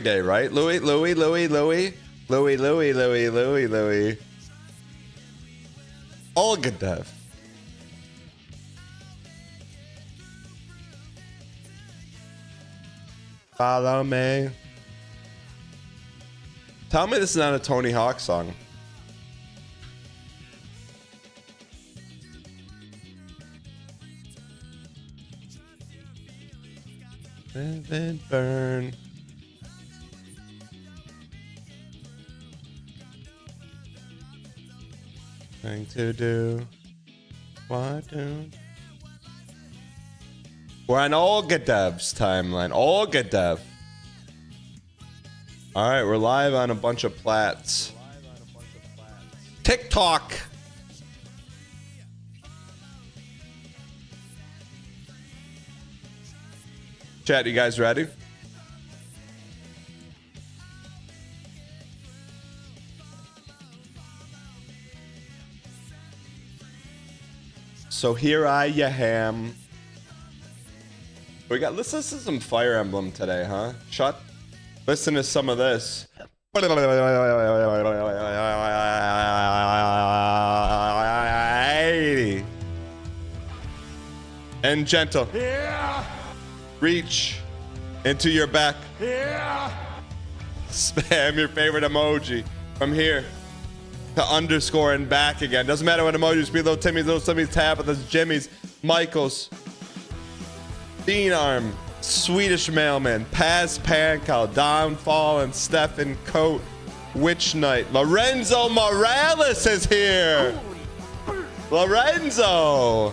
day, right? Louis. Olga Dev. Follow me. Tell me this is not a Tony Hawk song. Live and burn. Thing to do. What do? We're on Olga Dev's timeline. Olga Dev. All right, we're live on a bunch of plats. TikTok. Chat, you guys ready? So here I am. We got, listen to some Fire Emblem today, huh? Listen to some of this. And gentle. Yeah. Reach into your back. Yeah. Spam your favorite emoji from here to underscore and back again. Doesn't matter what emojis be. Little Timmy's, little Timmy's, Tabitha's, Jimmy's, Michael's, Bean Arm, Swedish Mailman, Paz Pancal, Downfall, and Stefan Coat, Witch Knight. Lorenzo Morales is here. Lorenzo,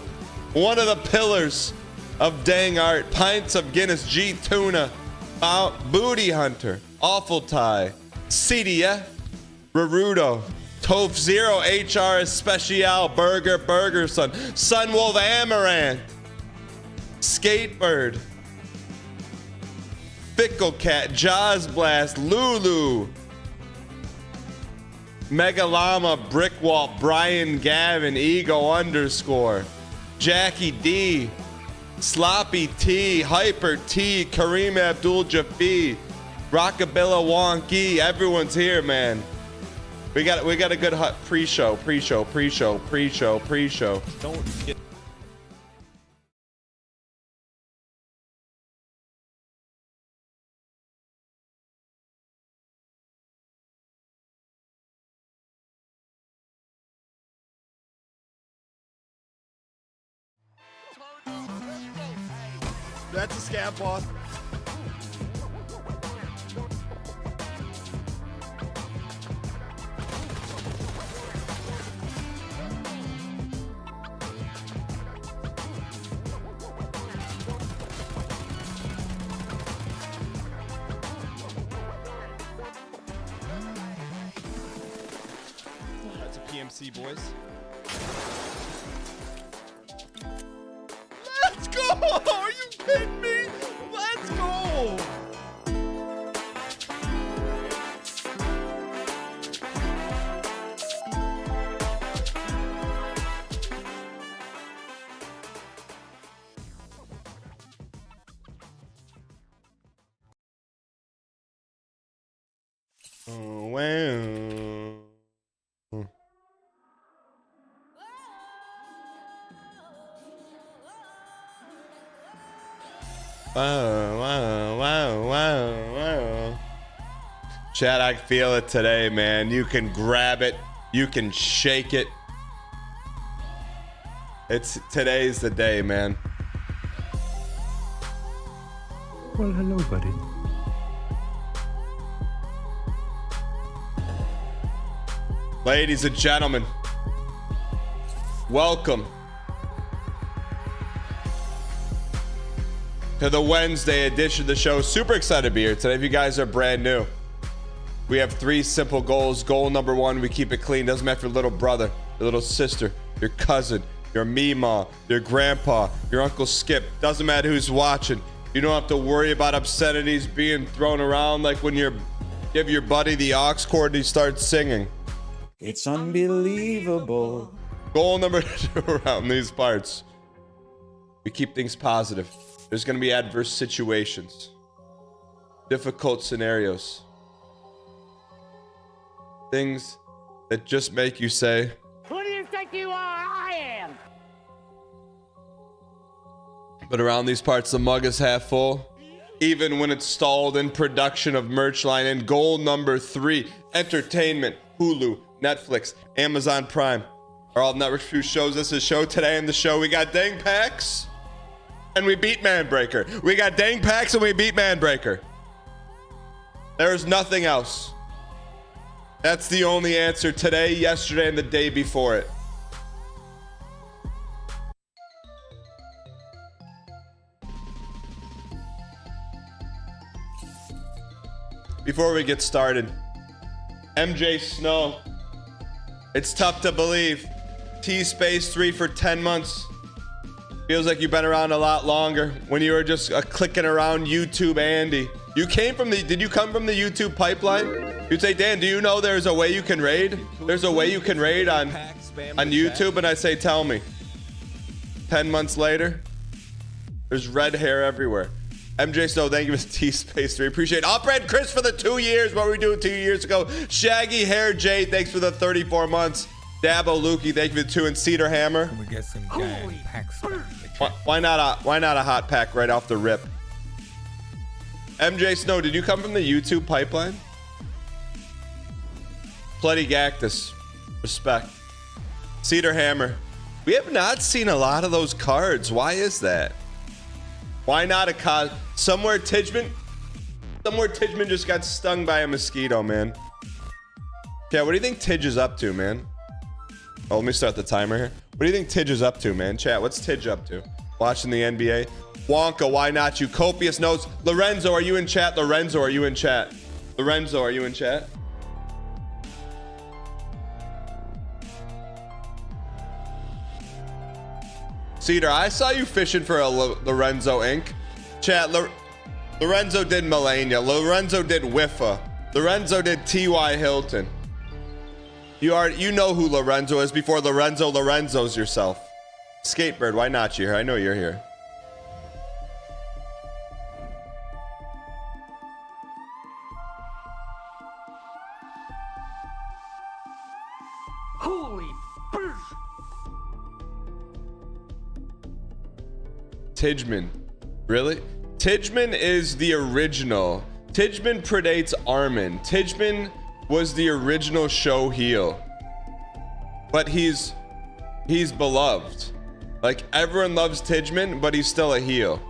one of the pillars of dang art. Pints of Guinness, G Tuna, Booty Hunter, Awful Tie, CDF, Rarudo, Toph Zero, HR Especial, Burger Son, Sunwolf Amaranth, Skatebird, Fickle Cat, Jaws Blast, Lulu, Mega Llama, Brickwalt, Brian Gavin, Ego underscore, Jackie D, Sloppy T, Hyper T, Kareem Abdul Jaffe, Rockabilla Wonky. Everyone's here, man. We got a good pre-show. Don't get. That's a scam, boss. That's a PMC, boys. Let's go! Are you kidding me? Let's go! Oh, wow. Wow. Chad, I feel it today, man. You can grab it. You can shake it. Today's the day, man. Well, hello, buddy. Ladies and gentlemen, welcome to the Wednesday edition of the show. Super excited to be here today. If you guys are brand new, we have 3 simple goals. Goal number 1, we keep it clean. Doesn't matter if your little brother, your little sister, your cousin, your Meemaw, your grandpa, your Uncle Skip. Doesn't matter who's watching. You don't have to worry about obscenities being thrown around like when you give your buddy the aux chord and he starts singing. It's unbelievable. Goal number 2 around these parts. We keep things positive. There's going to be adverse situations. difficult scenarios. Things that just make you say, Who do you think you are? I am. but around these parts, the mug is half full. Even when it's stalled in production of merch line. And goal number 3, entertainment, Hulu, Netflix, Amazon Prime are all networks who shows us a show. Today in the show, we got dang packs and we beat Manbreaker. We got dang packs and we beat Manbreaker. There's nothing else. That's the only answer today, yesterday, and the day before it. Before we get started, MJ Snow, it's tough to believe. T-Space3 for 10 months. Feels like you've been around a lot longer when you were just clicking around YouTube, Andy. You came from did you come from the YouTube pipeline? You'd say, Dan, do you know there's a way you can raid? There's a way you can raid on YouTube, and I say, tell me. 10 months later, there's red hair everywhere. MJ Snow, thank you for T-Space3. Appreciate it. Upred Chris for the 2 years. What were we doing 2 years ago? Shaggy Hair Jay, thanks for the 34 months. Dabo Lukey, thank you for the 2. And Cedar Hammer. Can we get some gang packs? Why not a hot pack right off the rip? MJ Snow, did you come from the YouTube pipeline? Plenty Gactus. Respect. Cedar Hammer. We have not seen a lot of those cards. Why is that? Why not a card? Somewhere Tidgeman just got stung by a mosquito, man. Yeah, what do you think Tidge is up to, man? Oh, let me start the timer here. What do you think Tidge is up to, man? Chat, what's Tidge up to? Watching the NBA? Wonka, why not you? Copious notes. Lorenzo, are you in chat? Lorenzo, are you in chat? Lorenzo, are you in chat? Cedar, I saw you fishing for a Lorenzo Inc. Chat, Lorenzo did Melania. Lorenzo did Wiffa. Lorenzo did T.Y. Hilton. You know who Lorenzo is before Lorenzo's yourself. Skatebird, why not you here? I know you're here. Holy burst. Tidgeman. Really? Tidgeman is the original. Tidgeman predates Armin. Tidgeman was the original show heel. But he's beloved. Like, everyone loves Tidgeman, but he's still a heel.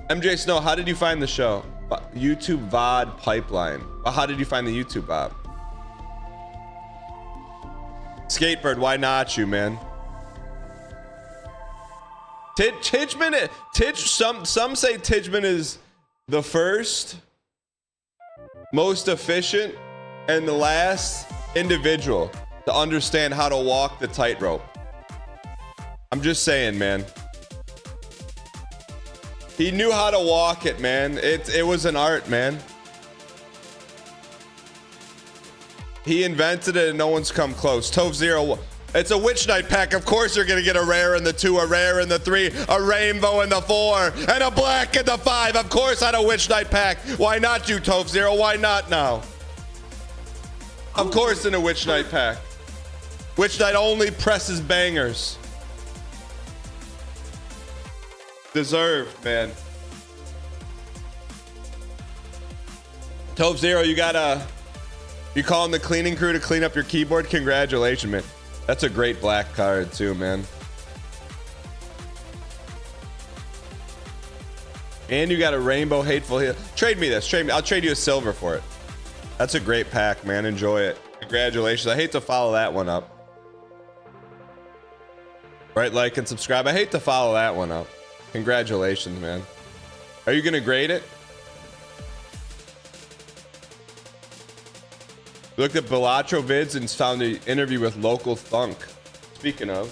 MJ Snow, how did you find the show? YouTube VOD pipeline. How did you find the YouTube VOD? Skatebird, why not you, man? Tidgeman, some say Tidgeman is the first, most efficient, and the last individual to understand how to walk the tightrope. I'm just saying, man. He knew how to walk it, man. It was an art, man. He invented it and no one's come close. Tove Zero. It's a Witch Knight pack. Of course you're going to get a rare in the 2, a rare in the 3, a rainbow in the 4, and a black in the 5. Of course on a Witch Knight pack. Why not you, Tove Zero? Why not now? Of course in a Witch Knight pack. Witch Knight only presses bangers. Deserved, man. Tove Zero, you calling the cleaning crew to clean up your keyboard? Congratulations, man. That's a great black card too, man. And you got a rainbow hateful heel. Trade me this. Trade me. I'll trade you a silver for it. That's a great pack, man. Enjoy it. Congratulations. I hate to follow that one up. Right, like and subscribe. I hate to follow that one up. Congratulations, man. Are you gonna grade it? Looked at Bellatro vids and found an interview with Local Thunk. Speaking of.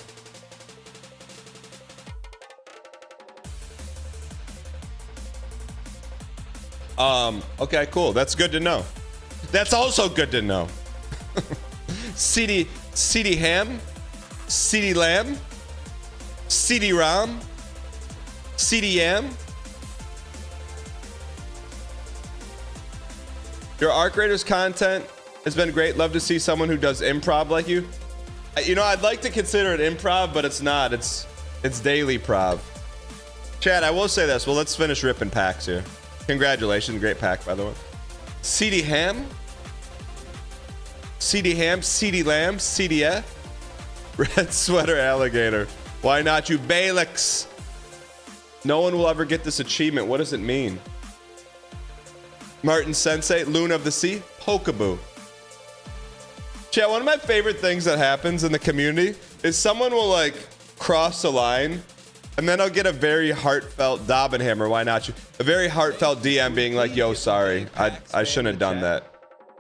Okay, cool. That's good to know. That's also good to know. CD Ham, CD Lamb, CD Ram, CDM. Your Arc Raiders content has been great. Love to see someone who does improv like you. You know, I'd like to consider it improv, but it's not. It's daily prov. Chad, I will say this. Well, let's finish ripping packs here. Congratulations. Great pack, by the way. CD Ham. CD Ham. CD Lamb. CDF. Red Sweater Alligator. Why not you? Balix. No one will ever get this achievement. What does it mean? Martin Sensei. Luna of the Sea. Pokaboo. Chat, one of my favorite things that happens in the community is someone will like cross the line and then I'll get a very heartfelt Dobbenhammer, why not you? A very heartfelt DM being like, yo, sorry. I shouldn't have done that.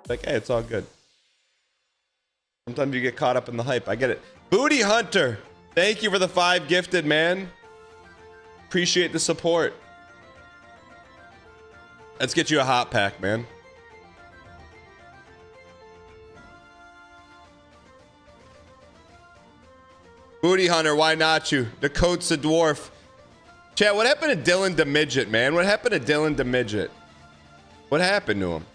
Like, hey, it's all good. Sometimes you get caught up in the hype. I get it. Booty Hunter. Thank you for the 5 gifted, man. Appreciate the support. Let's get you a hot pack, man. Booty Hunter, why not you? Dakota's a dwarf. Chat, what happened to Dylan DeMidget, man? What happened to Dylan DeMidget? What happened to him?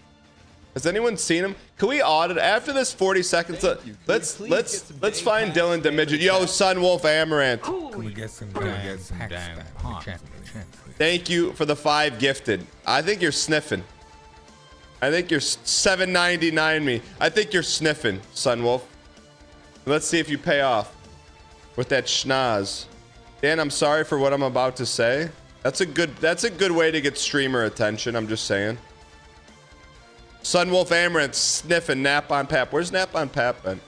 Has anyone seen him? Can we audit after this 40 seconds? Let's find Dylan DeMidget. Yo, Sunwolf Amaranth. Can we get some packs back? Thank you for the 5 gifted. I think you're sniffing. I think you're $7.99 me. I think you're sniffing, Sunwolf. Let's see if you pay off with that schnoz. Dan, I'm sorry for what I'm about to say. That's a good way to get streamer attention, I'm just saying. Sunwolf Amaranth sniffing Nap on Pap. Where's Nap on Pap been?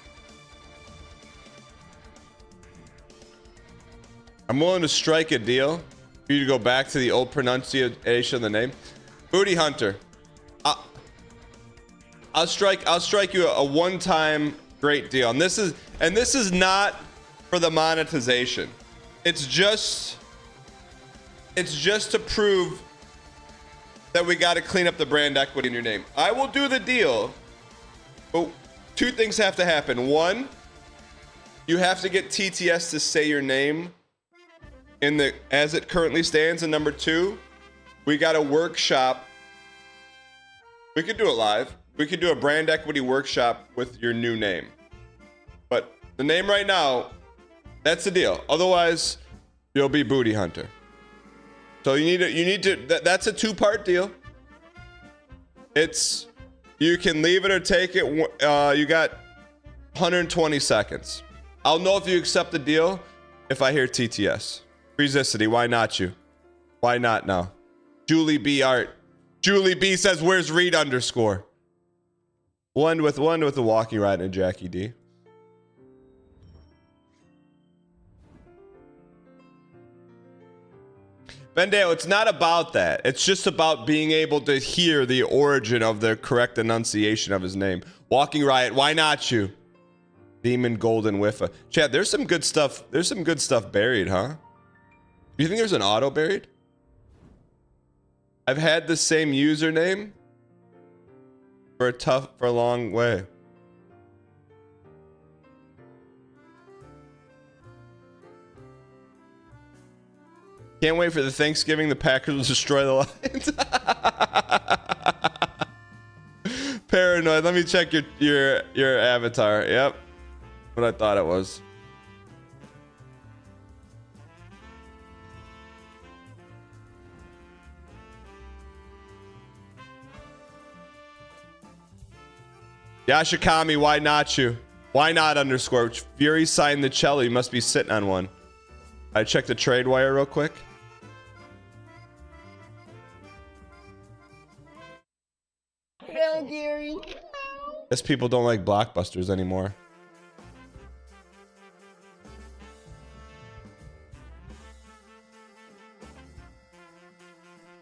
I'm willing to strike a deal for you to go back to the old pronunciation of the name. Booty Hunter. I'll strike you a one-time great deal. And this is not for the monetization. It's just to prove that we got to clean up the brand equity in your name. I will do the deal, but 2 things have to happen. 1, you have to get TTS to say your name in the as it currently stands, and number 2, we got a workshop. We could do it live. We could do a brand equity workshop with your new name. But the name right now, that's the deal. Otherwise, you'll be Booty Hunter. So you need to. That's a 2-part deal. It's you can leave it or take it. You got 120 seconds. I'll know if you accept the deal if I hear TTS. Resisty, why not you? Why not now? Julie B Art. Julie B says, "Where's Reed _?" One with the walking ride and a Jackie D. Bendale, it's not about that. It's just about being able to hear the origin of the correct enunciation of his name. Walking Riot, why not you? Demon Golden Whiffa. Chad, there's some good stuff. There's some good stuff buried, huh? Do you think there's an auto buried? I've had the same username for a long way. Can't wait for the Thanksgiving. The Packers will destroy the Lions. Paranoid. Let me check your avatar. Yep, what I thought it was. Yashikami, why not you? Why not _? Fury signed the cello. You must be sitting on one. I checked the trade wire real quick. Hell, Gary. Guess people don't like blockbusters anymore.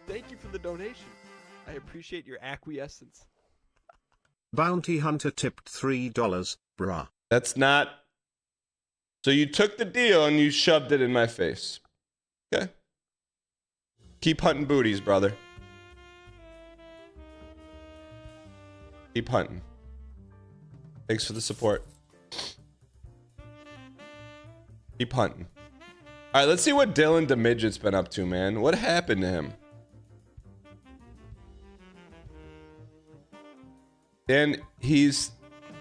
Thank you for the donation. I appreciate your acquiescence. Bounty Hunter tipped $3, brah. That's not. So you took the deal and you shoved it in my face. Okay. Keep hunting booties, brother. Keep hunting. Thanks for the support. Keep hunting. All right, let's see what Dylan DeMidget's been up to, man. What happened to him? Dan, he's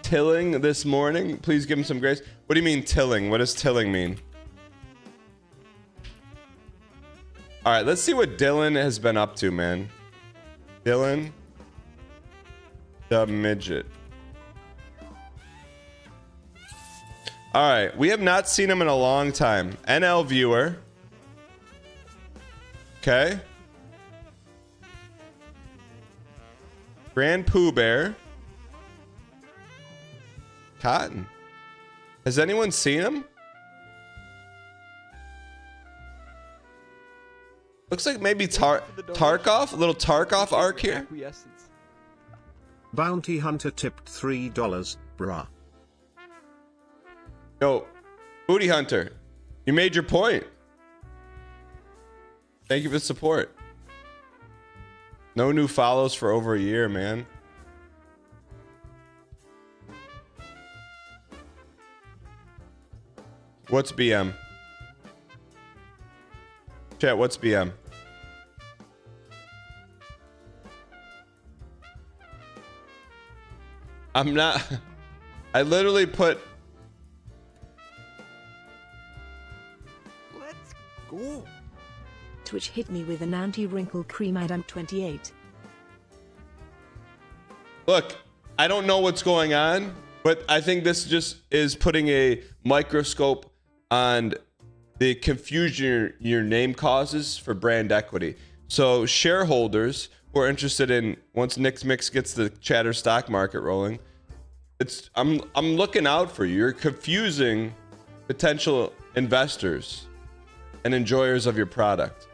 tilling this morning. Please give him some grace. What do you mean tilling? What does tilling mean? All right, let's see what Dylan has been up to, man. Dylan the midget. All right, we have not seen him in a long time. NL viewer. Okay. Grand Pooh Bear. Cotton. Has anyone seen him? Looks like maybe Tarkov, a little Tarkov arc here. Bounty Hunter tipped $3, bruh. Yo, Booty Hunter, you made your point. Thank you for the support. No new follows for over a year, man. What's BM? Chat, what's BM? I'm not. I literally put. Let's go. Twitch hit me with an anti-wrinkle cream. I'm 28. Look, I don't know what's going on, but I think this just is putting a microscope on the confusion your name causes for brand equity. So shareholders who are interested in, once Nick's Mix gets the chatter stock market rolling, I'm looking out for you. You're confusing potential investors and enjoyers of your product.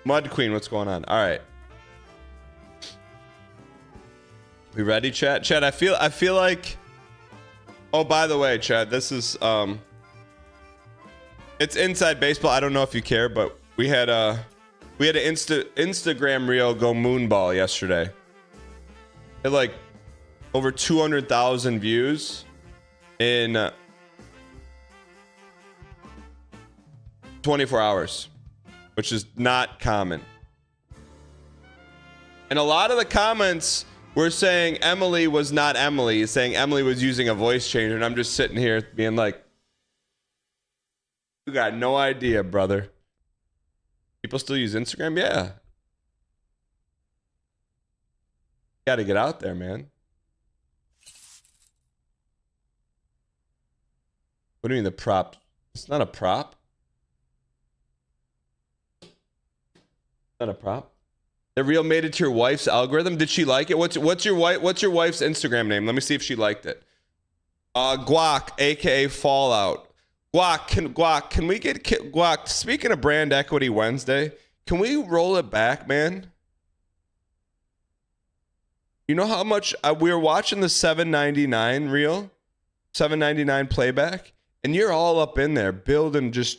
Mud Queen, what's going on? All right. We ready, chat? Chat, I feel like. Oh, by the way, chat, this is it's inside baseball. I don't know if you care, but we had an Instagram reel go moonball yesterday. It like over 200,000 views in 24 hours. Which is not common. And a lot of the comments were saying Emily was not Emily, saying Emily was using a voice changer, and I'm just sitting here being like, you got no idea, brother. People still use Instagram? Yeah. Got to get out there, man. What do you mean the prop? It's not a prop. Not a prop. The reel made it to your wife's algorithm. Did she like it? What's your wife's Instagram name? Let me see if she liked it. Guac, aka Fallout. Guac, can we get Guac? Speaking of brand equity Wednesday, can we roll it back, man? You know how much we were watching the $7.99 reel, $7.99 playback, and you're all up in there building just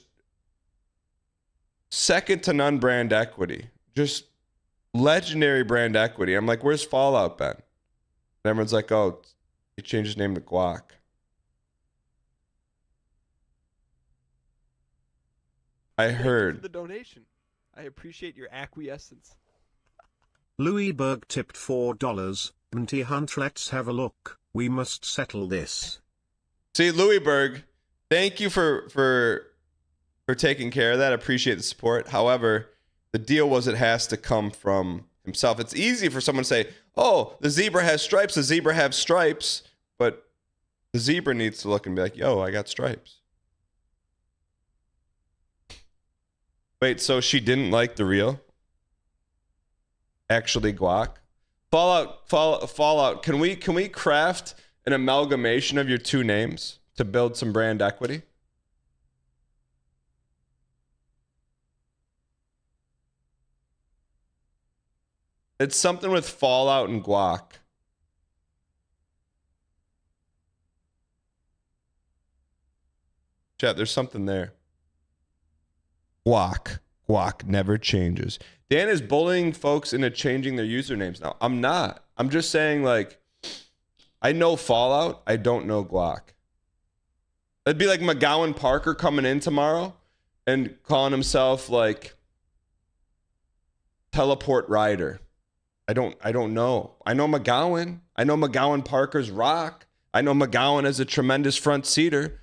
second to none brand equity. Just legendary brand equity. I'm like, where's Fallout been? And everyone's like, oh, he changed his name to Guac. I heard. Thank you for the donation. I appreciate your acquiescence. Louisberg tipped $4. Bounty Hunt, let's have a look. We must settle this. See, Louisberg, thank you for taking care of that. I appreciate the support. However, the deal was it has to come from himself. It's easy for someone to say, oh, the zebra has stripes. The zebra has stripes. But the zebra needs to look and be like, yo, I got stripes. Wait, so she didn't like the reel? Actually, Guac? Fallout. Can we craft an amalgamation of your two names to build some brand equity? It's something with Fallout and Guac. Chat, there's something there. Guac never changes. Dan is bullying folks into changing their usernames now. I'm not. I'm just saying, like, I know Fallout. I don't know Guac. It'd be like McGowan Parker coming in tomorrow and calling himself like Teleport Rider. I don't know. I know McGowan. I know McGowan Parker's rock. I know McGowan is a tremendous front seater.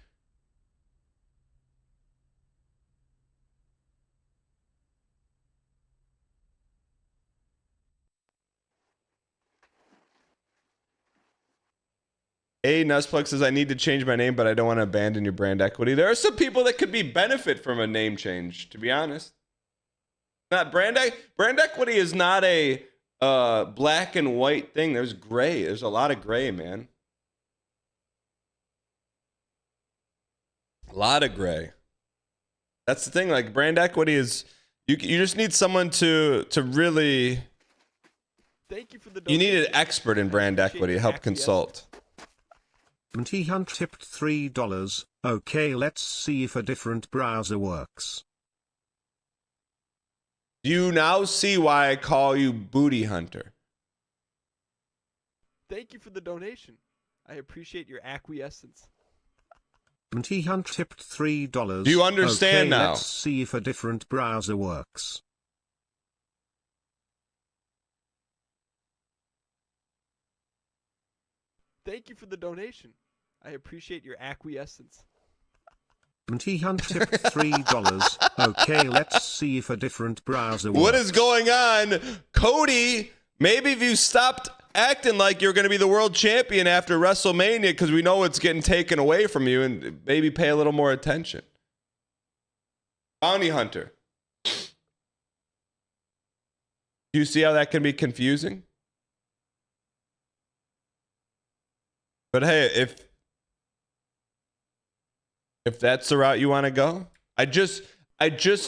Nuzplug says, I need to change my name, but I don't want to abandon your brand equity. There are some people that could be benefit from a name change, to be honest. Not brand equity is not a black and white thing. There's gray. There's a lot of gray, man. A lot of gray. That's the thing. Like, brand equity is you just need someone to really. Thank you for the You need an donation. expert in brand equity to help consult. T Hunt tipped $3. Okay, let's see if a different browser works. Do you now see why I call you Booty Hunter? Thank you for the donation. I appreciate your acquiescence. T Hunt tipped $3. Do you understand okay, now? Let's see if a different browser works. Thank you for the donation. I appreciate your acquiescence. T Hunt tipped $3. Okay, let's see if a different browser works. What is going on? Cody, maybe if you stopped acting like you're going to be the world champion after WrestleMania, because we know it's getting taken away from you, and maybe pay a little more attention. Bounty Hunter. Do you see how that can be confusing? But hey, if that's the route you want to go, I just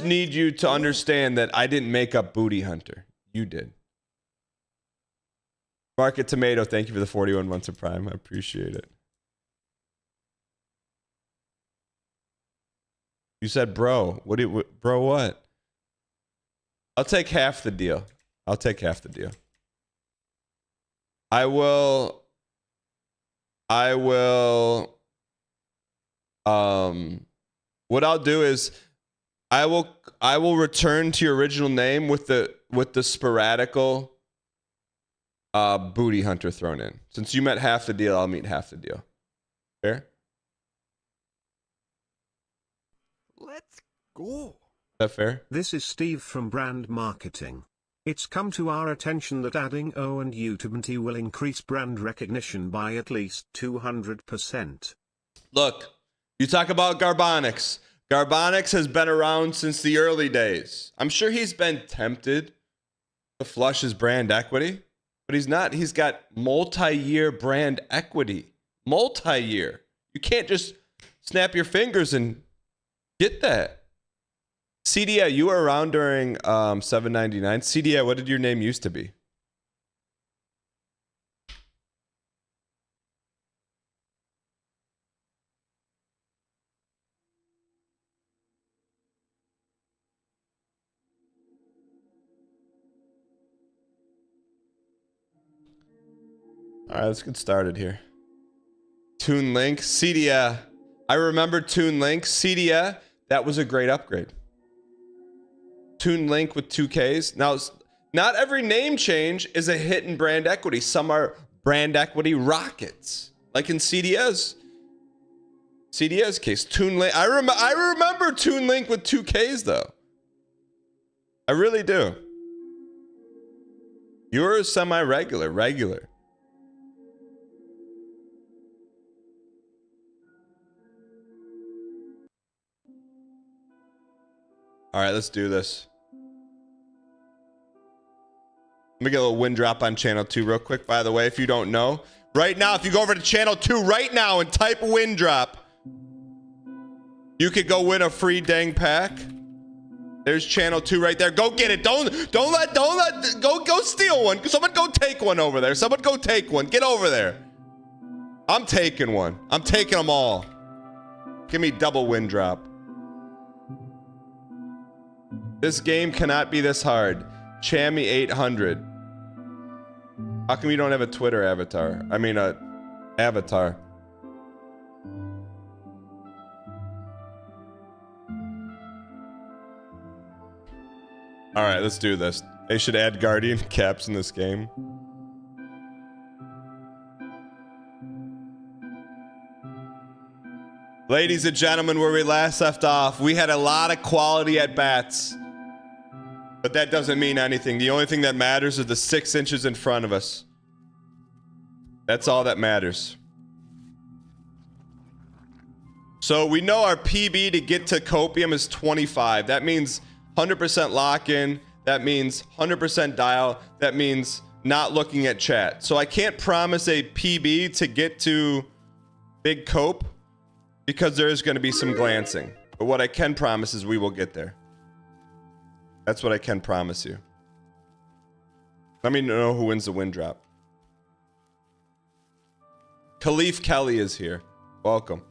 need you to understand that I didn't make up Booty Hunter. You did. Market Tomato, thank you for the 41 months of Prime. I appreciate it. You said, bro. Bro, what? I'll take half the deal. I'll take half the deal. I will what I'll do is I will return to your original name with the sporadical Booty Hunter thrown in. Since you met half the deal, I'll meet half the deal. Fair? Let's go. Is that fair? This is Steve from Brand Marketing. It's come to our attention that adding O and U to BNT will increase brand recognition by at least 200%. Look, you talk about Garbonix. Garbonix has been around since the early days. I'm sure he's been tempted to flush his brand equity, but he's not. He's got multi-year brand equity. Multi-year. You can't just snap your fingers and get that. CDA, you were around during 799. CDA, what did your name used to be? All right, let's get started here. Toon Link, Cedia. I remember Toon Link. Cedia, that was a great upgrade. Toon Link with 2Ks. Now, not every name change is a hit in brand equity. Some are brand equity rockets, like in CD's case. Toon Link. I remember Toon Link with 2Ks though. I really do. You're semi-regular, regular. All right, let's do this. Let me get a little win drop on channel 2 real quick, by the way, if you don't know. Right now, if you go over to channel 2 right now and type win drop, you could go win a free dang pack. There's channel 2 right there. Go get it. Don't let, go steal one. Someone go take one over there. Someone go take one. Get over there. I'm taking one. I'm taking them all. Give me double win drop. This game cannot be this hard. Chammy 800. How come you don't have a Twitter avatar? I mean, a avatar. All right, let's do this. They should add Guardian caps in this game. Ladies and gentlemen, where we last left off, we had a lot of quality at bats. But that doesn't mean anything. The only thing that matters is the 6 inches in front of us. That's all that matters. So we know our PB to get to copium is 25. That means 100% lock-in. That means 100% dial. That means not looking at chat. So I can't promise a PB to get to big cope because there is going to be some glancing. But what I can promise is we will get there. That's what I can promise you. Let me know who wins the win drop. Khalif Kelly is here. Welcome.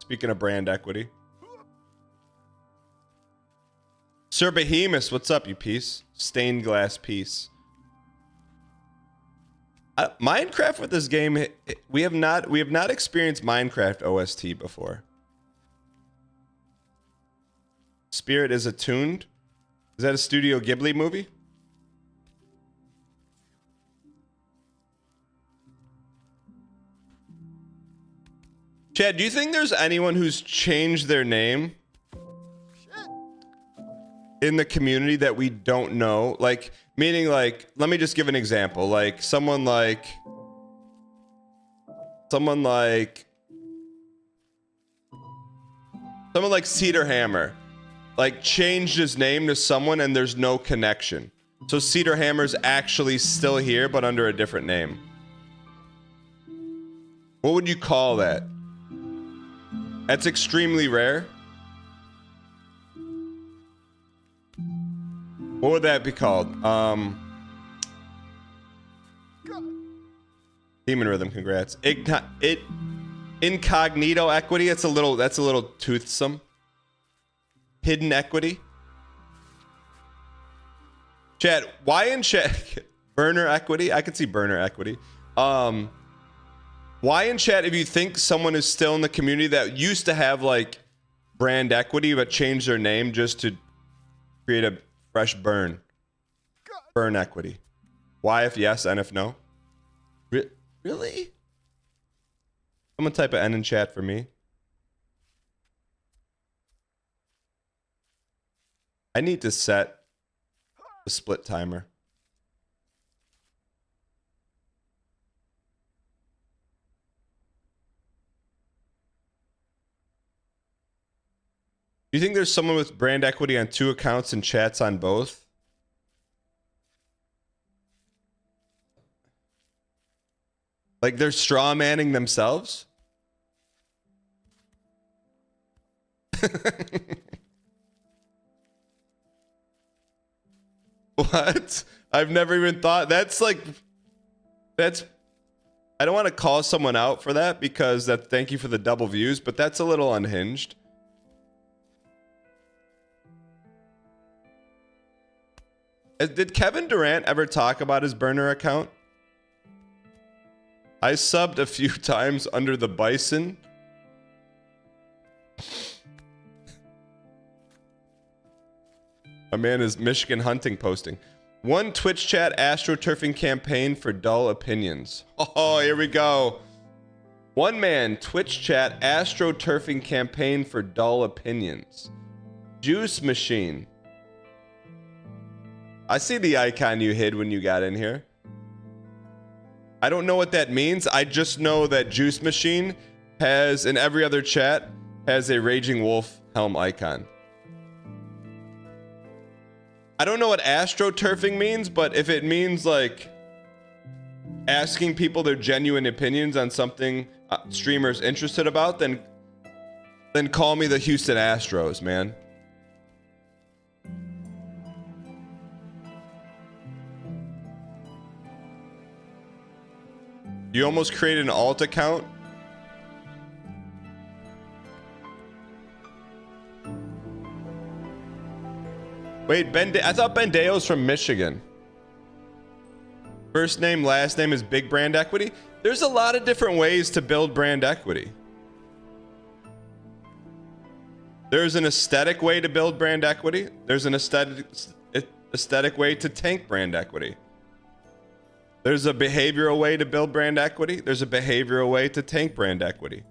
Speaking of brand equity. Sir Behemoth, what's up, you piece? Stained glass piece. Minecraft with this game, we have not experienced Minecraft OST before. Spirit is attuned. Is that a Studio Ghibli movie? Chad, do you think there's anyone who's changed their name in the community that we don't know? Like, meaning like, let me just give an example. Like someone like Cedar Hammer, like changed his name to someone and there's no connection. So Cedar Hammer's actually still here, but under a different name. What would you call that? That's extremely rare. What would that be called? Demon Rhythm, congrats. Incognito equity. That's a little toothsome. Hidden equity. Chat, why in chat? Burner equity? I could see burner equity. Why in chat if you think someone is still in the community that used to have like brand equity but changed their name just to create a fresh burn equity? Why if yes and if no? Really? Someone type an N in chat for me. I need to set the split timer. Do you think there's someone with brand equity on 2 accounts and chats on both? Like they're straw manning themselves? What? I've never even thought. That's I don't want to call someone out for that because thank you for the double views, but that's a little unhinged. Did Kevin Durant ever talk about his burner account? I subbed a few times under the bison. A man is Michigan hunting posting. One Twitch chat astroturfing campaign for dull opinions. Oh, here we go. One man Twitch chat astroturfing campaign for dull opinions. Juice machine. I see the icon you hid when you got in here. I don't know what that means. I just know that Juice Machine has, in every other chat, has a Raging Wolf helm icon. I don't know what astroturfing means, but if it means like asking people their genuine opinions on something streamers interested about, then call me the Houston Astros, man. You almost created an alt account? Wait, I thought Bendeo's from Michigan. First name, last name is big brand equity. There's a lot of different ways to build brand equity. There's an aesthetic way to build brand equity. There's an aesthetic way to tank brand equity. There's a behavioral way to build brand equity. There's a behavioral way to tank brand equity.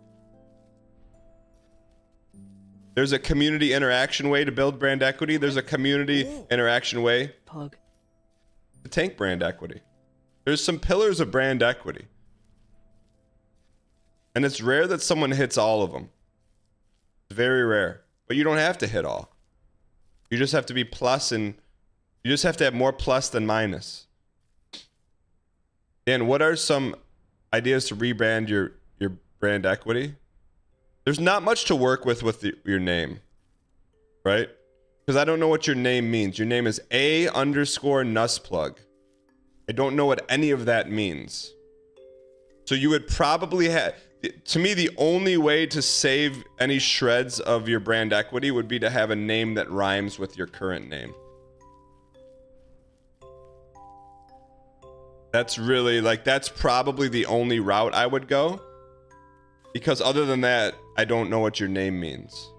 There's a community interaction way to build brand equity. There's a community interaction way to tank brand equity. There's some pillars of brand equity. And it's rare that someone hits all of them. It's very rare. But you don't have to hit all. You just have to be plus, and you just have to have more plus than minus. Dan, what are some ideas to rebrand your brand equity? There's not much to work with your name, right? Because I don't know what your name means. Your name is A_Nussplug. I don't know what any of that means. So you would probably have, to me, the only way to save any shreds of your brand equity would be to have a name that rhymes with your current name. That's really, like, that's probably the only route I would go. Because other than that, I don't know what your name means.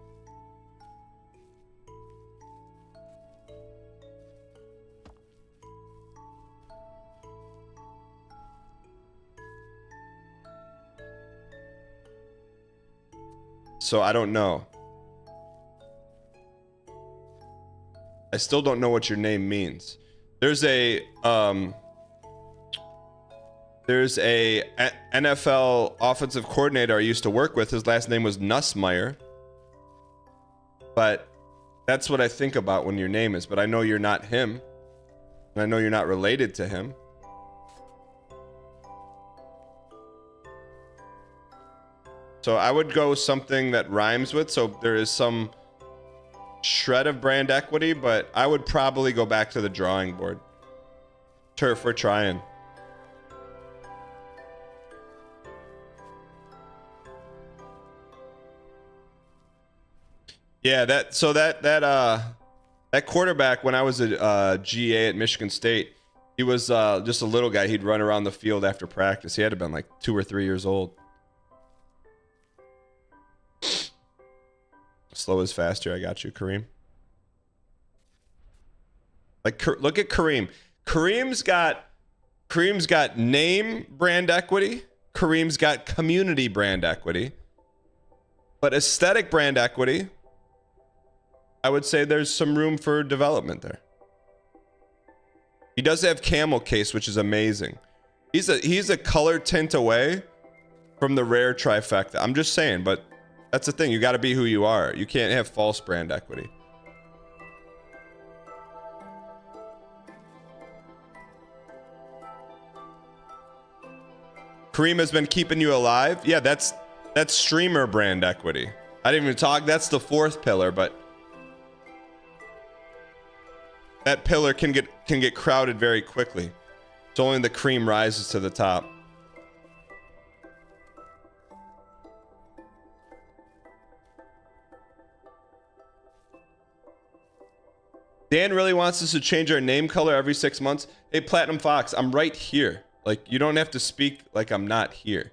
So I don't know. I still don't know what your name means. There's a NFL offensive coordinator I used to work with. His last name was Nussmeier. But that's what I think about when your name is. But I know you're not him. And I know you're not related to him. So I would go something that rhymes with. So there is some shred of brand equity, but I would probably go back to the drawing board. Turf, we're trying. Yeah, that quarterback, when I was a GA at Michigan State, he was just a little guy. He'd run around the field after practice. He had to have been like 2 or 3 years old. Slow is faster. I got you, Kareem. Like, look at Kareem. Kareem's got name brand equity. Kareem's got community brand equity. But aesthetic brand equity, I would say there's some room for development there. He does have camel case, which is amazing. He's a color tint away from the rare trifecta. I'm just saying, but that's the thing. You got to be who you are. You can't have false brand equity. Kareem has been keeping you alive. Yeah, that's streamer brand equity. I didn't even talk. That's the 4th pillar, but that pillar can get crowded very quickly. It's only the cream rises to the top. Dan really wants us to change our name color every 6 months. Hey, Platinum Fox, I'm right here. Like, you don't have to speak like I'm not here.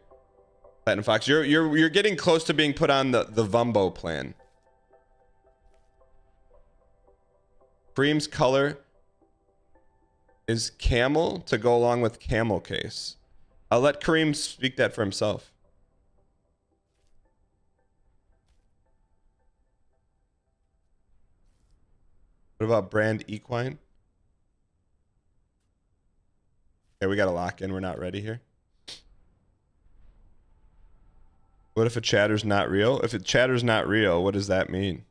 Platinum Fox, you're getting close to being put on the Vumbo plan. Cream's color is camel to go along with camel case. I'll let Kareem speak that for himself. What about brand equine? Okay, we got to lock in. We're not ready here. What if a chatter's not real? If a chatter's not real, what does that mean?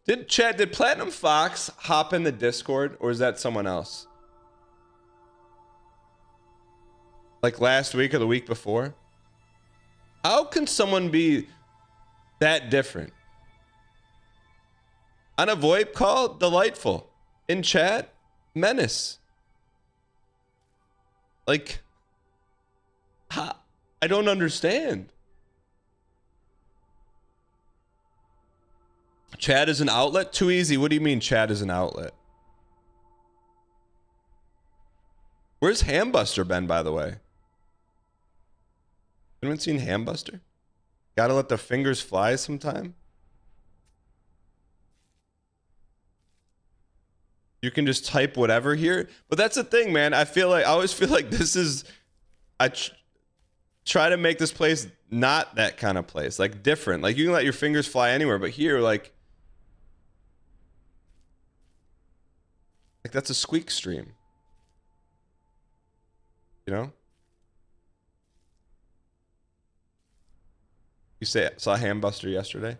Did Platinum Fox hop in the Discord, or is that someone else? Like last week or the week before? How can someone be that different? On a VoIP call, delightful. In chat, menace. Like, I don't understand. Chat is an outlet? Too easy. What do you mean chat is an outlet? Where's Hambuster been, by the way? Anyone seen Hambuster? Gotta let the fingers fly sometime. You can just type whatever here. But that's the thing, man. I always feel like this is... try to make this place not that kind of place. Like, different. Like, you can let your fingers fly anywhere. But here, like that's a squeak stream. You know? You saw Hambuster yesterday?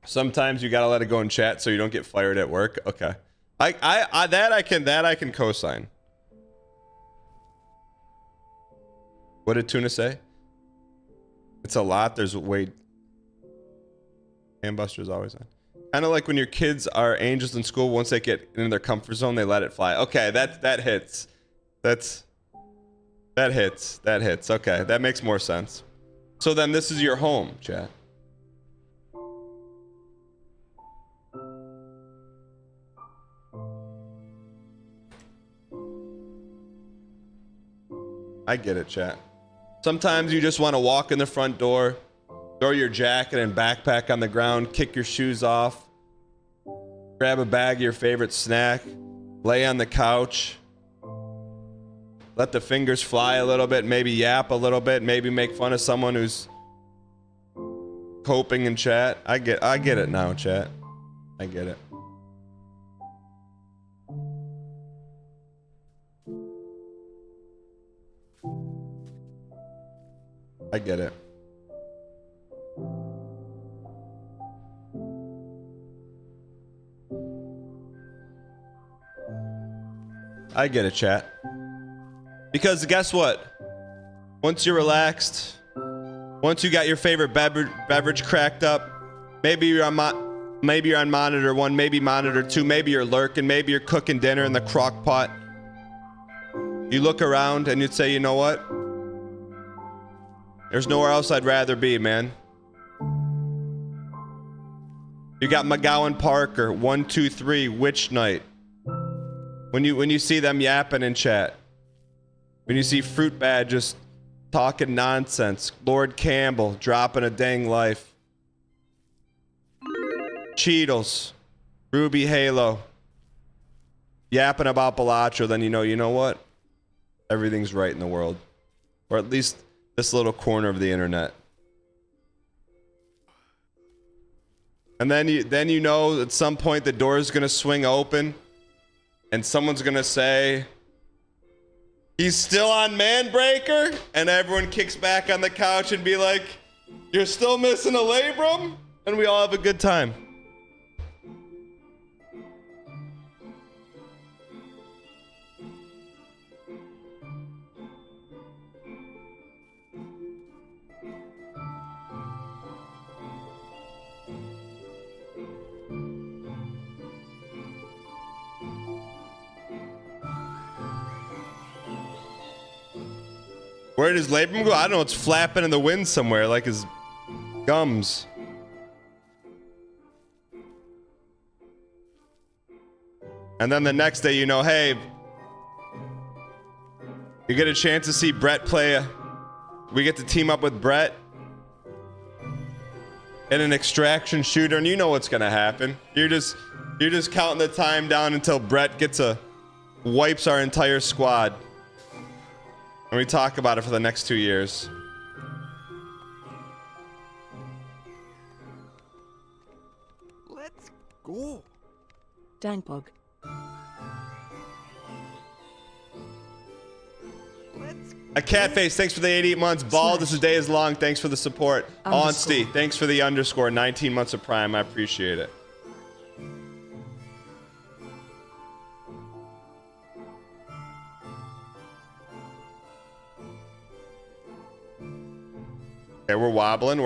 Sometimes you gotta let it go in chat so you don't get fired at work. Okay. That I can co-sign. What did Tuna say? It's a lot. There's way... Hambuster's always on. Kind of like when your kids are angels in school. Once they get in their comfort zone, they let it fly. Okay, that hits. That hits. Okay, that makes more sense. So then this is your home, chat. I get it, chat. Sometimes you just want to walk in the front door, throw your jacket and backpack on the ground, kick your shoes off, grab a bag of your favorite snack, lay on the couch, let the fingers fly a little bit, maybe yap a little bit, maybe make fun of someone who's coping in chat. I get it now, chat. I get it. I get it. I get it, chat. Because guess what? Once you're relaxed, once you got your favorite beverage cracked up, maybe you're on monitor 1, maybe monitor 2, maybe you're lurking, maybe you're cooking dinner in the crock pot. You look around and you'd say, you know what? There's nowhere else I'd rather be, man. You got McGowan Parker, 1, 2, 3, Witch Night. When you see them yapping in chat. When you see Fruit Bad just talking nonsense. Lord Campbell dropping a dang life. Cheetos. Ruby Halo. Yapping about Bellaccio, then you know what? Everything's right in the world. Or at least this little corner of the internet. And then you know at some point the door is gonna swing open and someone's gonna say, he's still on Manbreaker? And everyone kicks back on the couch and be like, you're still missing a labrum? And we all have a good time. Where did his labrum go? I don't know. It's flapping in the wind somewhere, like his gums. And then the next day, you know, hey, you get a chance to see Brett play. We get to team up with Brett in an extraction shooter, and you know what's gonna happen. You're just counting the time down until Brett wipes our entire squad. And we talk about it for the next 2 years. Let's go. Dankbog. A catface, thanks for the 88 months. Ball, this day is long. Thanks for the support. Honesty, thanks for the underscore. 19 months of Prime. I appreciate it. Okay, we're wobbling.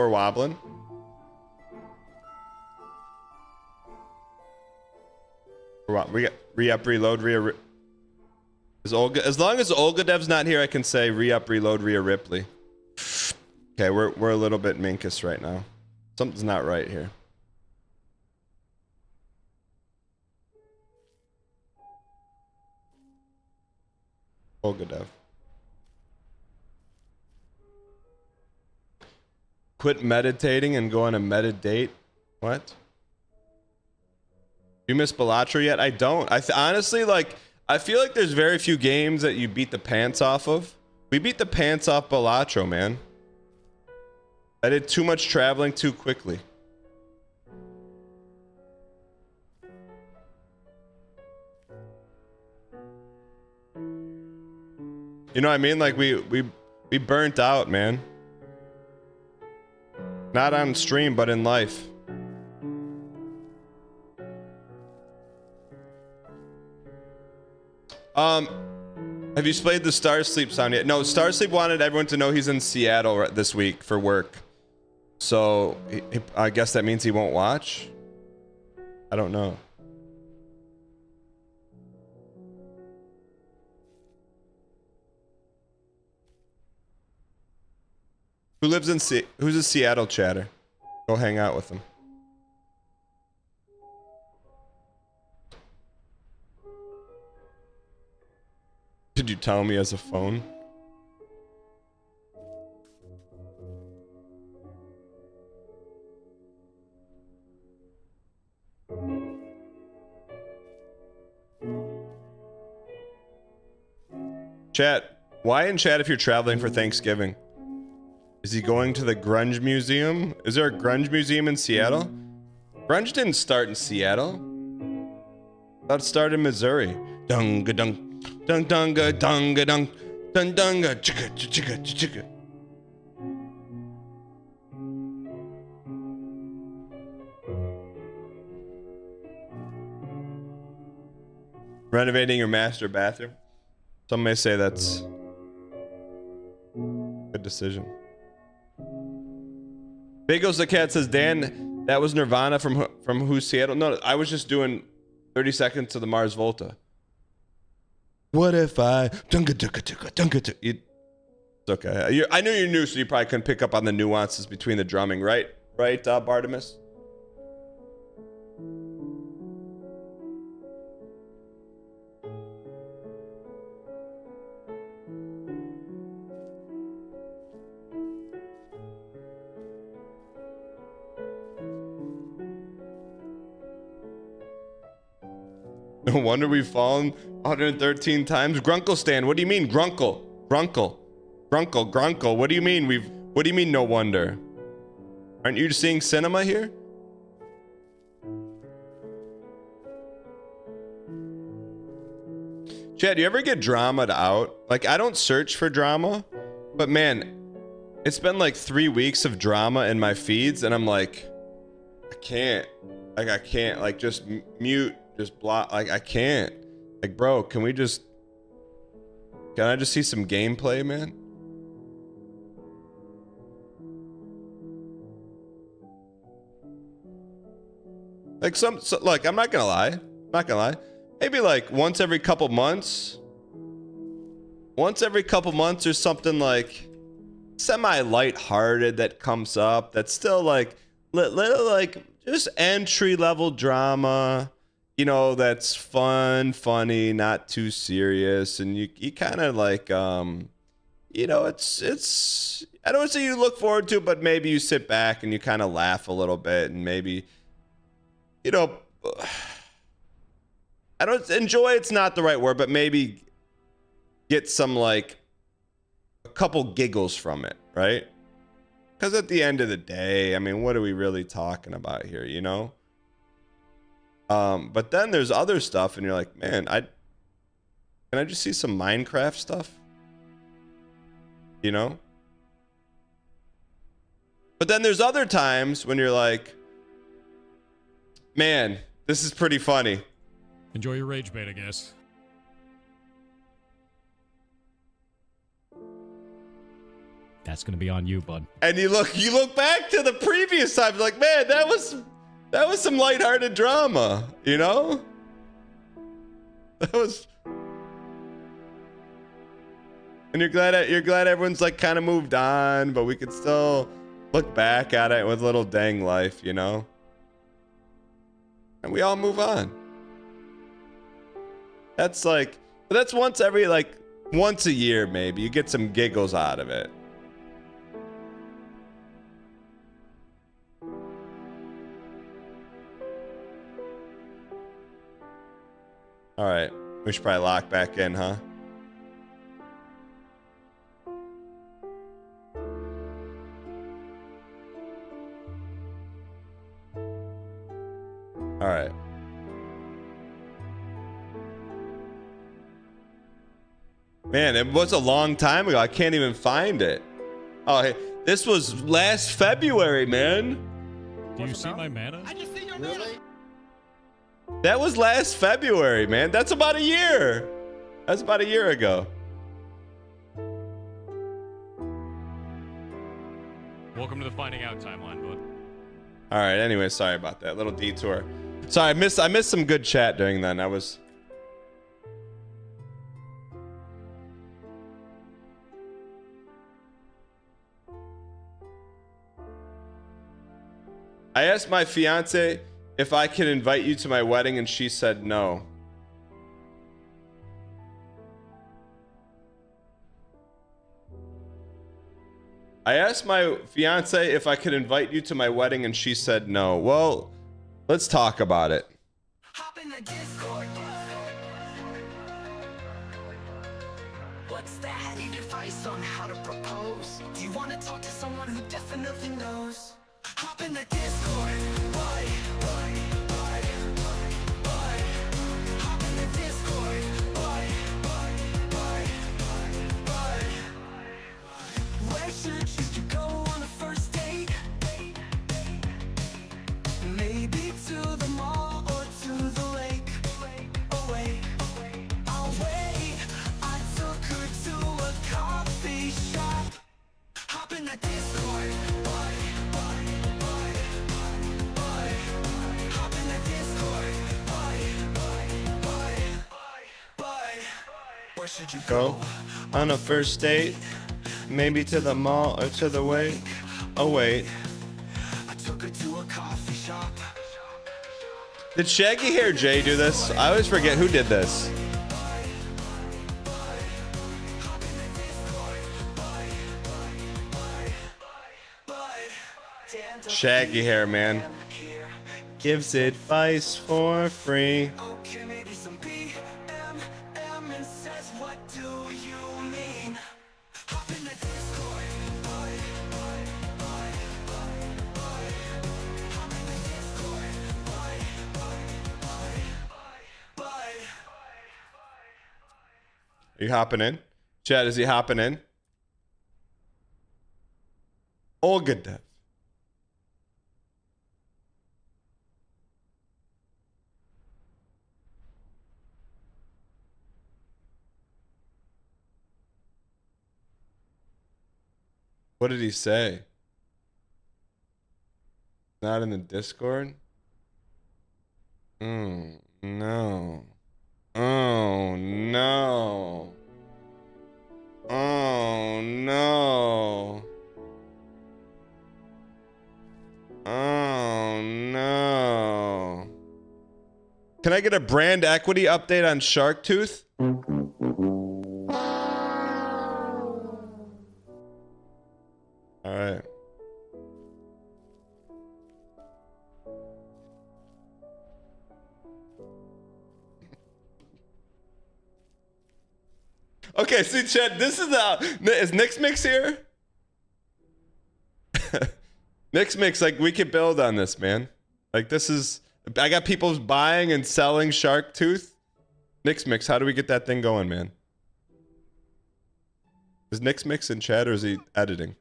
We got re-up, reload, as long as Olga Dev's not here, I can say re-up, reload, Rhea Ripley. Okay, we're a little bit minkus right now. Something's not right here. Olga Dev. Quit meditating and go on a meditate. What? You miss Balatro yet? I don't. Honestly, like, I feel like there's very few games that you beat the pants off of. We beat the pants off Balatro, man. I did too much traveling too quickly. You know what I mean? Like we burnt out, man. Not on stream, but in life. Have you played the Star Sleep sound yet? No, Star Sleep wanted everyone to know he's in Seattle this week for work. So I guess that means he won't watch. I don't know. Who lives in who's a Seattle chatter? Go hang out with him. Did you tell me as a phone? Chat, why in chat if you're traveling for Thanksgiving? Is he going to the Grunge Museum? Is there a Grunge Museum in Seattle? Grunge didn't start in Seattle. I thought it started in Missouri. Dunga dunk. Dun dunga dunga dunk. Dun dunga chicka chicka chicka. Renovating your master bathroom. Some may say that's a good decision. Bagels the Cat says, Dan, that was Nirvana from Who's Seattle? No, I was just doing 30 seconds to the Mars Volta. What if I... It's okay. I know you're new, so you probably couldn't pick up on the nuances between the drumming, right? Right, Bartimus? No wonder we've fallen 113 times. Grunkle Stan, what do you mean? Grunkle. Grunkle. Grunkle. Grunkle. What do you mean what do you mean no wonder? Aren't you seeing cinema here? Chad, you ever get dramaed out? Like, I don't search for drama, but man, it's been like 3 weeks of drama in my feeds, and I'm like, I can't. Like, just mute. Just block. Like, I can't. Like, bro, can I just see some gameplay, man? Like, like, I'm not gonna lie. Maybe like once every couple months there's something like semi lighthearted that comes up that's still like little like just entry level drama. You know, that's fun, funny, not too serious, and you kind of like, you know, it's. I don't say you look forward to it, but maybe you sit back and you kind of laugh a little bit, and maybe, you know, I don't enjoy. It's not the right word, but maybe get some like a couple giggles from it, right? Because at the end of the day, I mean, what are we really talking about here, you know? But then there's other stuff, and you're like, man, can I just see some Minecraft stuff? You know? But then there's other times when you're like, man, this is pretty funny. Enjoy your rage bait, I guess. That's gonna be on you, bud. And you look back to the previous times, like, man, that was some lighthearted drama, you know? That was. And you're glad everyone's like kind of moved on, but we could still look back at it with a little dang life, you know? And we all move on. That's like, that's once a year maybe. You get some giggles out of it. All right. We should probably lock back in, huh? All right. Man, it was a long time ago. I can't even find it. Oh, hey, this was last February, man. Do you see my mana? Really? That was last February, man. That's about a year. That's about a year ago. Welcome to the finding out timeline, bud. All right. Anyway, sorry about that little detour. Sorry, I missed some good chat during then. I asked my fiance if I could invite you to my wedding, and she said no. I asked my fiance if I could invite you to my wedding, and she said no. Well, let's talk about it. Hop in the Discord. What's that? Need advice on how to propose? Do you want to talk to someone who definitely knows? Hop in the Discord. Boy. Hop in the Discord. Boy. Where should you go on a first date? Maybe to the mall or to the lake. Oh wait, I'll wait. I took her to a coffee shop. Hop in the Discord. Hop in the Discord. Where should you Go on a first date, maybe to the mall or to the wake. Oh wait, I took her to a coffee shop. did Shaggy Hair Jay do this? I always forget who did this. Shaggy Hair, man, gives advice for free. Okay, maybe some BMM and says, what do you mean? Hop in the Discord. Hop in the Discord. Are you hopping in? Chad, is he hopping in? All good, Dev. What did he say? Not in the Discord? No. Oh, no. Oh, no. Oh, no. Can I get a brand equity update on Shark Tooth? All right. Okay, see, Chad, this is is Nick's Mix here? Nick's Mix, like, we could build on this, man. Like, this is, I got people buying and selling Shark Tooth. Nick's Mix, how do we get that thing going, man? Is Nick's Mix in chat or is he editing?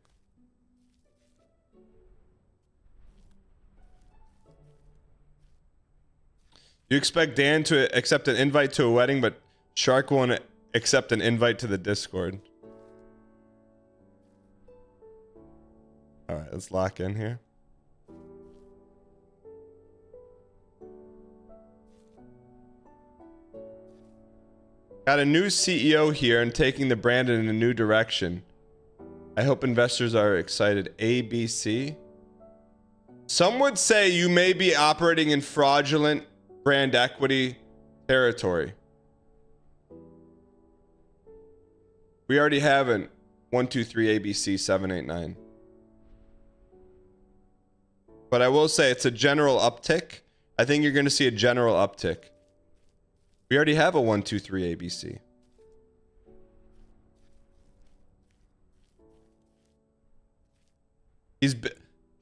You expect Dan to accept an invite to a wedding, but Shark won't accept an invite to the Discord. All right, let's lock in here. Got a new CEO here and taking the brand in a new direction. I hope investors are excited. ABC. Some would say you may be operating in fraudulent brand equity territory. We already have an 123 ABC 789. But I will say it's a general uptick. I think you're going to see a general uptick. We already have a 1, 2, 3 ABC. He's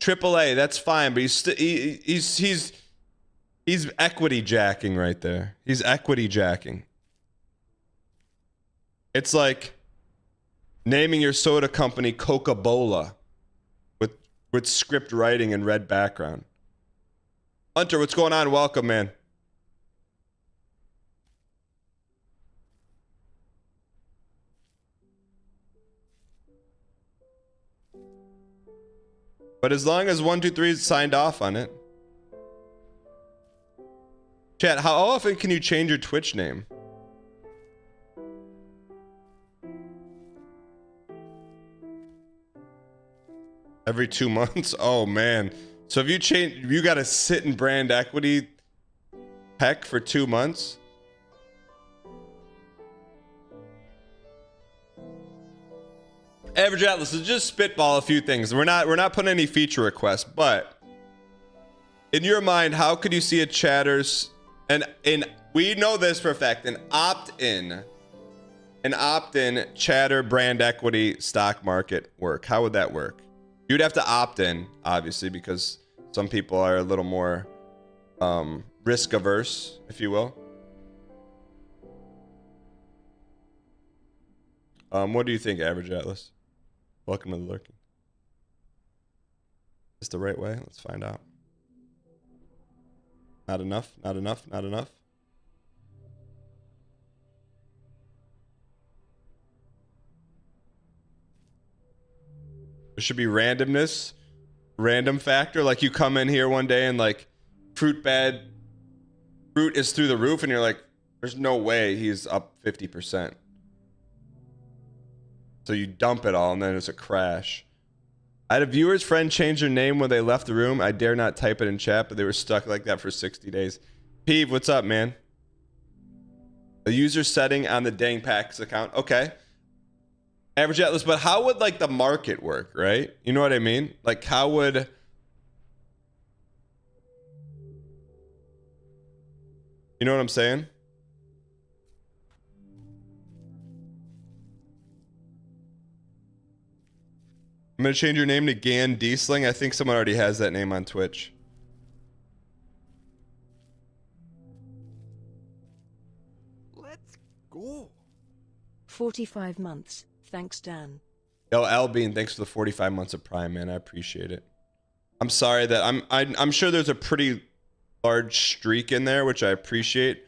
AAA. That's fine, but he's equity jacking right there. He's equity jacking. It's like naming your soda company Coca-Cola with script writing and red background. Hunter, what's going on? Welcome, man. But as long as 1, 2, 3 is signed off on it. Chat, how often can you change your Twitch name? Every 2 months? Oh man. So if you change, you gotta sit in brand equity heck for 2 months? Average Atlas, let's just spitball a few things. We're not putting any feature requests, but in your mind, how could you see a chatters and we know this for a fact, an opt-in chatter brand equity stock market work? How would that work? You'd have to opt in, obviously, because some people are a little more risk averse, if you will. What do you think, Average Atlas? Welcome to the lurking. Is this the right way? Let's find out. Not enough, not enough, not enough. There should be randomness, random factor. Like you come in here one day and like fruit is through the roof and you're like, there's no way he's up 50%. So you dump it all and then it's a crash. I had a viewer's friend change their name when they left the room. I dare not type it in chat, but they were stuck like that for 60 days. Peeve, what's up, man? A user setting on the Dang Packs account. Okay. Average Atlas, but how would like the market work, right? You know what I mean? Like how would... You know what I'm saying? I'm going to change your name to Gan Diesling. I think someone already has that name on Twitch. Let's go. 45 months. Thanks, Dan. Yo, Albean, thanks for the 45 months of Prime, man. I appreciate it. I'm sorry that I'm sure there's a pretty large streak in there, which I appreciate.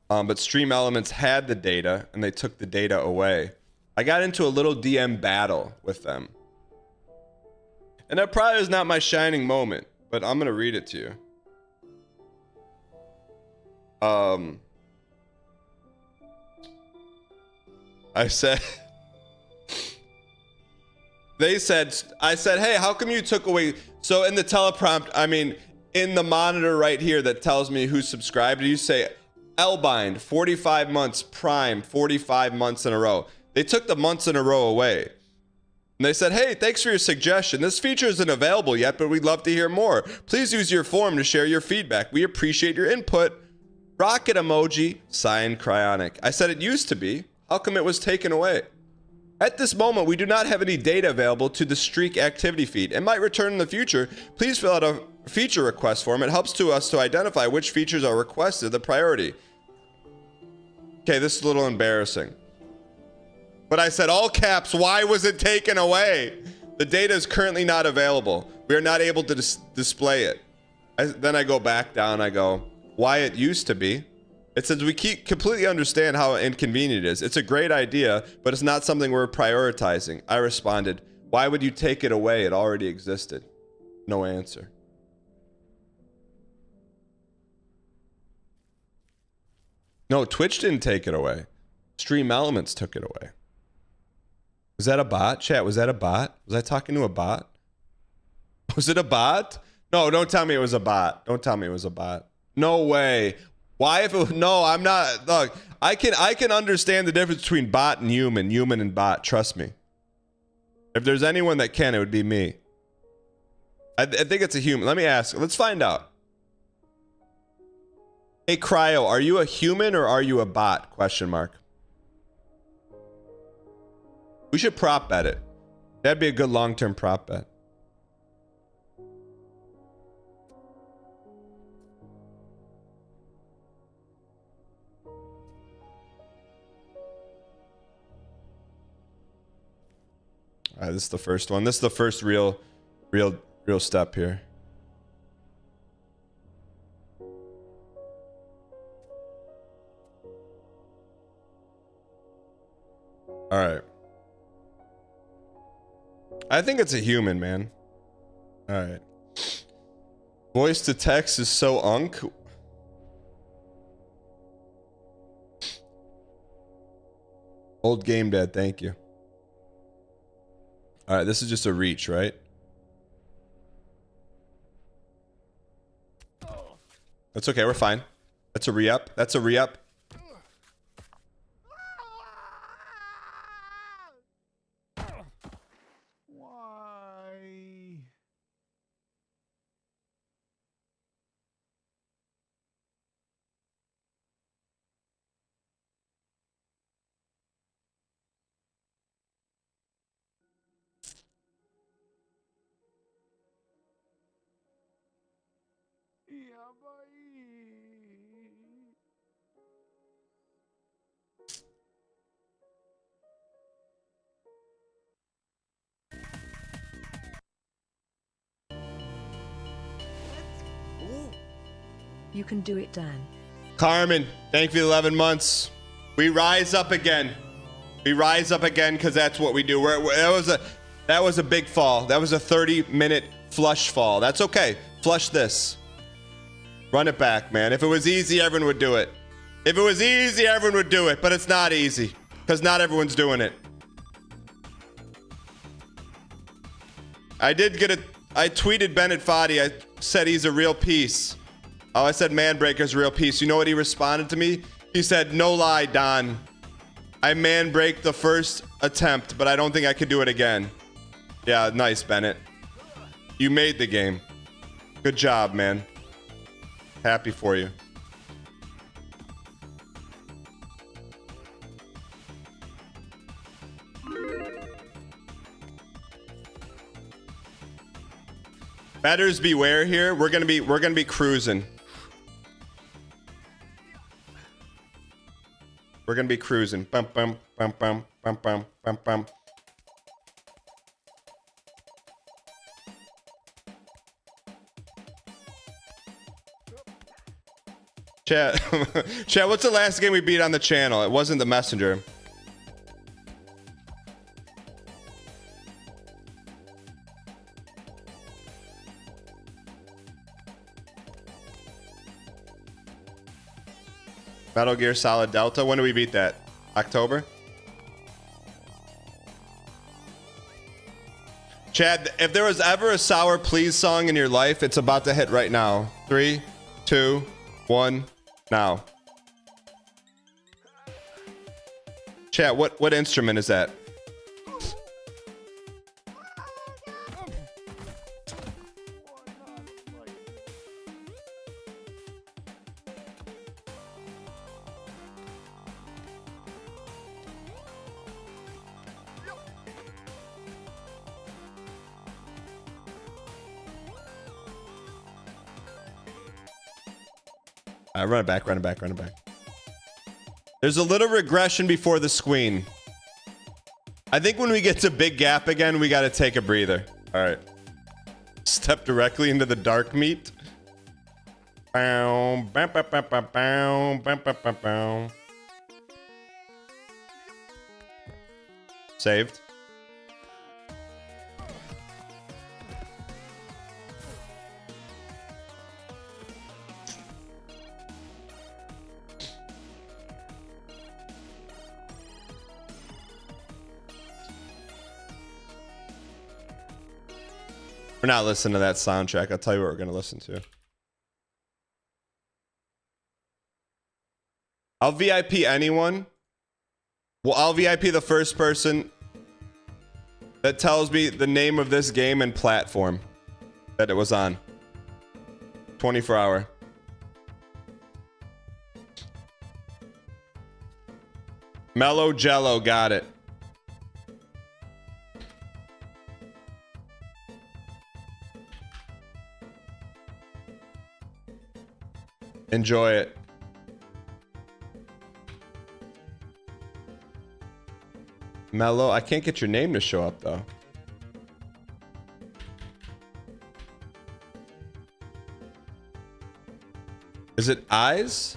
But Stream Elements had the data, and they took the data away. I got into a little DM battle with them. And that probably is not my shining moment, but I'm gonna read it to you. I said, I said, hey, how come you took away? So in the teleprompt, I mean, in the monitor right here that tells me who's subscribed, you say Elbind, 45 months, Prime, 45 months in a row. They took the months in a row away. And they said, hey, thanks for your suggestion. This feature isn't available yet, but we'd love to hear more. Please use your form to share your feedback. We appreciate your input. Rocket emoji, signed Cryonic. I said it used to be. How come it was taken away? At this moment, we do not have any data available to the Streak activity feed. It might return in the future. Please fill out a feature request form. It helps us to identify which features are requested the priority. Okay, this is a little embarrassing. But I said, all caps, why was it taken away? The data is currently not available. We are not able to display it. Then I go back down, I go, why it used to be. It says, we completely understand how inconvenient it is. It's a great idea, but it's not something we're prioritizing. I responded, why would you take it away? It already existed. No answer. No, Twitch didn't take it away. Stream Elements took it away. Was that a bot? Chat, was that a bot? Was I talking to a bot? Was it a bot? No, don't tell me it was a bot. Don't tell me it was a bot. No way. Why if it, no, I'm not. Look, I can understand the difference between bot and human and bot. Trust me. If there's anyone that can, it would be me. I think it's a human. Let me ask. Let's find out. Hey, Cryo, are you a human or are you a bot? Question mark. We should prop bet it. That'd be a good long-term prop bet. All right, this is the first one. This is the first real step here. All right. I think it's a human, man. All right. Voice to text is so unk. Old game dad, thank you. All right, this is just a reach, right? That's okay, we're fine. That's a re-up. That's a re-up. Why? Yeah, boy. You can do it, Dan. Carmen, thank you for the 11 months. We rise up again. We rise up again because that's what we do. That was a big fall. That was a 30-minute flush fall. That's okay. Flush this. Run it back, man. If it was easy, everyone would do it. If it was easy, everyone would do it. But it's not easy because not everyone's doing it. I tweeted Bennett Foddy. I said he's a real piece. Oh, I said Manbreaker's a real piece. You know what he responded to me? He said, no lie, Don. I man-break the first attempt, but I don't think I could do it again. Yeah, nice, Bennett. You made the game. Good job, man. Happy for you. Betters beware here. We're gonna be cruising. We're gonna be cruising. Bum bum bum bum bum bum bum bum. Chat, chat. What's the last game we beat on the channel? It wasn't the messenger. Metal Gear Solid Delta. When do we beat that? October? Chad, if there was ever a Sour Please song in your life, it's about to hit right now. 3, 2, 1, now. Chad, what instrument is that? Run it back, run it back, run it back. There's a little regression before the squeen. I think when we get to big gap again, we got to take a breather. All right. Step directly into the dark meat. Bow, bow, bow, bow, bow, bow, bow, bow, bow, bow. Saved. We're not listening to that soundtrack. I'll tell you what we're going to listen to. I'll VIP anyone. Well, I'll VIP the first person that tells me the name of this game and platform that it was on. 24 hour. Mellow Jello, got it. Enjoy it. Mellow, I can't get your name to show up though. Is it eyes?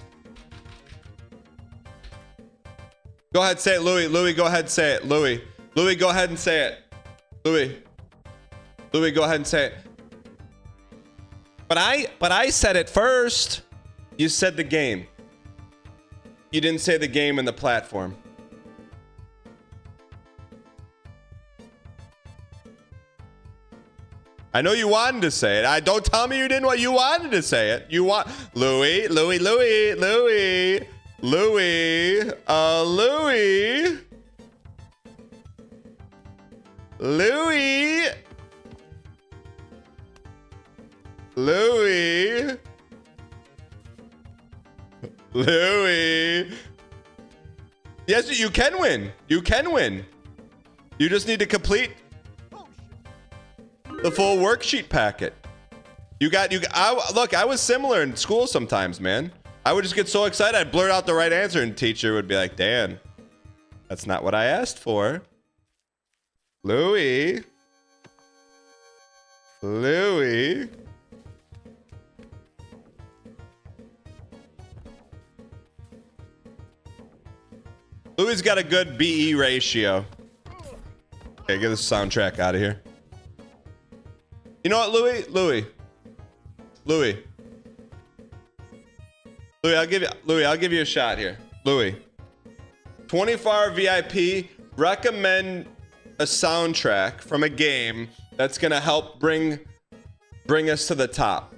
Go ahead, say it, Louis. Louis, go ahead and say it. Louis. Louis, go ahead and say it. Louis. Louis, go ahead and say it. But I said it first. You said the game. You didn't say the game and the platform. I know you wanted to say it. Don't tell me you didn't want. You wanted to say it. You want Louis, Louis, Louis, Louis, Louis, Louis, Louis, Louis, Louis. Yes, you can win. You can win. You just need to complete the full worksheet packet. Look, I was similar in school sometimes, man. I would just get so excited, I'd blurt out the right answer, and teacher would be like, Dan, that's not what I asked for. Louis. Louis. Louis got a good BE ratio. Okay, get this soundtrack out of here. You know what, Louis? Louis, I'll give you a shot here. Louis, 24-hour VIP, recommend a soundtrack from a game that's gonna help bring us to the top.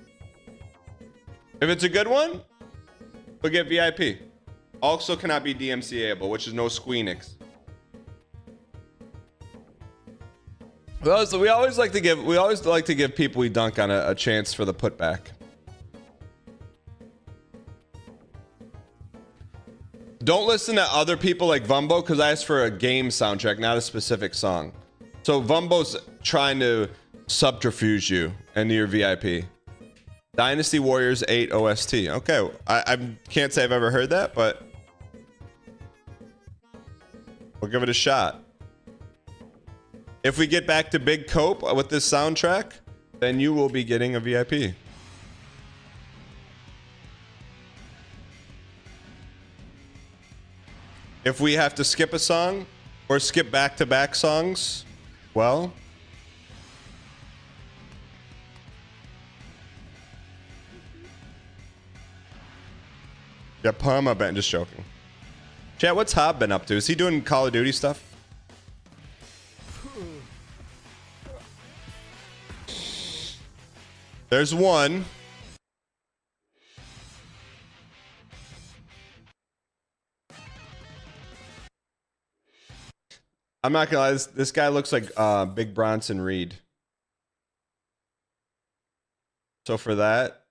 If it's a good one, we'll get VIP. Also cannot be DMCA-able, which is no Squeenix. We always like to give people we dunk on a chance for the putback. Don't listen to other people like Vumbo, because I asked for a game soundtrack, not a specific song. So Vumbo's trying to subterfuge you into your VIP. Dynasty Warriors 8 OST. Okay, I can't say I've ever heard that, but we'll give it a shot. If we get back to Big Cope with this soundtrack, then you will be getting a VIP. If we have to skip a song or skip back-to-back songs, well, yeah, Parma been just joking. Chat, what's Hob been up to? Is he doing Call of Duty stuff? There's one. I'm not gonna lie, this guy looks like Big Bronson Reed. So for that,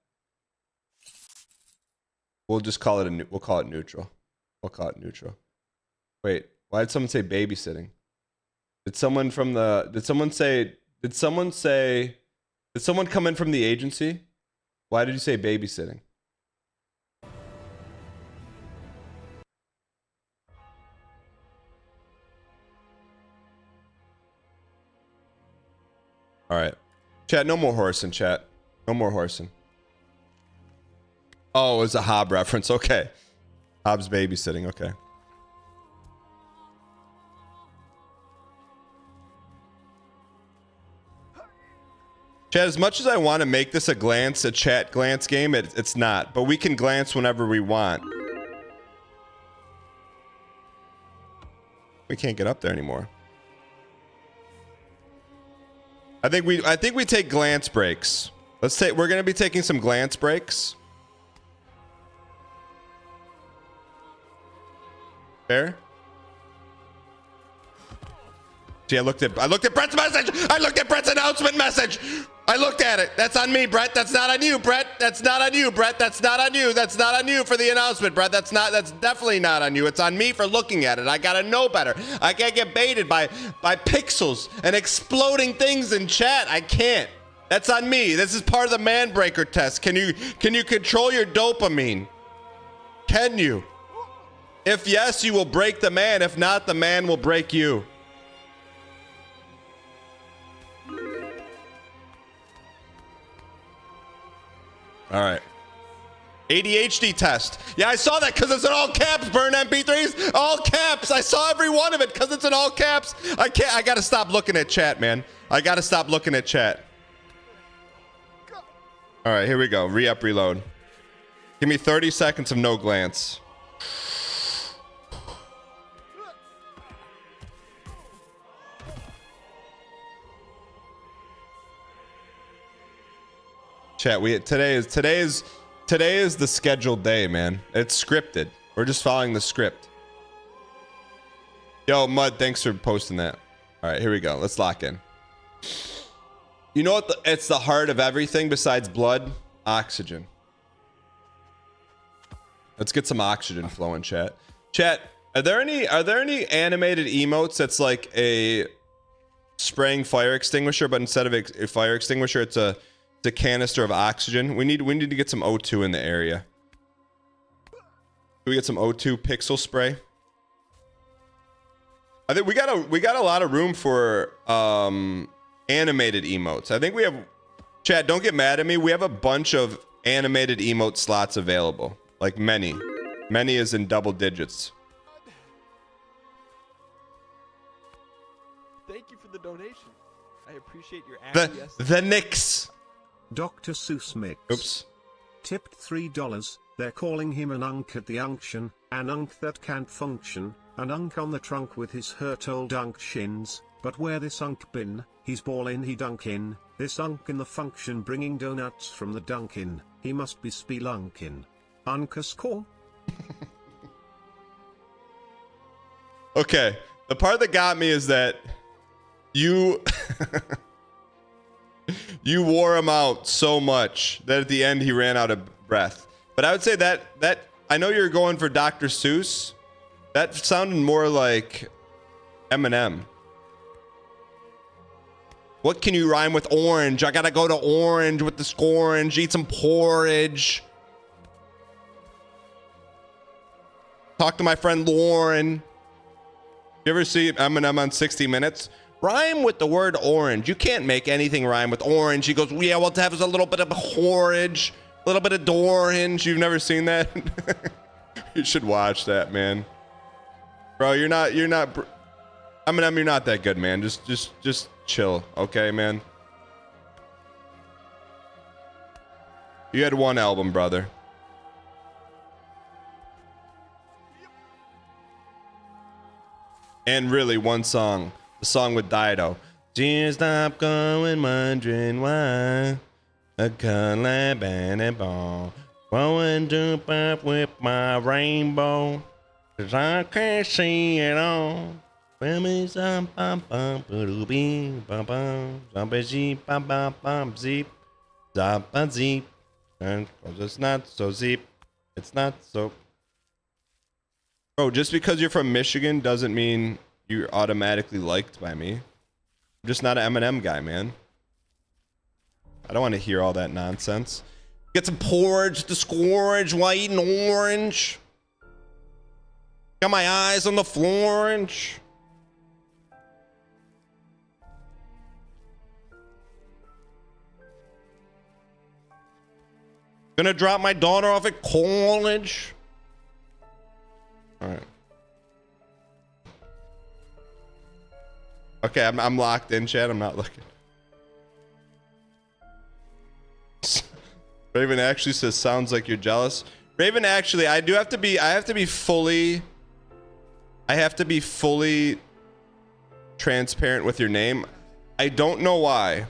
we'll just call it we'll call it neutral. We'll call it neutral. Wait, why did someone say babysitting? Did someone come in from the agency? Why did you say babysitting? All right. Chat, no more horsing, chat. No more horsing. Oh, it was a Hob reference. Okay. Hob's babysitting. Okay. Chat, as much as I want to make this a chat glance game, it's not. But we can glance whenever we want. We can't get up there anymore. I think we take glance breaks. We're gonna be taking some glance breaks. Fair? See, I looked at Brett's message! I looked at Brett's announcement message! I looked at it. That's on me, Brett. That's not on you, Brett. That's not on you, Brett. That's not on you. That's not on you for the announcement, Brett. That's definitely not on you. It's on me for looking at it. I gotta know better. I can't get baited by pixels and exploding things in chat. I can't. That's on me. This is part of the Manbreaker test. Can you control your dopamine? Can you? If yes, you will break the man. If not, the man will break you. All right. ADHD test. Yeah, I saw that because it's in all caps, Burn MP3s. All caps. I saw every one of it because it's in all caps. I got to stop looking at chat, man. I got to stop looking at chat. All right, here we go. Re-up, reload. Give me 30 seconds of no glance. Chat, today is the scheduled day, man. It's scripted. We're just following the script. Yo, Mud, thanks for posting that. All right, here we go. Let's lock in. You know what? It's the heart of everything besides blood? Oxygen. Let's get some oxygen flowing, chat. Chat, are there any animated emotes that's like a spraying fire extinguisher, but instead of a fire extinguisher, it's a canister of oxygen? We need to get some O2 in the area. Can we get some O2 pixel spray? I think we got a lot of room for animated emotes. I think we have, chat, don't get mad at me. We have a bunch of animated emote slots available. Like many is in double digits. Thank you for the donation. I appreciate your acquiescence. The Knicks. Dr. Seuss Mix. Oops. Tipped $3. They're calling him an unk at the unction, an unk that can't function, an unk on the trunk with his hurt old unk shins. But where this unk been? He's ballin', he dunk in. This unk in the function bringing donuts from the Dunkin'. He must be spelunkin'. Uncascore? Okay. The part that got me is that you you wore him out so much that at the end he ran out of breath. But I would say that I know you're going for Dr. Seuss. That sounded more like Eminem. What can you rhyme with orange? I gotta go to orange with the scorange, eat some porridge. Talk to my friend Lauren. You ever see Eminem on 60 Minutes? Rhyme with the word orange. You can't make anything rhyme with orange. He goes, yeah, we'll have a little bit of porridge, a little bit of orange. You've never seen that? You should watch that, man. Bro, you're not Eminem, you're not that good, man. Just chill, okay, man? You had one album, brother. And really one song. The song with Dido. Just stop going wondering why. A color band and ball. Going to pop with my rainbow. 'Cause I can't see it all. Bam bam bam bam bam bam bam zip bam bam bam zip zap and zip. And 'cause it's not so zip. It's not so. Bro, just because you're from Michigan doesn't mean you're automatically liked by me. I'm just not an Eminem guy, man. I don't want to hear all that nonsense. Get some porridge to scourge while eating orange. Got my eyes on the florange. Gonna drop my daughter off at college. All right. Okay, I'm locked in, chat. I'm not looking. Raven actually says, sounds like you're jealous. Raven, actually, I have to be fully transparent with your name. I don't know why.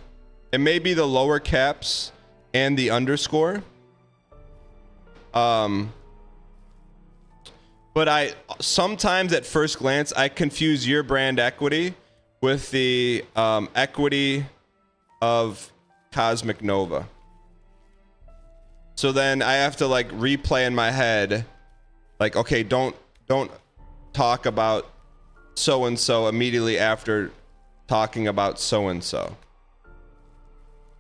It may be the lower caps and the underscore. But I sometimes at first glance I confuse your brand equity with the equity of cosmic nova. So then I have to like replay in my head, like, okay, don't talk about so and so immediately after talking about so and so.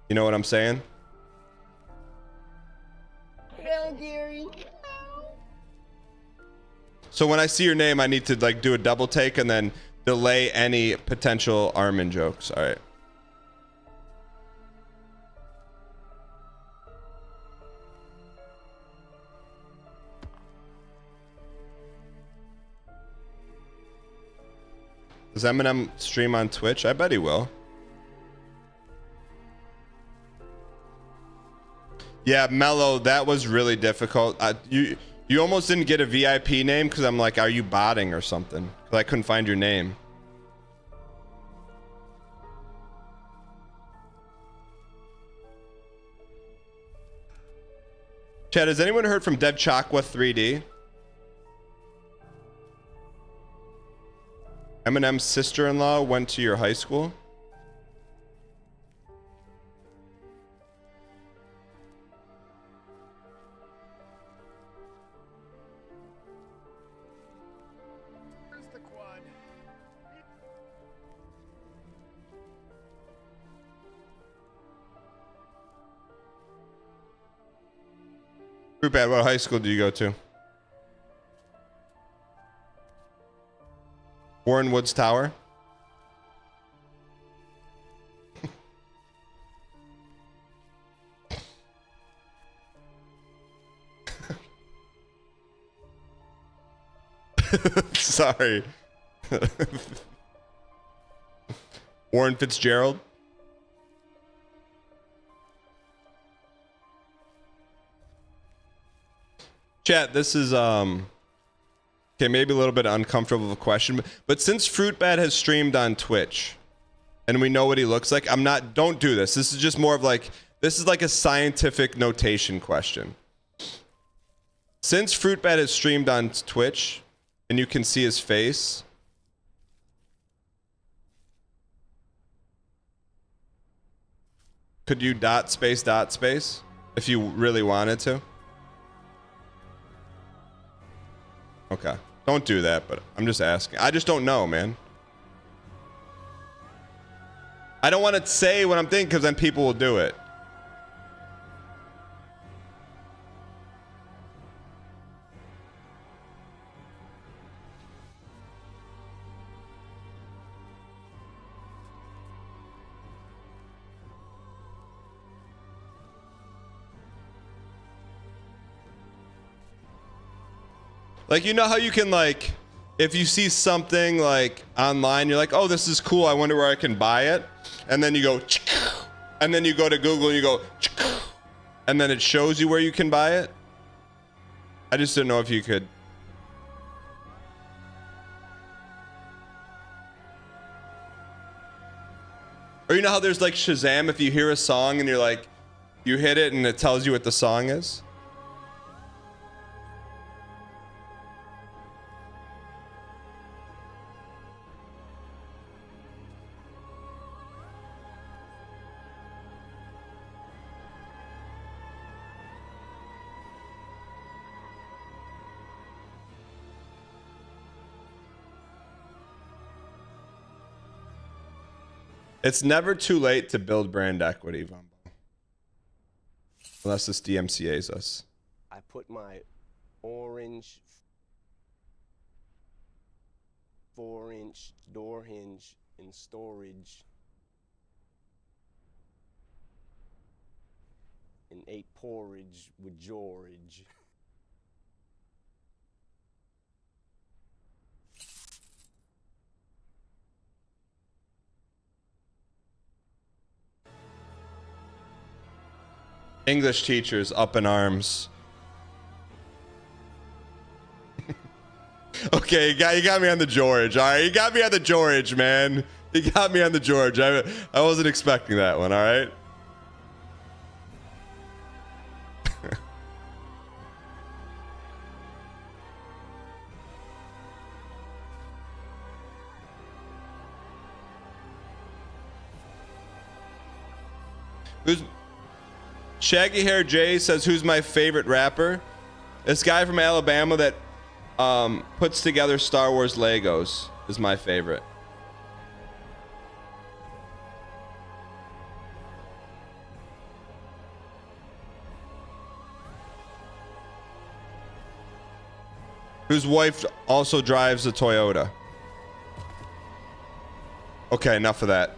You know what I'm saying? Hell, Gary. So when I see your name, I need to like do a double take and then delay any potential Armin jokes. All right. Does Eminem stream on Twitch? I bet he will. Yeah, Mello, that was really difficult. You almost didn't get a VIP name because I'm like, are you botting or something? Because I couldn't find your name. Chad, has anyone heard from Dev Chakwa 3D? Eminem's sister-in-law went to your high school? Where's the quad? Too bad. What high school do you go to? Warren Woods Tower? Sorry. Warren Fitzgerald? Chat, this is okay, maybe a little bit uncomfortable of a question, but since Fruit Bat has streamed on Twitch and we know what he looks like, don't do this. This is just more of like, this is like a scientific notation question. Since Fruit Bat has streamed on Twitch and you can see his face, could you dot space if you really wanted to? Okay. Don't do that, but I'm just asking. I just don't know, man. I don't want to say what I'm thinking because then people will do it. Like, you know how you can, like, if you see something, like, online, you're like, oh, this is cool. I wonder where I can buy it. And then you go, and then you go to Google and you go, and then it shows you where you can buy it. I just didn't know if you could. Or you know how there's, like, Shazam, if you hear a song and you're like, you hit it and it tells you what the song is? It's never too late to build brand equity, Vumbo. Unless this DMCA's us. I put my orange 4-inch door hinge in storage and ate porridge with George. English teachers up in arms. Okay, you got me on the George. All right, you got me on the George, man. You got me on the George. I wasn't expecting that one. All right. Who's Shaggy Hair Jay says, who's my favorite rapper? This guy from Alabama that puts together Star Wars Legos is my favorite. Whose wife also drives a Toyota. Okay, enough of that.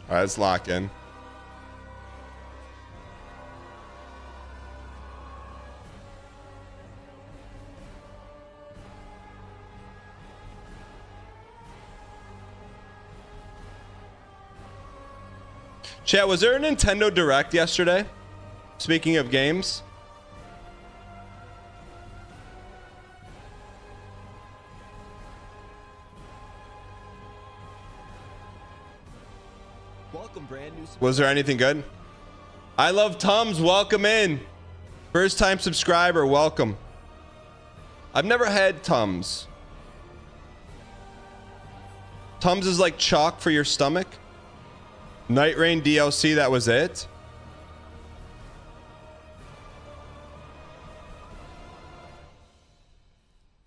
All right, let's lock in. Chat, was there a Nintendo Direct yesterday? Speaking of games. Welcome, brand new. Was there anything good? I love Tums. Welcome in. First time subscriber. Welcome. I've never had Tums. Tums is like chalk for your stomach. Night Rain DLC, that was it?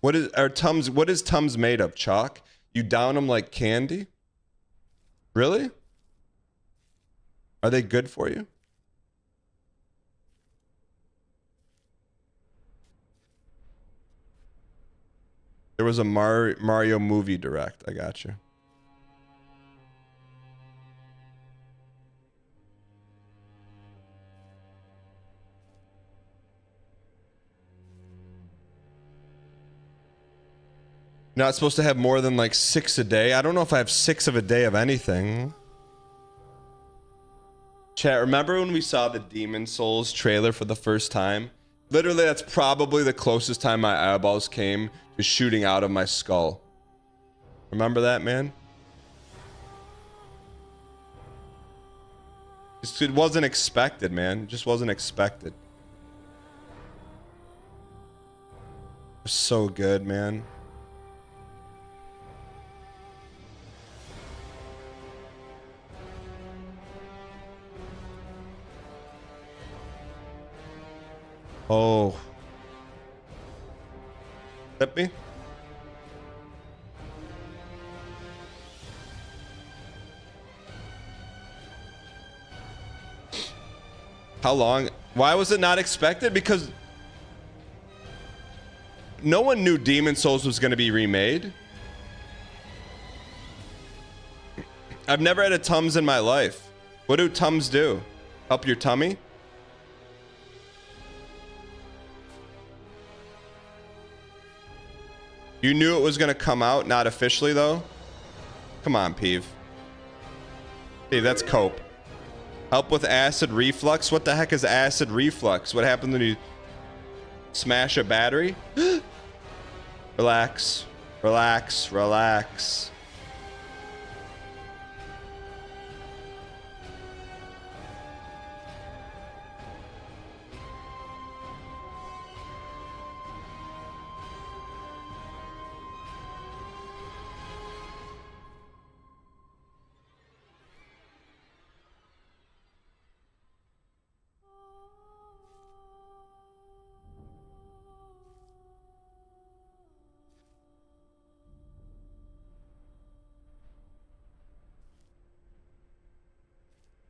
What is Tums made of? Chalk? You down them like candy? Really? Are they good for you? There was a Mario movie direct. I got you. Not supposed to have more than like 6 a day. I don't know if I have 6 of a day of anything. Chat, remember when we saw the Demon Souls trailer for the first time? Literally, that's probably the closest time my eyeballs came to shooting out of my skull. Remember that, man? It wasn't expected, man. It just wasn't expected. It was so good, man. Oh. Let me. How long? Why was it not expected? Because no one knew Demon Souls was going to be remade. I've never had a Tums in my life. What do Tums do? Help your tummy? You knew it was going to come out, not officially, though? Come on, Peeve. Peeve, that's cope. Help with acid reflux? What the heck is acid reflux? What happens when you smash a battery? Relax. Relax. Relax.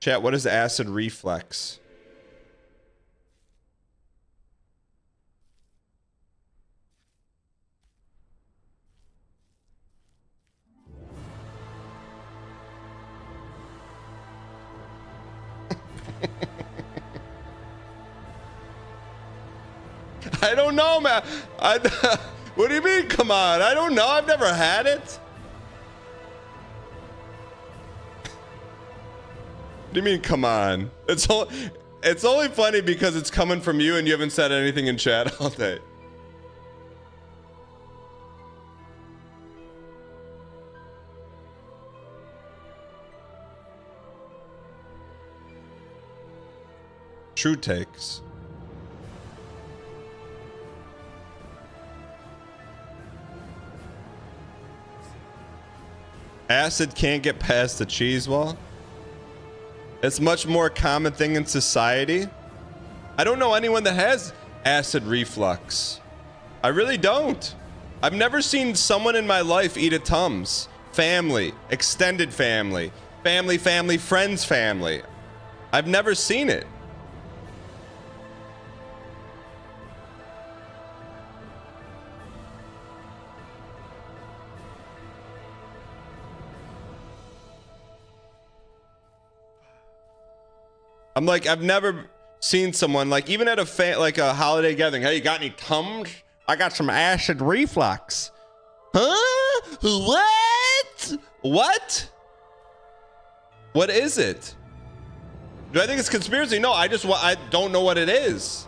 Chat, what is acid reflex? I don't know, man. What do you mean, come on? I don't know. I've never had it. What do you mean, come on? It's only funny because it's coming from you and you haven't said anything in chat all day. true takes. Acid can't get past the cheese wall. It's much more common thing in society. I don't know anyone that has acid reflux. I really don't. I've never seen someone in my life eat at Tums. Family, extended family, family, friends, family. I've never seen it. I'm like, I've never seen someone like, even at a holiday gathering. Hey, you got any Tums? I got some acid reflux. Huh? What? What? What is it? Do I think it's conspiracy? No, I don't know what it is.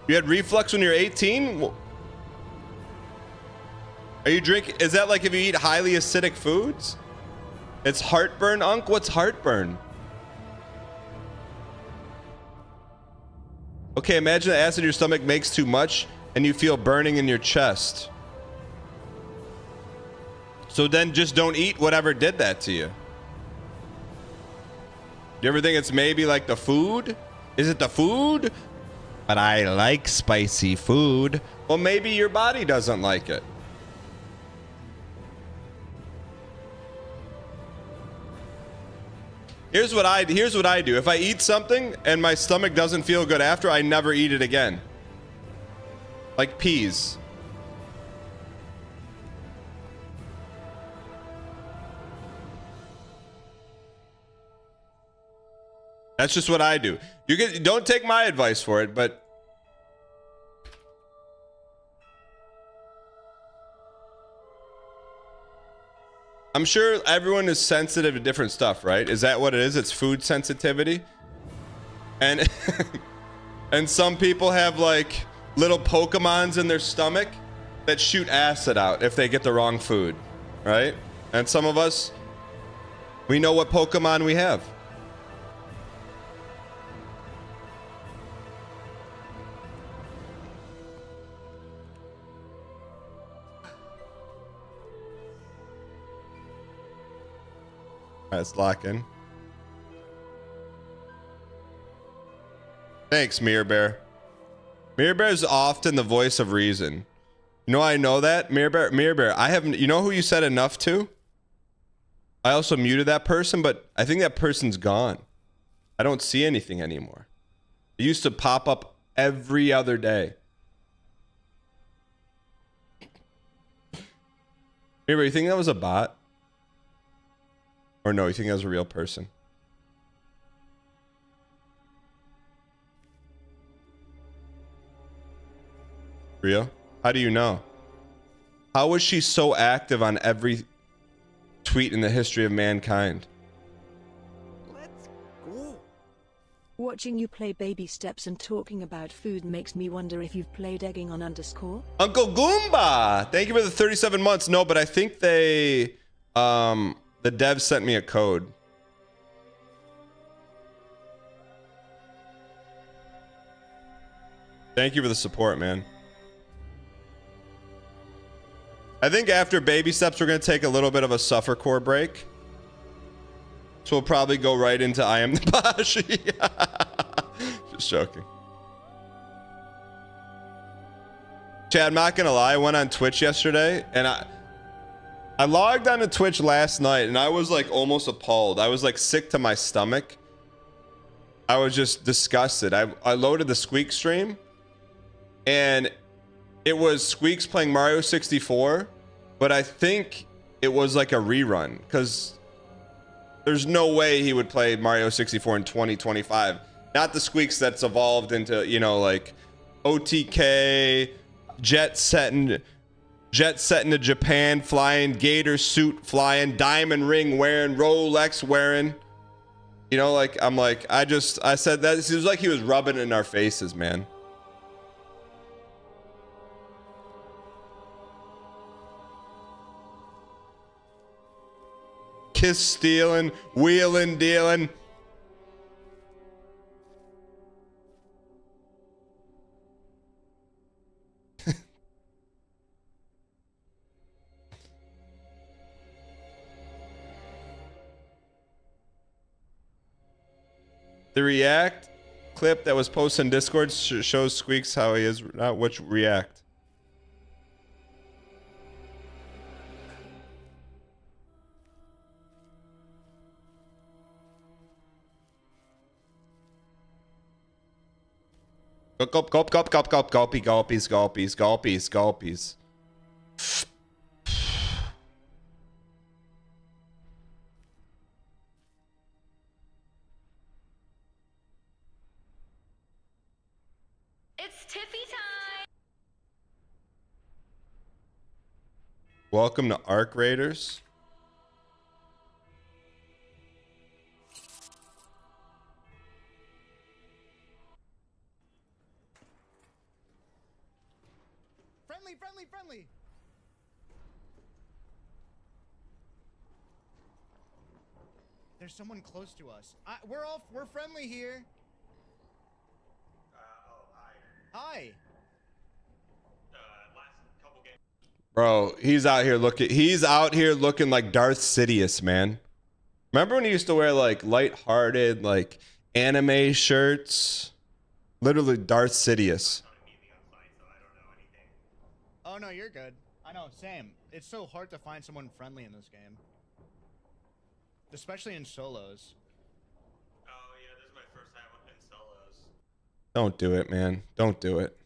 You had reflux when you're 18? Are you drinking? Is that like if you eat highly acidic foods? It's heartburn, Unc? What's heartburn? Okay, imagine the acid in your stomach makes too much and you feel burning in your chest. So then just don't eat whatever did that to you. You ever think it's maybe like the food? Is it the food? But I like spicy food. Well, maybe your body doesn't like it. Here's what I do. If I eat something and my stomach doesn't feel good after, I never eat it again. Like peas. That's just what I do. Don't take my advice for it, but I'm sure everyone is sensitive to different stuff, right? Is that what it is? It's food sensitivity. And and some people have like little Pokemons in their stomach that shoot acid out if they get the wrong food, right? And some of us, we know what Pokemon we have. All right, let's lock in. Thanks, Mirror Bear. Mirror Bear is often the voice of reason. You know, I know that. Mirror Bear, I haven't, you know who you said enough to? I also muted that person, but I think that person's gone. I don't see anything anymore. It used to pop up every other day. Mirror Bear, you think that was a bot? Or no, you think that was a real person? Real? How do you know? How was she so active on every tweet in the history of mankind? Let's go. Watching you play Baby Steps and talking about food makes me wonder if you've played egging on _ Uncle Goomba! Thank you for the 37 months. No, but I think they... the dev sent me a code. Thank you for the support, man. I think after Baby Steps, we're going to take a little bit of a suffercore break. So we'll probably go right into I Am the Bashi. Just joking. Chad, I'm not going to lie. I went on Twitch yesterday, and I logged onto Twitch last night, and I was like almost appalled. I was like sick to my stomach. I was just disgusted. I loaded the Squeak stream, and it was Squeaks playing Mario 64, but I think it was like a rerun, because there's no way he would play Mario 64 in 2025. Not the Squeaks that's evolved into, you know, like OTK, jet setting to Japan, flying gator suit, flying diamond ring wearing, Rolex wearing. You know, like, I'm like, I said that. It was like he was rubbing it in our faces, man. kiss stealing, wheeling, dealing. The React clip that was posted in Discord shows Squeaks how he is. Which React? Gulpies. It's Tiffy time. Welcome to Arc Raiders. Friendly. There's someone close to us. We're friendly here. Hi. Bro, he's out here looking like Darth Sidious, man. Remember when he used to wear like lighthearted, like anime shirts? Literally Darth Sidious. Oh no, you're good. I know, same. It's so hard to find someone friendly in this game. Especially in solos. Oh yeah, this is my first time in solos. Don't do it, man. Don't do it.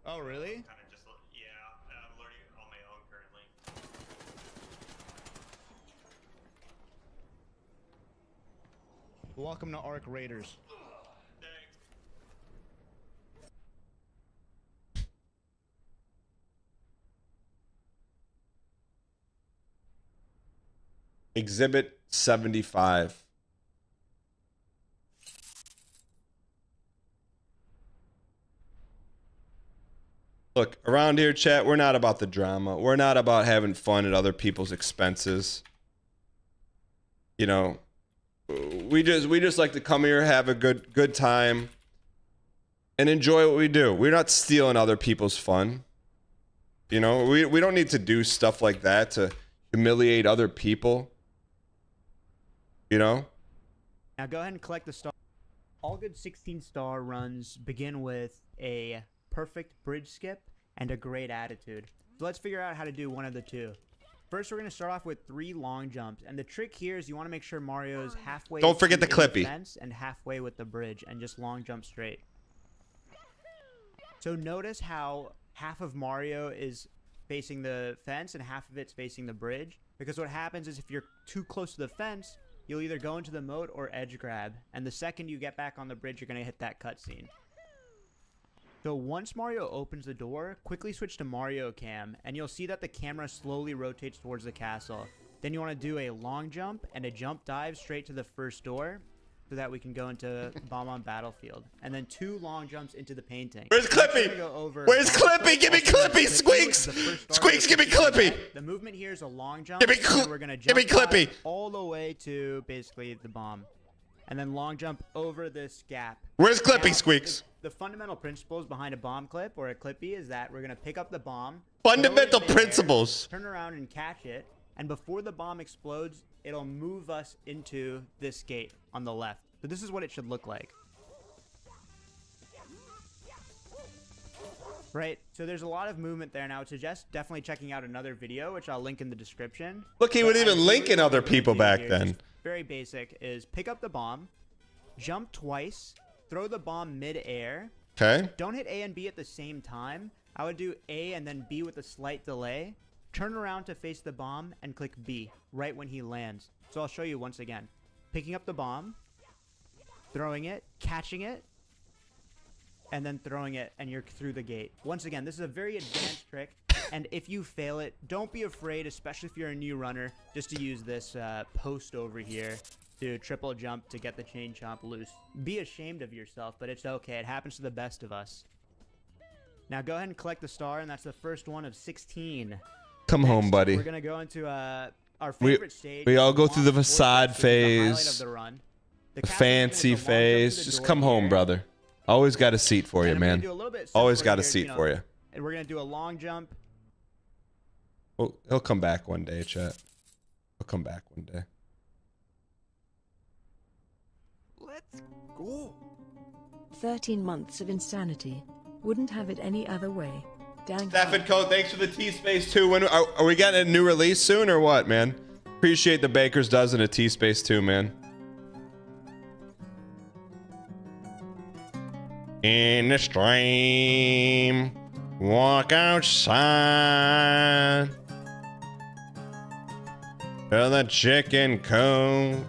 Oh really? Kind of just, yeah, I'm learning on my own currently. Welcome to Arc Raiders. Thanks. Exhibit 75. Look, around here, chat, we're not about the drama. We're not about having fun at other people's expenses. You know, we just like to come here, have a good time, and enjoy what we do. We're not stealing other people's fun. You know, we don't need to do stuff like that to humiliate other people. You know? Now go ahead and collect the star. All good 16-star runs begin with a perfect bridge skip and a great attitude. So let's figure out how to do one of the two. First, we're going to start off with 3 long jumps. And the trick here is you want to make sure Mario's halfway. Don't forget the clippy. Fence and halfway with the bridge and just long jump straight. So notice how half of Mario is facing the fence and half of it's facing the bridge. Because what happens is if you're too close to the fence, you'll either go into the moat or edge grab. And the second you get back on the bridge, you're going to hit that cutscene. So once Mario opens the door, quickly switch to Mario Cam, and you'll see that the camera slowly rotates towards the castle. Then you want to do a long jump and a jump dive straight to the first door, so that we can go into Bomb on Battlefield. And then 2 long jumps into the painting. Where's Clippy? Where's Clippy? Give me Clippy, Squeaks! Squeaks, give me Clippy! The movement here is a long jump. Give me we're gonna give me jump Clippy! all the way to basically the bomb. And then long jump over this gap. Where's Clippy, Now, Squeaks? The fundamental principles behind a bomb clip or a clippy is that we're going to pick up the bomb. Fundamental throw it in the air, principles. turn around and catch it. And before the bomb explodes, it'll move us into this gate on the left. So this is what it should look like. Right, so there's a lot of movement there. Now, I would suggest definitely checking out another video, which I'll link in the description. Look, he would even link in other people back then. Very basic is pick up the bomb, jump twice, throw the bomb mid-air. Okay. Don't hit A and B at the same time. I would do A and then B with a slight delay. Turn around to face the bomb and click B right when he lands. So I'll show you once again. Picking up the bomb, throwing it, catching it, and then throwing it, and you're through the gate. Once again, this is a very advanced trick, and if you fail it, don't be afraid, especially if you're a new runner, just to use this post over here to triple jump to get the chain chomp loose. Be ashamed of yourself, but it's okay. It happens to the best of us. Now go ahead and collect the star, and that's the first one of 16. Come home, buddy. We're going to go into our favorite stage. We all is go through the Long facade Fortress, which is the highlight phase, of the run. The the captain's fancy gonna go long jump to phase. the Just door come home, here, brother. Always got a seat for you, and I'm gonna man. do a little bit Always simpler got a here, seat for you. And we're gonna do a long jump. Well, he'll come back one day, chat. He'll come back one day. Let's go. 13 months of insanity. Wouldn't have it any other way. Dang. Stefan Code, thanks for the T-Space 2. When are we getting a new release soon or what, man? Appreciate the Baker's Dozen a T-Space 2, man. In the stream, walk outside to the chicken coop.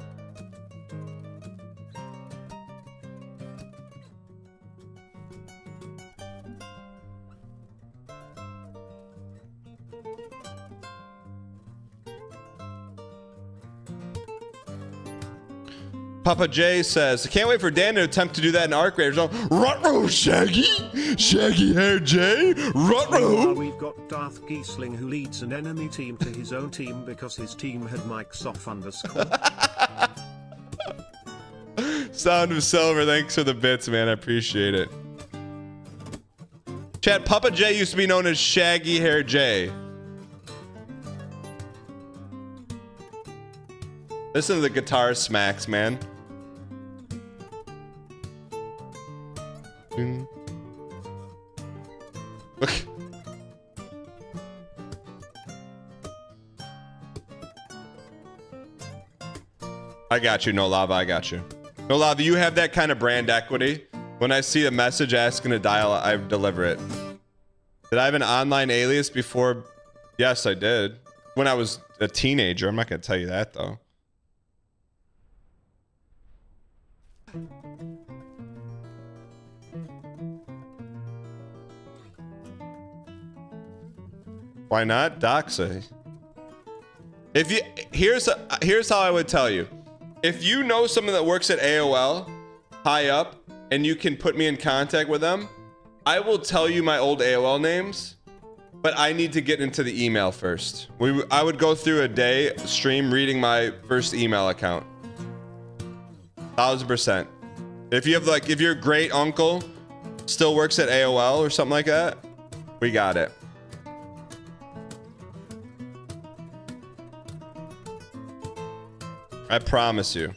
Papa J says, I can't wait for Dan to attempt to do that in Arc Raiders. Ruh-roh, Shaggy! Shaggy Hair J! Meanwhile, Ruh-roh! we've got Darth Giesling who leads an enemy team to his own team because his team had mics off underscore. Sound of Silver, thanks for the bits, man. I appreciate it. Chat, Papa J used to be known as Shaggy Hair J. Listen to the guitar smacks, man. Look. I got you, No Lava. I got you. No Lava, you have that kind of brand equity. When I see a message asking to dial, I deliver it. Did I have an online alias before? Yes, I did. When I was a teenager. I'm not going to tell you that, though. Why not? Doxa. If you here's how I would tell you. If you know someone that works at AOL high up and you can put me in contact with them, I will tell you my old AOL names, but I need to get into the email first. I would go through a day stream reading my first email account. 1000%. If you have if your great uncle still works at AOL or something like that, we got it. I promise you.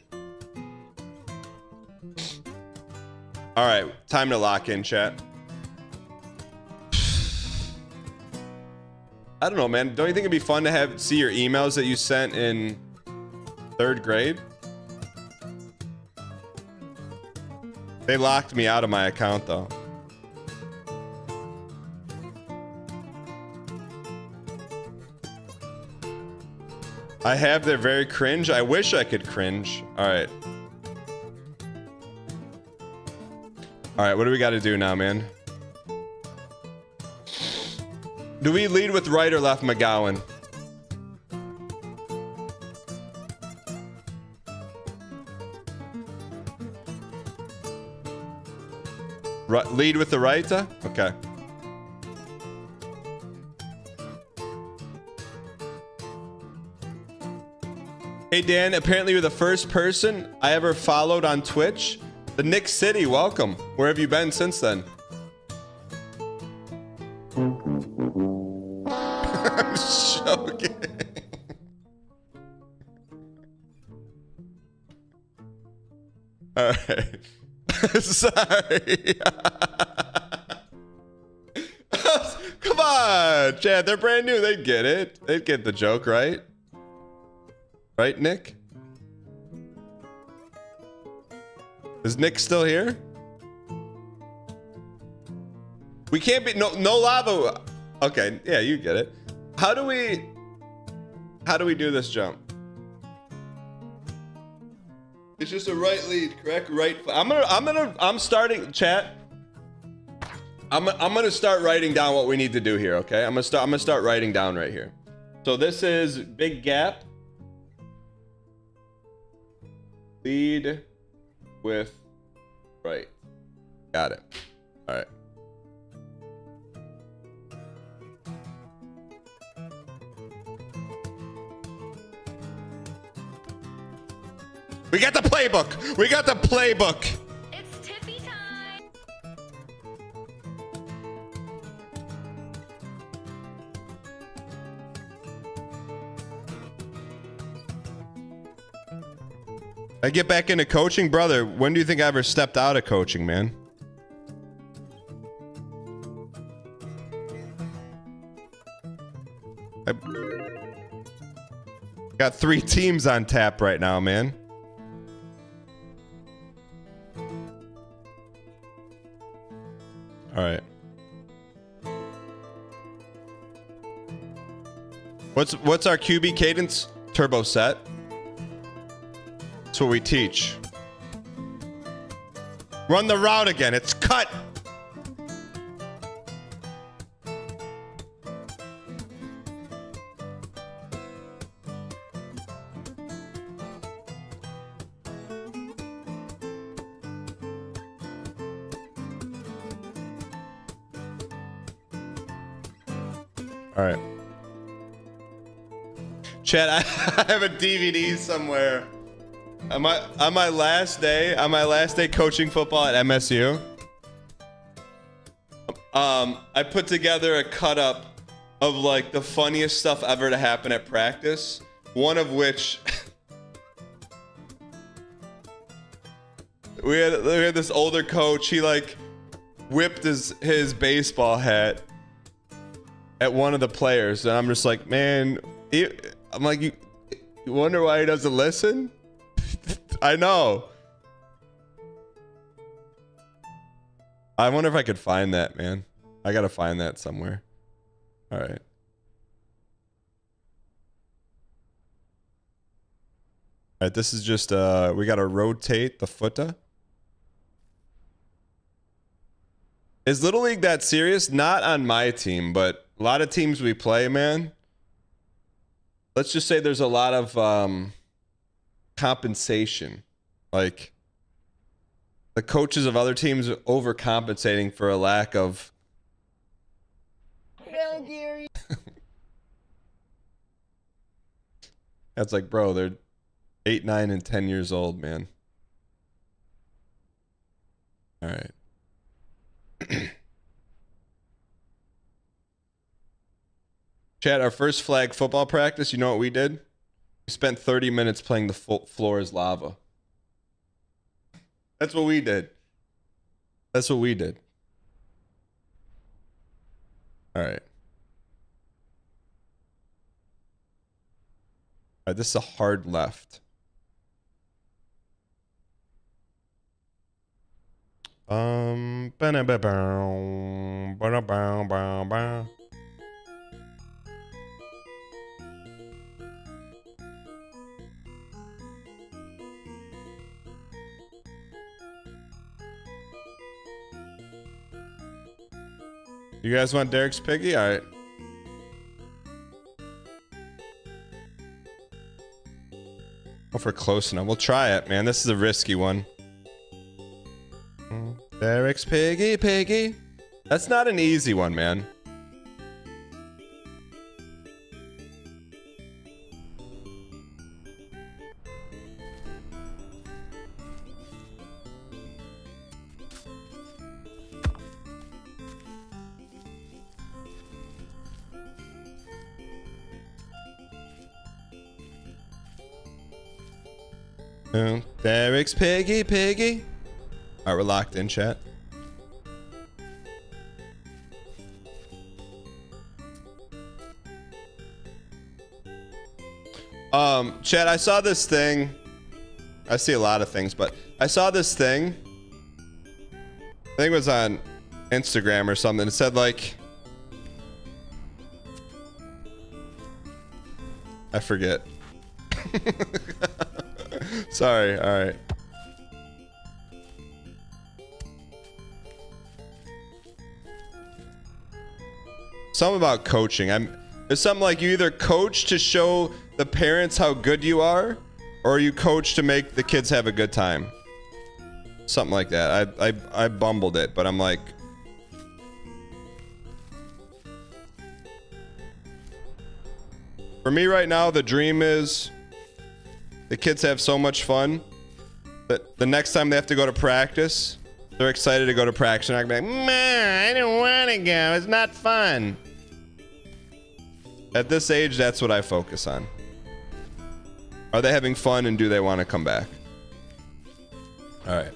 All right, time to lock in, chat. I don't know, man. Don't you think it'd be fun to see your emails that you sent in 3rd grade? They locked me out of my account, though. I have their very cringe. I wish I could cringe. All right. All right, what do we got to do now, man? Do we lead with right or left, McGowan? Lead with the right? Okay. Hey, Dan, apparently you're the first person I ever followed on Twitch. The Nick City, welcome. Where have you been since then? I'm joking. All right. Sorry. Come on, Chad. They're brand new. They'd get it. They'd get the joke, right? Right, Nick? Is Nick still here? We can't be no lava. Okay, yeah, you get it. How do we do this jump? It's just a right lead, correct? Right. I'm starting chat. I'm gonna start writing down what we need to do here. Okay. I'm gonna start writing down right here. So this is big gap. Lead with right. Got it. All right. We got the playbook. We got the playbook. It's Tiffy time. I get back into coaching, brother. When do you think I ever stepped out of coaching, man? I got 3 teams on tap right now, man. All right. What's our QB cadence? Turbo set. That's what we teach. Run the route again. It's cut. All right. Chat, I have a DVD somewhere. On my last day coaching football at MSU, I put together a cut up of like the funniest stuff ever to happen at practice. One of which we had this older coach. He like whipped his baseball hat at one of the players, and I'm just like, man, I'm like, you wonder why he doesn't listen? I know. I wonder if I could find that, man. I gotta find that somewhere. All right. All right, this is just, we gotta rotate the footer. Is Little League that serious? Not on my team, but a lot of teams we play, man. Let's just say there's a lot of compensation. Like the coaches of other teams are overcompensating for a lack of That's like, bro, they're 8, 9, and 10 years old, man. All right. Chad, our first flag football practice, you know what we did? We spent 30 minutes playing the floor is lava. That's what we did. That's what we did. All right. All right, this is a hard left. You guys want Derek's Piggy? All right. If we're close enough, we'll try it, man. This is a risky one. Derek's Piggy. That's not an easy one, man. Derek's Piggy. All right, we're locked in, chat. Chat, I saw this thing. I see a lot of things, but I saw this thing. I think it was on Instagram or something. It said like, I forget. Sorry. All right. Something about coaching. There's something like you either coach to show the parents how good you are, or you coach to make the kids have a good time. Something like that. I bumbled it, but I'm like, for me right now, the dream is the kids have so much fun the next time they have to go to practice, they're excited to go to practice. And they're like, man, I don't want to go. It's not fun. At this age, that's what I focus on. Are they having fun and do they want to come back? All right.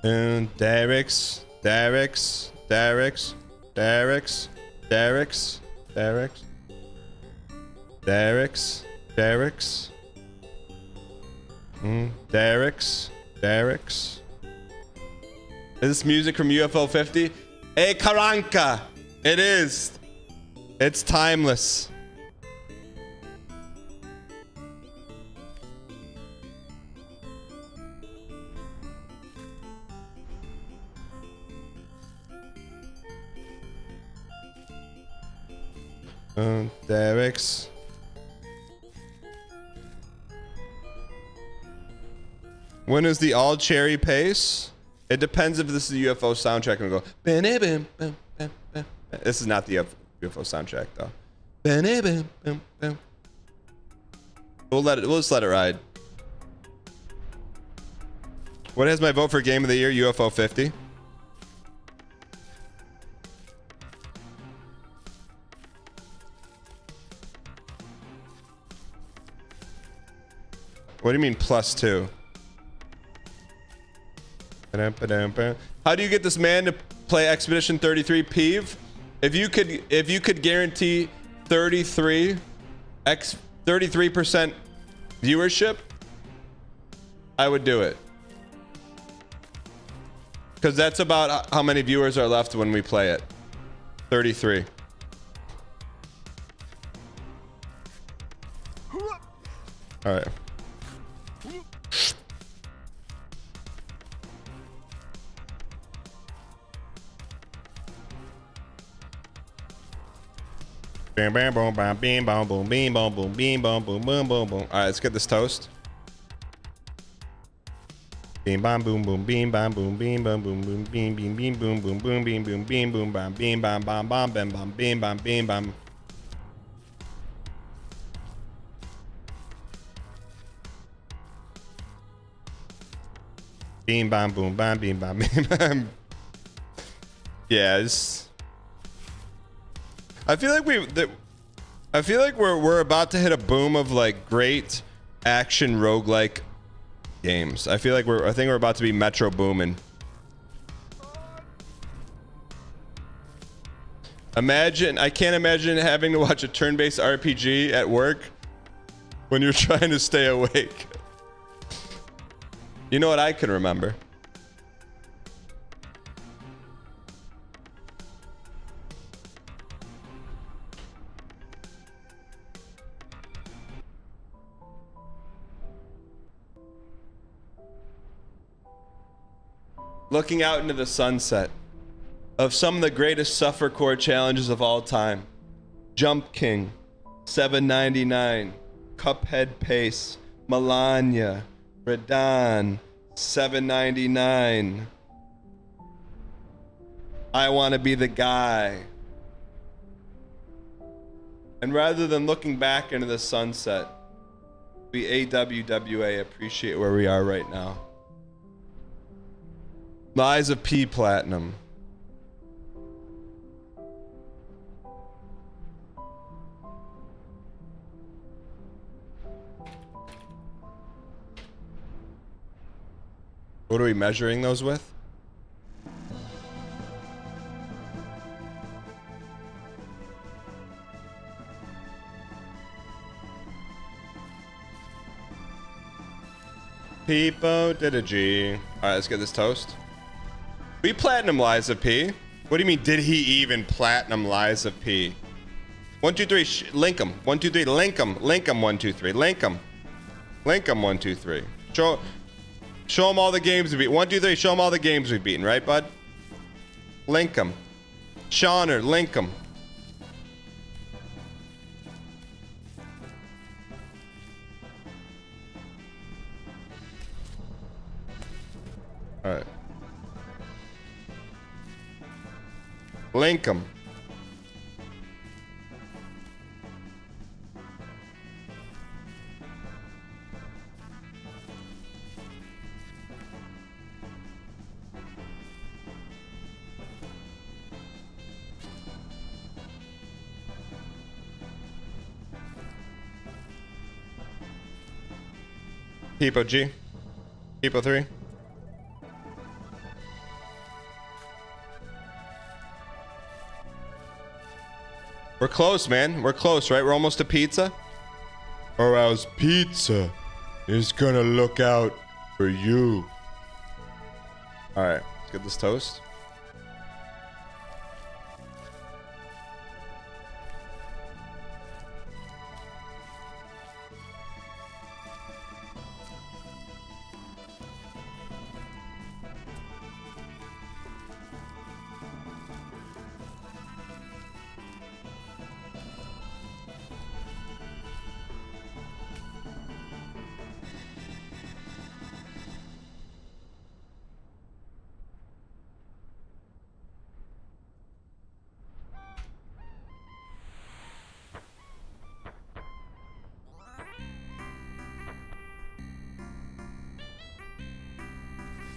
And Derek's. Derek's. Derek's. Derek's. Derek's. Derek's. Derek's. Derek's. Derek's. Derek's. Is this music from UFO 50? Hey, Karanka! It is. It's timeless. Derek's. When is the all cherry pace? It depends if this is the UFO soundtrack. And go. This is not the UFO soundtrack though. We'll just let it ride. What has my vote for game of the year? UFO 50. What do you mean +2? How do you get this man to play Expedition 33 Peeve? If you could guarantee 33% viewership, I would do it. Because that's about how many viewers are left when we play it. 33. All right. Bam bam boom bam beam boom boom beam boom boom beam boom boom boom boom boom. All right, let's get this toast. Beam bam boom boom beam bam boom beam bam boom boom beam beam beam boom boom boom beam boom beam boom bam beam bam bam bam bam bam beam bam beam bam. Beam bam boom bam beam bam beam bam. Yes. I feel like we're about to hit a boom of like great action roguelike games. I think we're about to be Metro booming. I can't imagine having to watch a turn-based RPG at work when you're trying to stay awake. You know what I can remember? Looking out into the sunset of some of the greatest suffercore challenges of all time. Jump King, 799, Cuphead Pace, Melania, Redan, 799. I want to be the guy. And rather than looking back into the sunset, we AWWA appreciate where we are right now. Lies of P Platinum. What are we measuring those with? Peepo did a G. Alright, let's get this toast. We platinum Liza P. What do you mean, did he even platinum Liza P? 1, 2, 3, link him. 1, 2, 3, link him. Link him, 1, 2, 3. Link him. Link him, 1, 2, 3. Show him all the games we beat. 1, 2, 3, show him all the games we've beaten, right, bud? Link him. Shauner, link him. Alright. Link him. Keepo G. Keepo 3. We're close, man. We're close, right? We're almost to pizza. Or else pizza is gonna look out for you. All right, let's get this toast.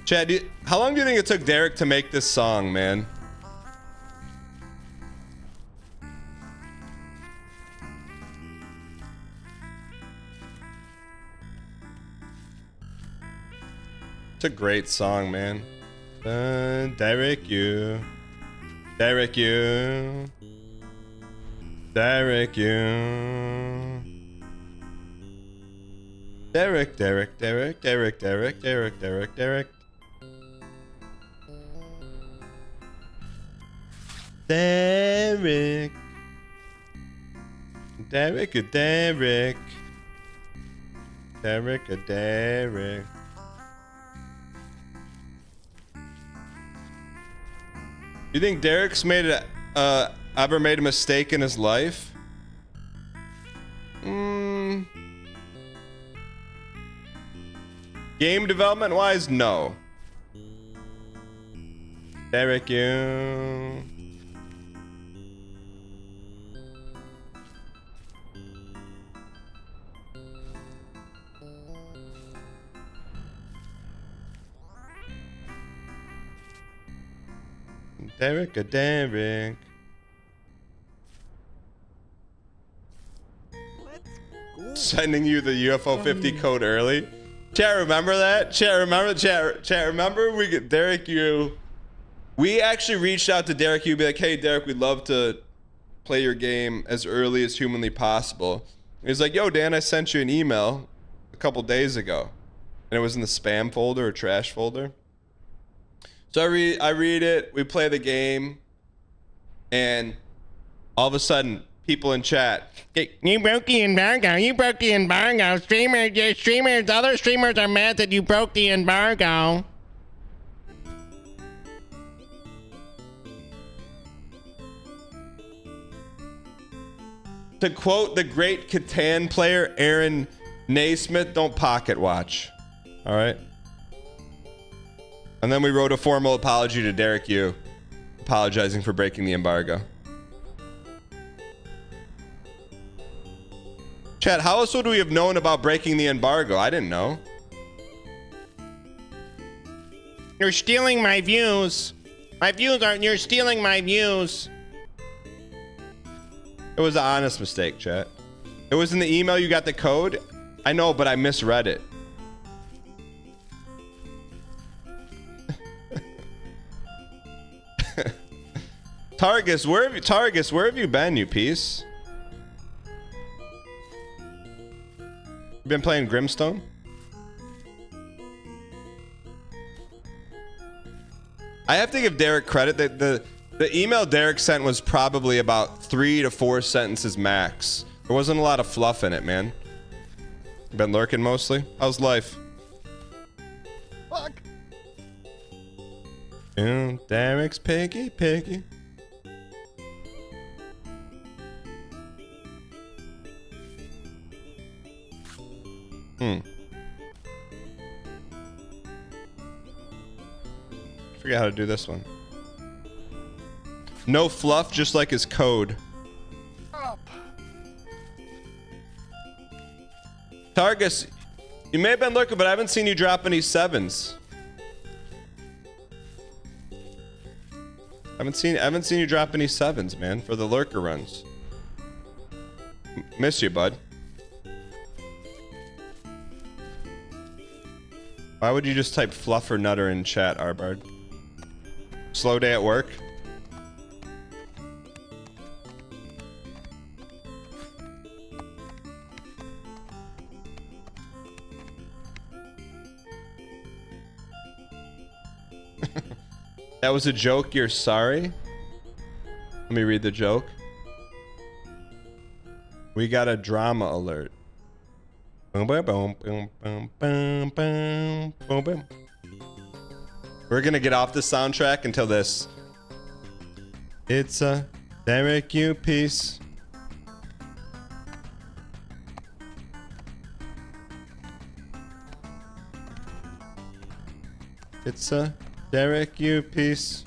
Chad, how long do you think it took Derek to make this song, man? It's a great song, man. Derek, you. Derek, you. Derek, you. Derek, Derek, Derek, Derek, Derek, Derek, Derek, Derek. Derek. Derek, Derek. Derek, Derek. You think Derek's ever made a mistake in his life? Game development wise, no. Derek, you. Derek, Derek. Sending you the UFO 50 code early. Chat, remember that? Chat, remember? Chat, remember? We get Derek, you. We actually reached out to Derek, you, be like, hey, Derek, we'd love to play your game as early as humanly possible. He's like, yo, Dan, I sent you an email a couple days ago. And it was in the spam folder or trash folder. So I read it, we play the game, and all of a sudden, people in chat, you broke the embargo, you broke the embargo, streamers, other streamers are mad that you broke the embargo. To quote the great Catan player, Aaron Naismith, don't pocket watch, all right? And then we wrote a formal apology to Derek Yu, apologizing for breaking the embargo. Chat, how else would we have known about breaking the embargo? I didn't know. You're stealing my views. My views aren't, you're stealing my views. It was an honest mistake, chat. It was in the email you got the code. I know, but I misread it. Targus, where have you been, you piece? You been playing Grimstone? I have to give Derek credit that the email Derek sent was probably about 3 to 4 sentences max. There wasn't a lot of fluff in it, man. You been lurking mostly? How's life? Fuck. Yeah, Derek's piggy. Forget how to do this one. No fluff, just like his code. Targus, you may have been looking, but I haven't seen you drop any 7s. I haven't seen you drop any 7s, man, for the lurker runs. Miss you, bud. Why would you just type fluff or nutter in chat, Arbard? Slow day at work? That was a joke, you're sorry? Let me read the joke. We got a drama alert. Boom, boom, boom, boom, boom, boom, boom, boom, boom. We're gonna get off the soundtrack until this. It's a Derek U piece. It's a Derek U piece.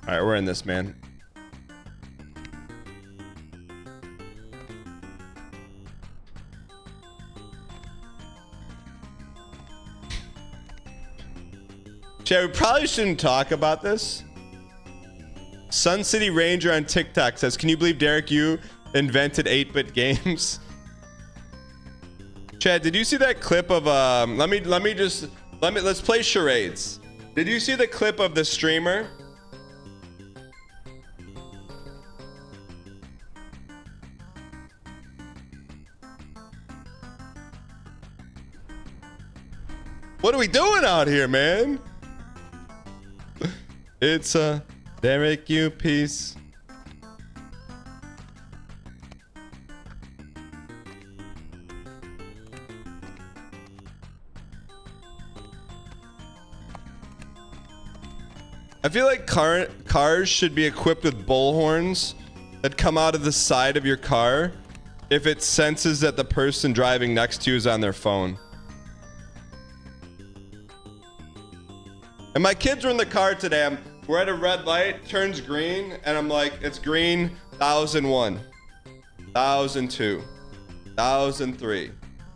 All right, we're in this, man. Chad, we probably shouldn't talk about this. Sun City Ranger on TikTok says, "Can you believe Derek Yu invented 8-bit games?" Chad, did you see that clip of let's play charades. Did you see the clip of the streamer? What are we doing out here, man? It's a Derek U piece. I feel like cars should be equipped with bullhorns that come out of the side of your car if it senses that the person driving next to you is on their phone. And my kids were in the car today. We're at a red light, turns green, and I'm like, it's green, 1001, 1002, 1003,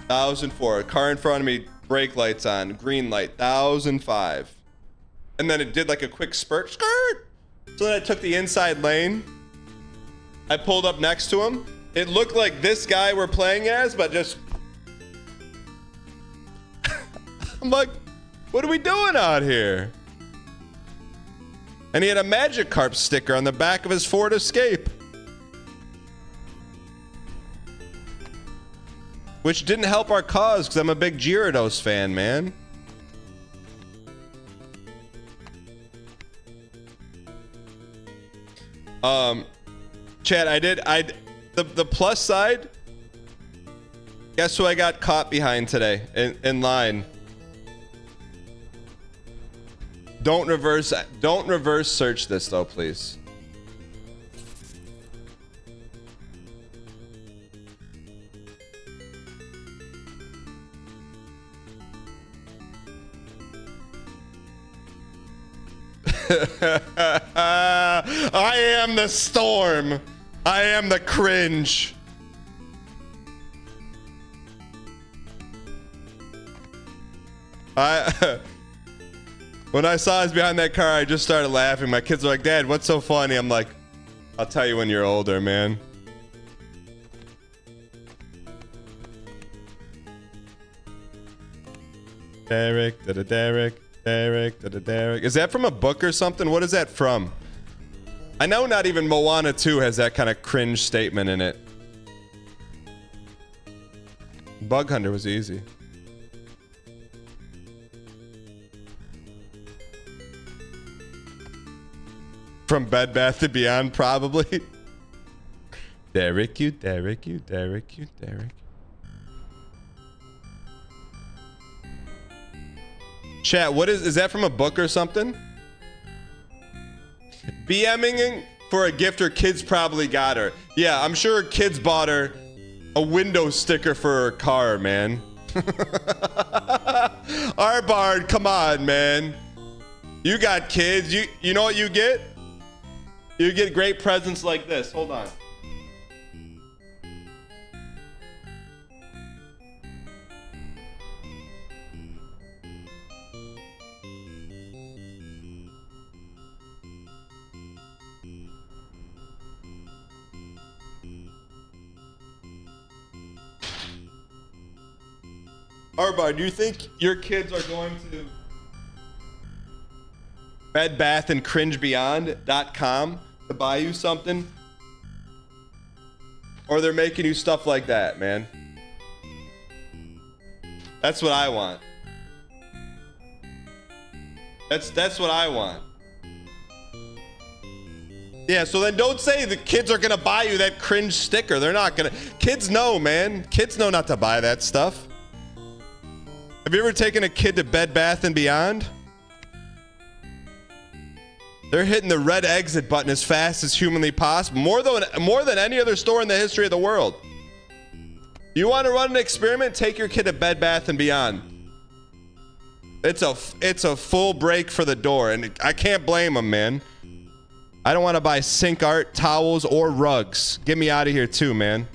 1004. Car in front of me, brake lights on, green light, 1005. And then it did like a quick spurt, skirt. So then I took the inside lane. I pulled up next to him. It looked like this guy we're playing as, but just... I'm like, what are we doing out here? And he had a Magikarp sticker on the back of his Ford Escape. Which didn't help our cause, because I'm a big Gyarados fan, man. Chad, the plus side, guess who I got caught behind today in line? Don't reverse search this though, please. I am the storm. I am the cringe. When I saw us behind that car, I just started laughing. My kids were like, "Dad, what's so funny?" I'm like, "I'll tell you when you're older, man." Derek, Derek. Is that from a book or something? What is that from? I know not even Moana 2 has that kind of cringe statement in it. Bug Hunter was easy. From Bed Bath & Beyond, probably. Derek. Chat, what is that from a book or something? BMing for a gift her kids probably got her. Yeah, I'm sure her kids bought her a window sticker for her car, man. Arbard, come on, man. You got kids. You know what you get? You get great presents like this. Hold on. Arbar, do you think your kids are going to Bed Bath and CringeBeyond.com to buy you something? Or they're making you stuff like that, man? That's what I want. That's what I want. Yeah, so then don't say the kids are gonna buy you that cringe sticker. They're not gonna. Kids know, man. Kids know not to buy that stuff. Have you ever taken a kid to Bed Bath and Beyond? They're hitting the red exit button as fast as humanly possible. More than any other store in the history of the world. You want to run an experiment? Take your kid to Bed Bath and Beyond. It's a full break for the door, and I can't blame them, man. I don't want to buy sink art, towels, or rugs. Get me out of here too, man.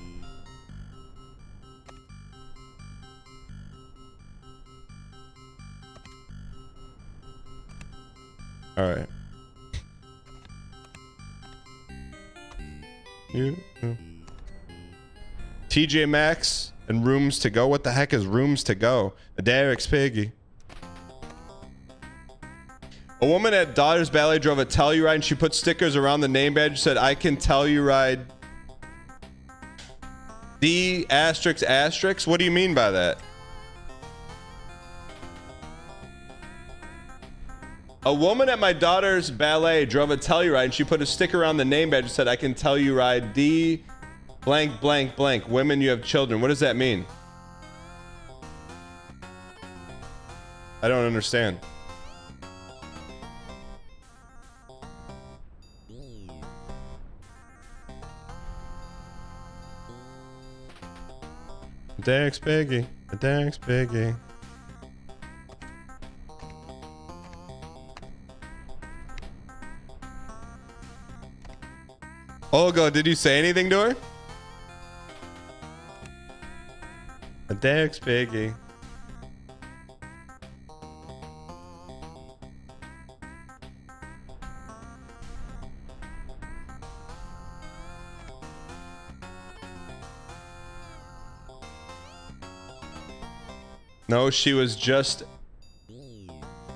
All right. TJ Maxx and Rooms to Go. What the heck is Rooms to Go? Derek's Piggy. A woman at Daughter's Ballet drove a Telluride and she put stickers around the name badge, said, I can Telluride D asterisk asterisk. What do you mean by that? A woman at my daughter's ballet drove a Telluride and she put a sticker around the name badge and said, I can Telluride D blank blank blank. Women, you have children. What does that mean? I don't understand. Derek's Piggy. Derek's Piggy. Olga, did you say anything to her? Derek's Piggy. No, she was just.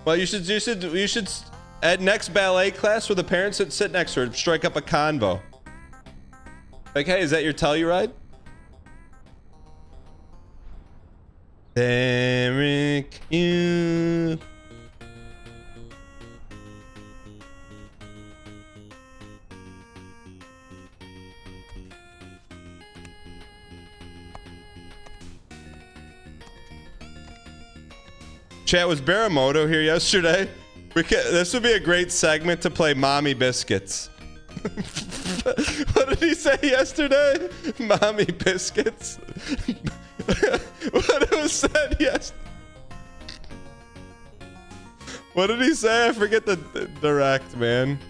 Well, you should at next ballet class with the parents that sit next to her, strike up a convo. Like, hey, is that your Telluride? Derek, you. Chat, was Baramoto here yesterday? This would be a great segment to play Mommy Biscuits. What did he say yesterday? Mommy Biscuits? What it was said yesterday? What did he say? I forget the direct, man.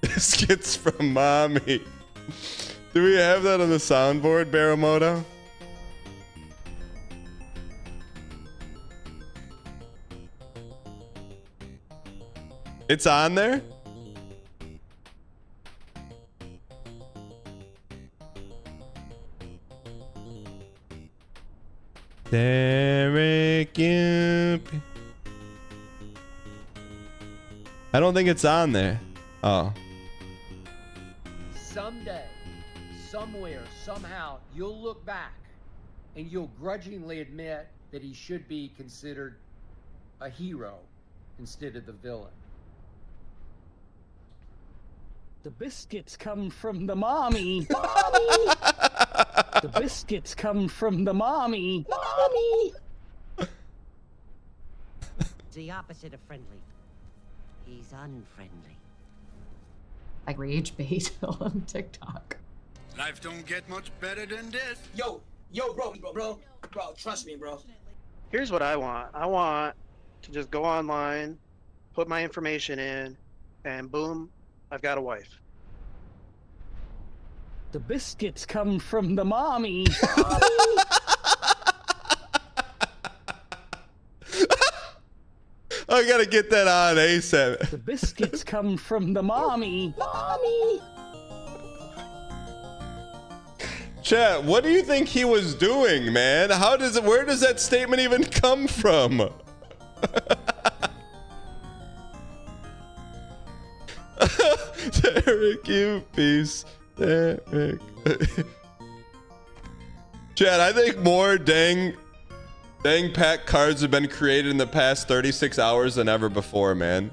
Biscuits from Mommy. Do we have that on the soundboard, Baramoto? It's on there? Derek, you. I don't think it's on there. Oh. Someday, somewhere, somehow, you'll look back and you'll grudgingly admit that he should be considered a hero instead of the villain. The biscuits come from the mommy. Mommy! The biscuits come from the mommy. Mommy! The opposite of friendly. He's unfriendly. Like rage bait on TikTok. Life don't get much better than this. Yo, bro, trust me, bro. Here's what I want. I want to just go online, put my information in, and boom, I've got a wife. The biscuits come from the mommy. I gotta get that on ASAP. The biscuits come from the mommy. Mommy. Chat, what do you think he was doing, man? Where does that statement even come from? Derek, you piece. Derek. Chat, I think more dang pack cards have been created in the past 36 hours than ever before, man.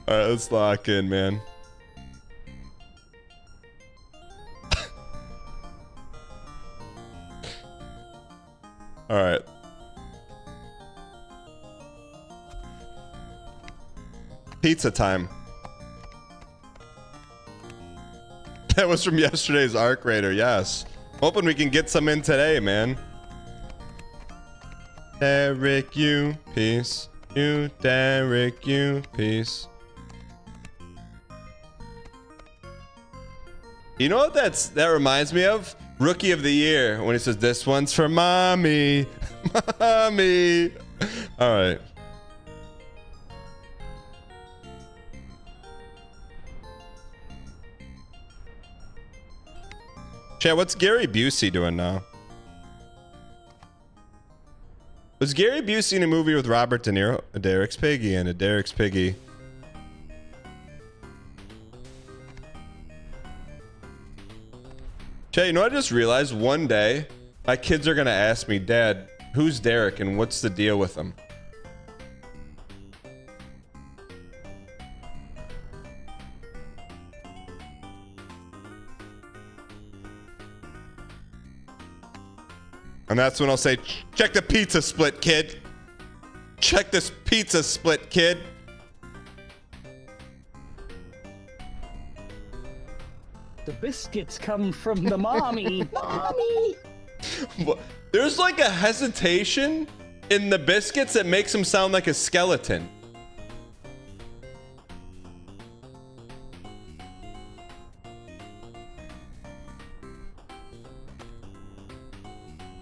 Alright, let's lock in, man. Alright. Pizza time. That was from yesterday's Arc Raider, yes. Hoping we can get some in today, man. Derek, you piece. You, Derek, you piece. You know what that reminds me of? Rookie of the Year, when he says, "This one's for mommy." Mommy. All right. Chat, what's Gary Busey doing now? Was Gary Busey in a movie with Robert De Niro? A Derek's Piggy and a Derek's Piggy. Chat, you know what I just realized? One day, my kids are going to ask me, "Dad, who's Derek and what's the deal with him?" And that's when I'll say, "Check the pizza split, kid. Check this pizza split, kid." The biscuits come from the mommy. Mommy! There's like a hesitation in the biscuits that makes him sound like a skeleton.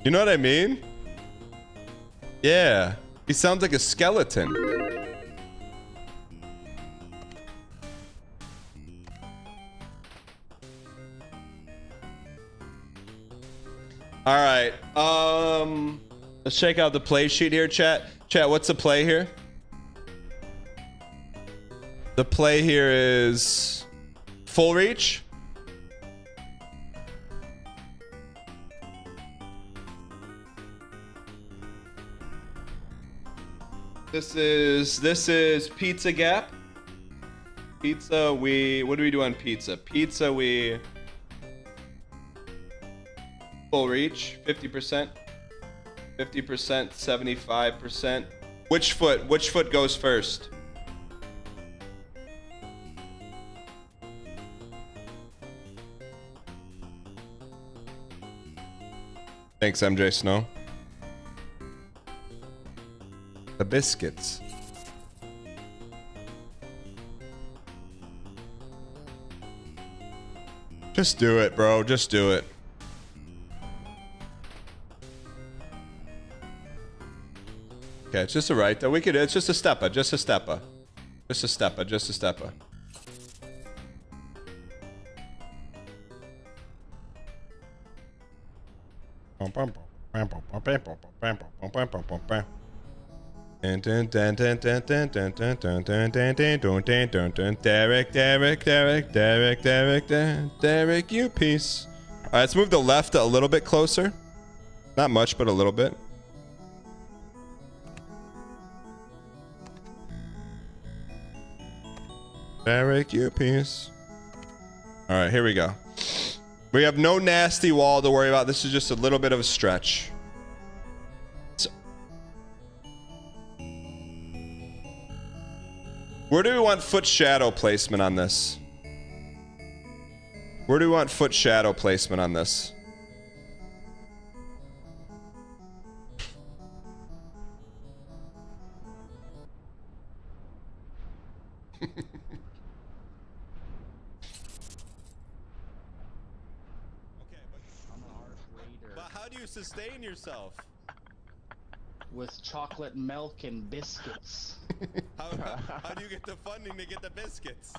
You know what I mean? Yeah. He sounds like a skeleton. All right. Let's check out the play sheet here, chat. Chat, what's the play here? The play here is full reach. This is pizza gap. Pizza, what do we do on pizza? Pizza, we full reach, 50%, 50%, 75%. Which foot goes first? Thanks, MJ Snow. The biscuits. Just do it, bro. Just do it. Okay, it's just a right though. It's just a stepper, just a stepper. Just a stepper, just a stepper. Derek, you piece. All right, let's move the left a little bit closer. Not much, but a little bit. Derek, you piece. All right, here we go. We have no nasty wall to worry about. This is just a little bit of a stretch. Where do we want foot shadow placement on this? Where do we want foot shadow placement on this? But how do you sustain yourself? With chocolate milk and biscuits. How do you get the funding to get the biscuits?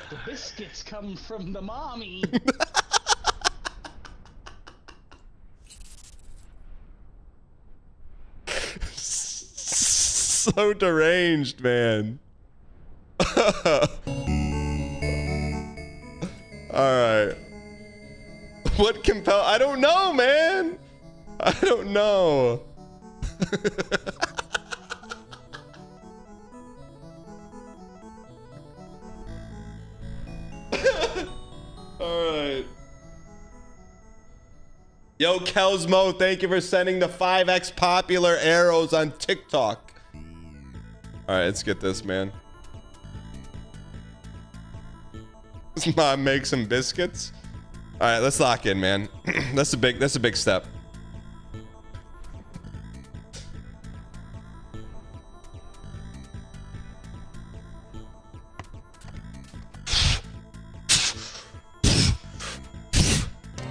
The biscuits come from the mommy. So deranged, man. Alright. What compel? I don't know, man. I don't know. Alright. Yo, Kelsmo, thank you for sending the 5x popular arrows on TikTok. Alright, let's get this, man. His mom makes some biscuits. Alright, let's lock in, man. That's a big step.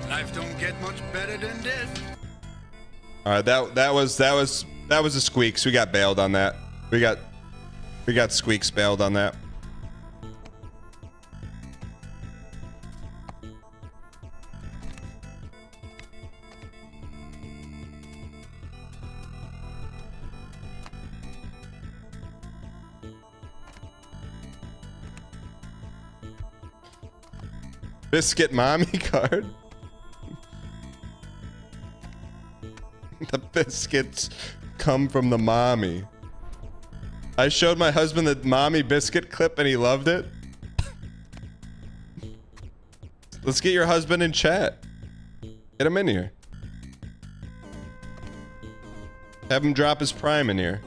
Life don't get much better than this. All right, that was a squeaks. We got bailed on that. We got squeaks bailed on that. Biscuit mommy card. The biscuits come from the mommy. I showed my husband the mommy biscuit clip and he loved it. Let's get your husband in chat. Get him in here. Have him drop his prime in here.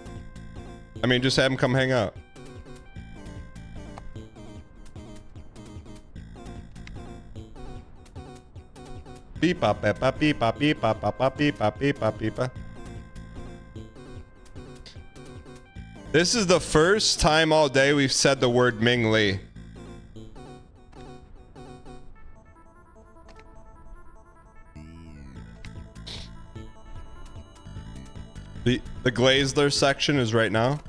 I mean, just have him come hang out. Beep bop beep bop beep bop beep bop bop bop beep bop beep bop beep bop. This is the first time all day we've said the word Ming Lee. The Glazler section is right now.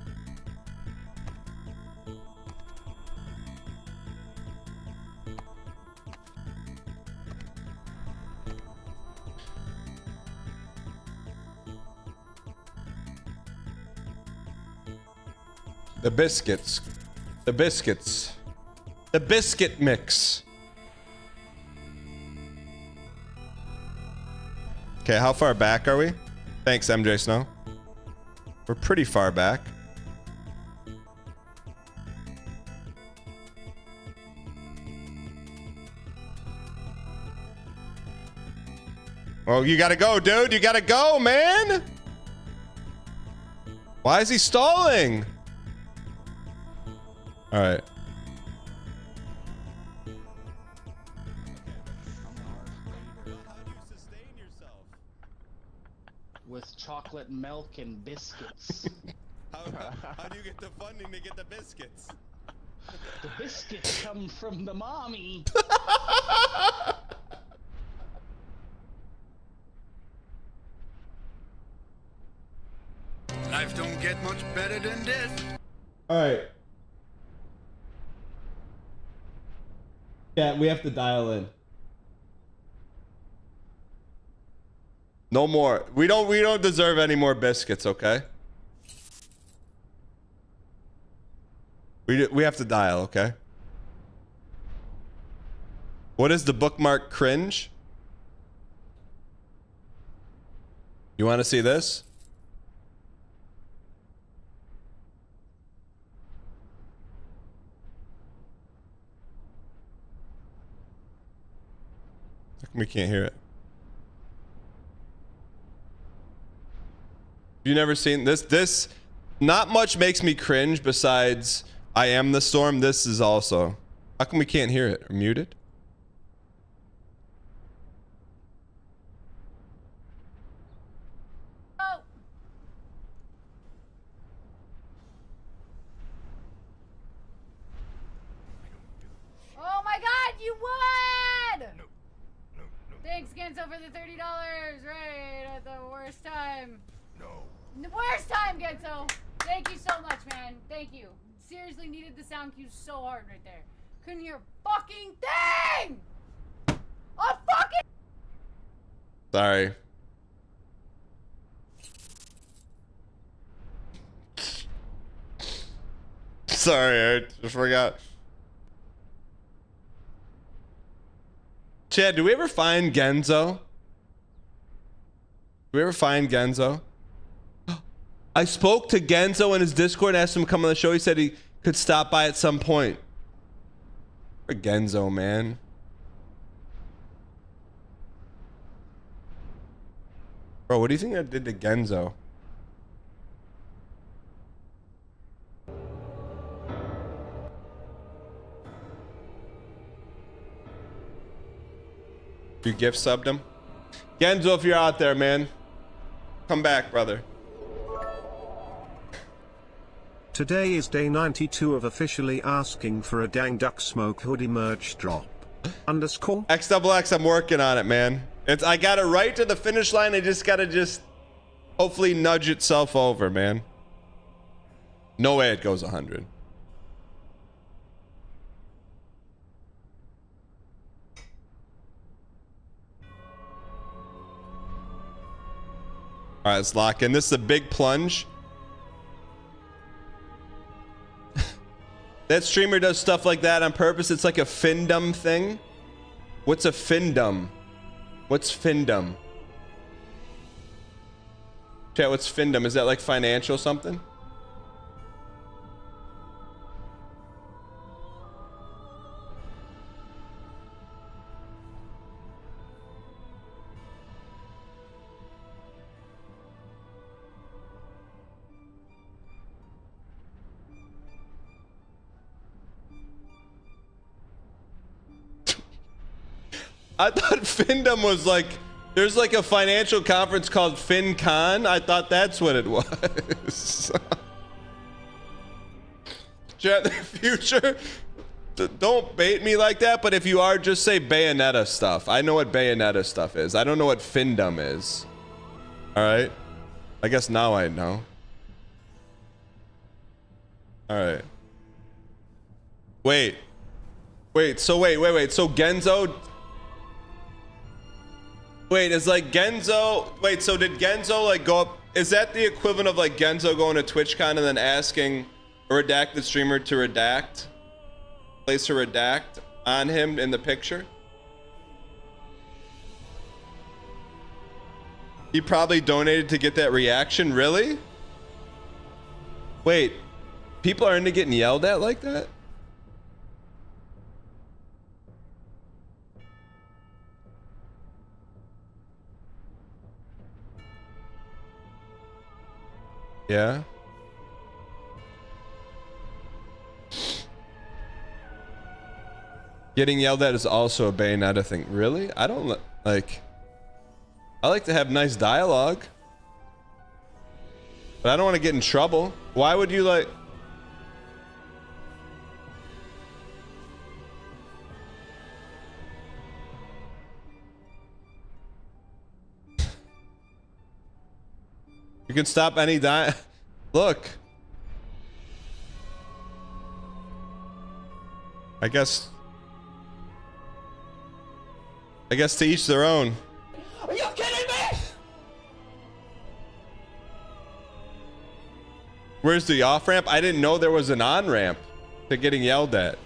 The biscuits. The biscuits. The biscuit mix. Okay, how far back are we? Thanks, MJ Snow. We're pretty far back. Well, you gotta go, dude. You gotta go, man. Why is he stalling? All right. With chocolate milk and biscuits. How do you get the funding to get the biscuits? The biscuits come from the mommy. Life don't get much better than this. All right. Yeah, we have to dial in. No more. We don't deserve any more biscuits, okay? We have to dial, okay? What is the bookmark cringe? You want to see this? How come we can't hear it? You never seen this? This not much makes me cringe besides I Am the Storm. This is also. How come we can't hear it? Or mute it? Oh. Oh my god, you won! Thanks, Genso, for the $30. Right at the worst time. Worst time, Genzo. Thank you so much, man. Thank you. Seriously needed the sound cue so hard right there. Couldn't hear a fucking thing! A fucking... Sorry. Sorry, I just forgot. Chad, do we ever find Genzo? Do we ever find Genzo? I spoke to Genzo in his Discord and asked him to come on the show. He said he could stop by at some point. Or Genzo, man. Bro, what do you think I did to Genzo? You gift subbed him? Genzo, if you're out there, man, come back, brother. Today is day 92 of officially asking for a Dang Duck Smoke hoodie merch drop. Underscore XXX, I'm working on it, man. I got it right to the finish line. I just gotta hopefully nudge itself over, man. No way it goes 100. All right, let's lock in. This is a big plunge. That streamer does stuff like that on purpose. It's like a findom thing. What's a findom? What's findom? Chat, what's findom? Is that like financial something? I thought FinDom was like, there's like a financial conference called FinCon. I thought that's what it was. Chat, the future, don't bait me like that, but if you are, just say Bayonetta stuff. I know what Bayonetta stuff is. I don't know what FinDom is. All right. I guess now I know. All right. Wait. So wait. So Genzo... Wait, is like Genzo... Wait, so did Genzo like go up... Is that the equivalent of like Genzo going to TwitchCon and then asking a redacted streamer to redact? Place a redact on him in the picture? He probably donated to get that reaction, really? Wait, people are into getting yelled at like that? Yeah. Getting yelled at is also a Bayonetta thing. Really? I don't like... I like to have nice dialogue. But I don't want to get in trouble. Why would you like... You can stop any Look. I guess to each their own. Are you kidding me? Where's the off-ramp? I didn't know there was an on-ramp to getting yelled at.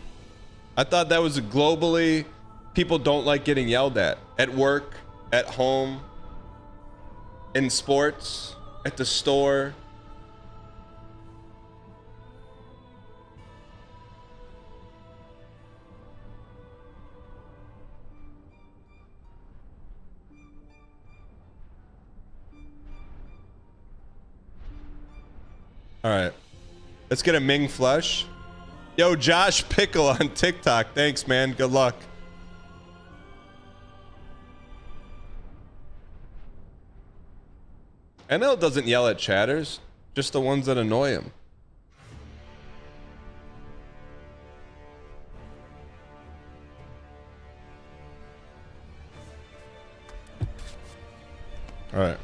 I thought that was globally, people don't like getting yelled at work, at home, in sports, at the store. All right, let's get a Ming flush. Yo, Josh Pickle on TikTok. Thanks, man. Good luck. NL doesn't yell at chatters, just the ones that annoy him. All right.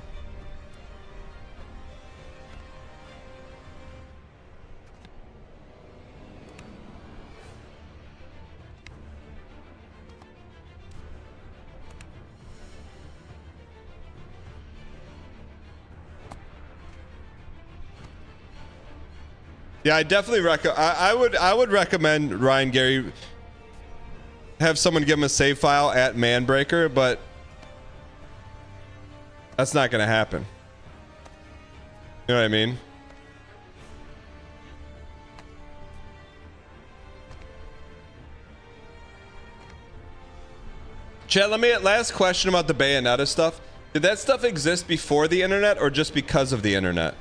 Yeah, I definitely I would recommend Ryan Gary have someone give him a save file at Manbreaker, but that's not gonna happen. You know what I mean? Chat, last question about the Bayonetta stuff. Did that stuff exist before the internet or just because of the internet?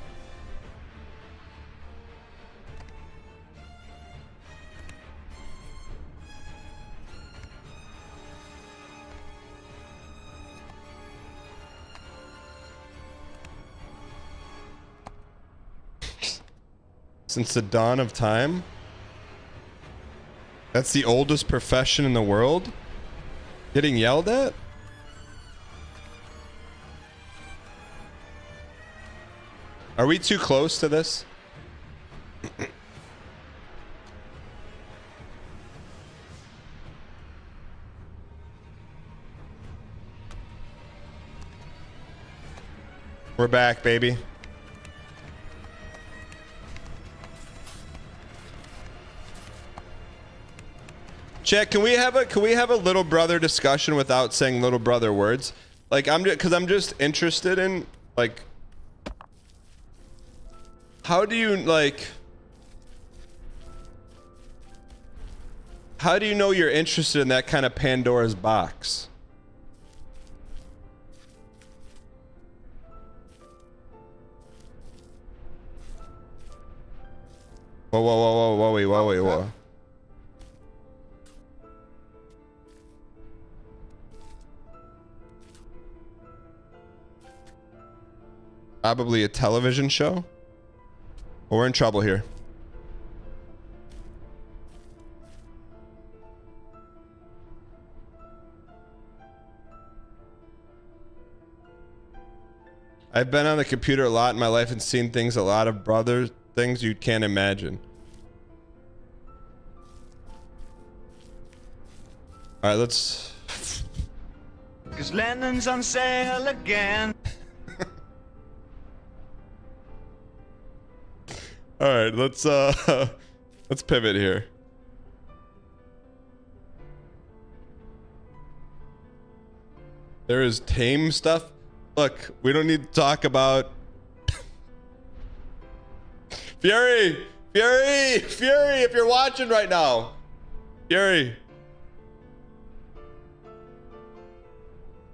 Since the dawn of time? That's the oldest profession in the world? Getting yelled at? Are we too close to this? We're back, baby. Chat, can we have a little brother discussion without saying little brother words? Like I'm just interested in like how do you know you're interested in that kind of Pandora's box? Whoa. Probably a television show? Well, we're in trouble here. I've been on the computer a lot in my life and seen things, a lot of brother things you can't imagine. All right, let's... 'Cause Lennon's on sale again. All right, let's pivot here. There is tame stuff. Look, we don't need to talk about Fury, if you're watching right now. Fury.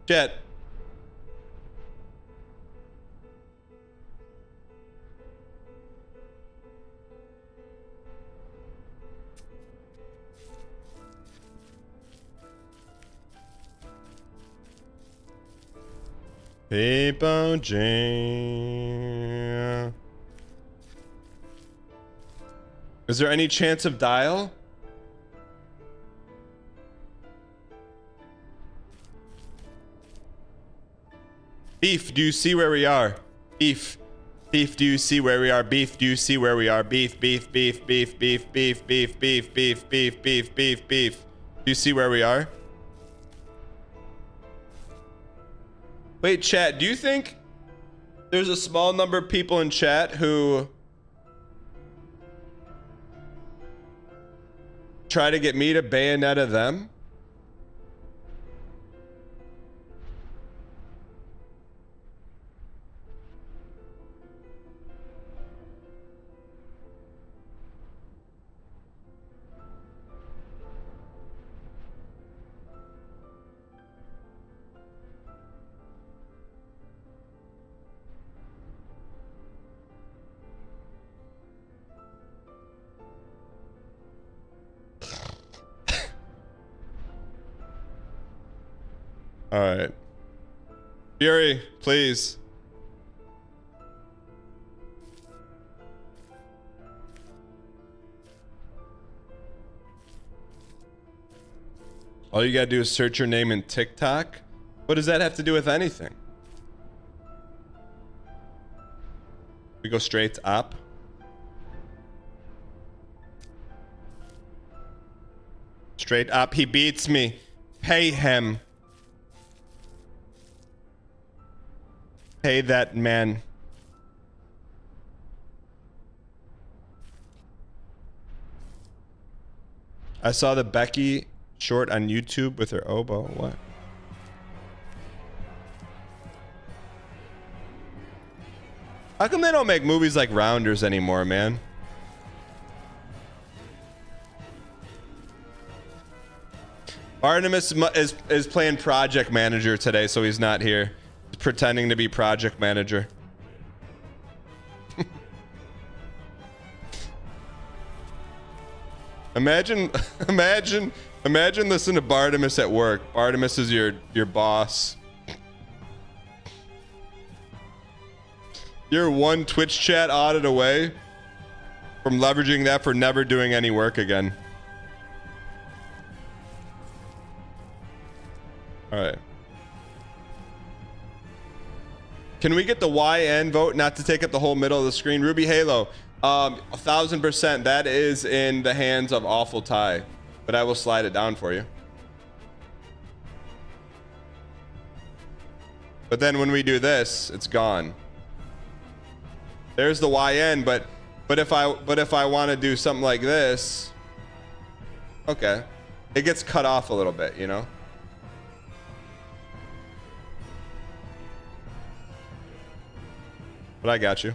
Chat. People Jam. Is there any chance of dial? Beef, do you see where we are? Beef, do you see where we are? Beef, do you see where we are? Beef. Do you see where we are? Wait, chat, do you think there's a small number of people in chat who try to get me to Bayonetta them? All right. Fury, please. All you gotta do is search your name in TikTok. What does that have to do with anything? We go straight up. Straight up. He beats me. Pay him. Pay that man. I saw the Becky short on YouTube with her oboe. What? How come they don't make movies like Rounders anymore, man? Artemis is playing project manager today, so he's not here. He's pretending to be project manager. Imagine listening to Bartimus at work. Bartimus is your boss. You're one Twitch chat audit away from leveraging that for never doing any work again. All right. Can we get the YN vote not to take up the whole middle of the screen? Ruby Halo, 1000%. That is in the hands of Awful Tie, but I will slide it down for you. But then when we do this, it's gone. There's the YN, but if I want to do something like this, okay, it gets cut off a little bit, you know. But I got you.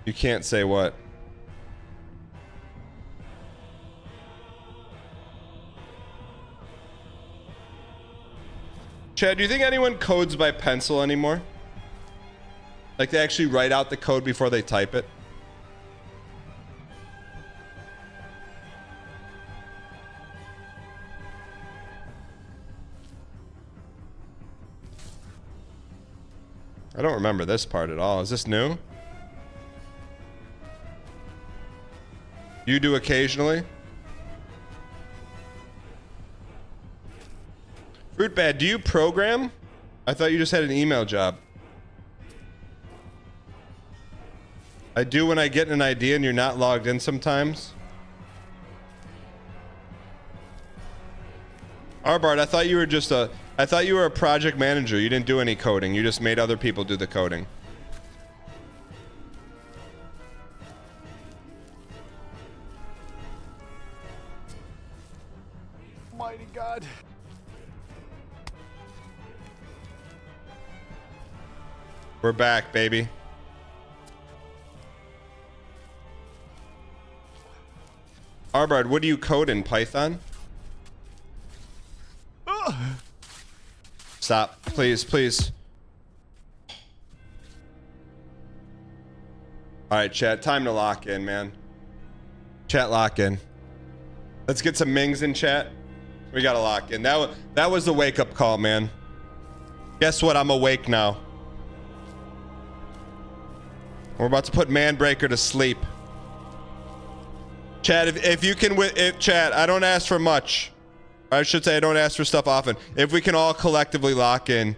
You can't say what. Chad, do you think anyone codes by pencil anymore? Like they actually write out the code before they type it? I don't remember this part at all. Is this new? You do occasionally? Fruitbad, do you program? I thought you just had an email job. I do when I get an idea and you're not logged in sometimes. Arbard, I thought you were a project manager. You didn't do any coding. You just made other people do the coding. Mighty God. We're back, baby. Arbard, what do you code in Python? Stop, please, please. All right, chat, time to lock in, man. Chat, lock in. Let's get some Mings in chat. We gotta lock in. That was the wake-up call, man. Guess what? I'm awake now. We're about to put Manbreaker to sleep. Chat, if you can, chat, I don't ask for much. I should say I don't ask for stuff often. If we can all collectively lock in.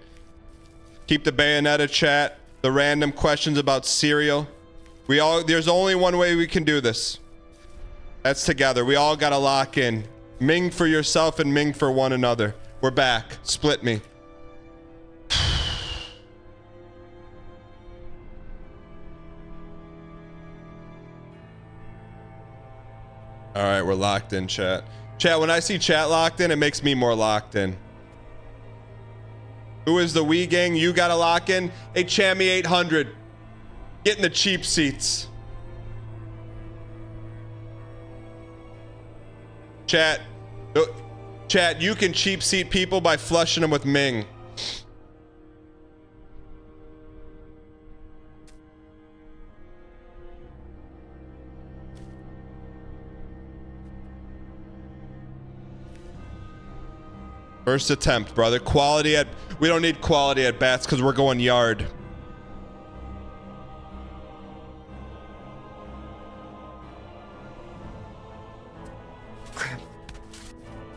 Keep the Bayonetta chat, the random questions about cereal. There's only one way we can do this. That's together. We all gotta lock in. Ming for yourself and Ming for one another. We're back. Split me. All right, we're locked in, chat. Chat, when I see chat locked in, it makes me more locked in. Who is the Wii gang? You gotta lock in. Hey, Chammy 800. Get in the cheap seats. Chat, you can cheap seat people by flushing them with Ming. First attempt, brother. We don't need quality at bats because we're going yard.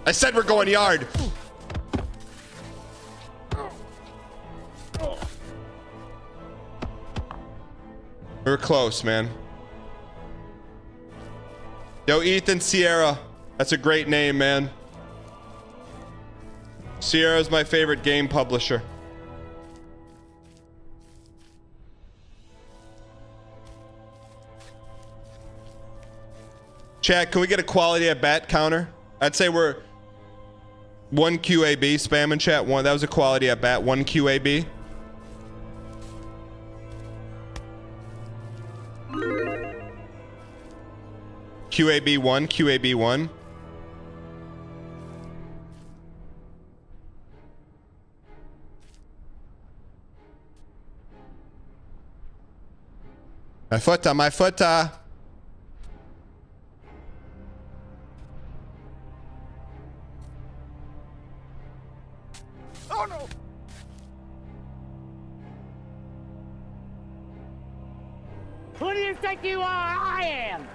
I said we're going yard. We're close, man. Yo, Ethan Sierra. That's a great name, man. Sierra is my favorite game publisher. Chat, can we get a quality at bat counter? I'd say we're 1 QAB, spam in chat. One, that was a quality at bat. 1 QAB. QAB 1, QAB 1. My foota, my foota. Oh no! Who do you think you are? I am.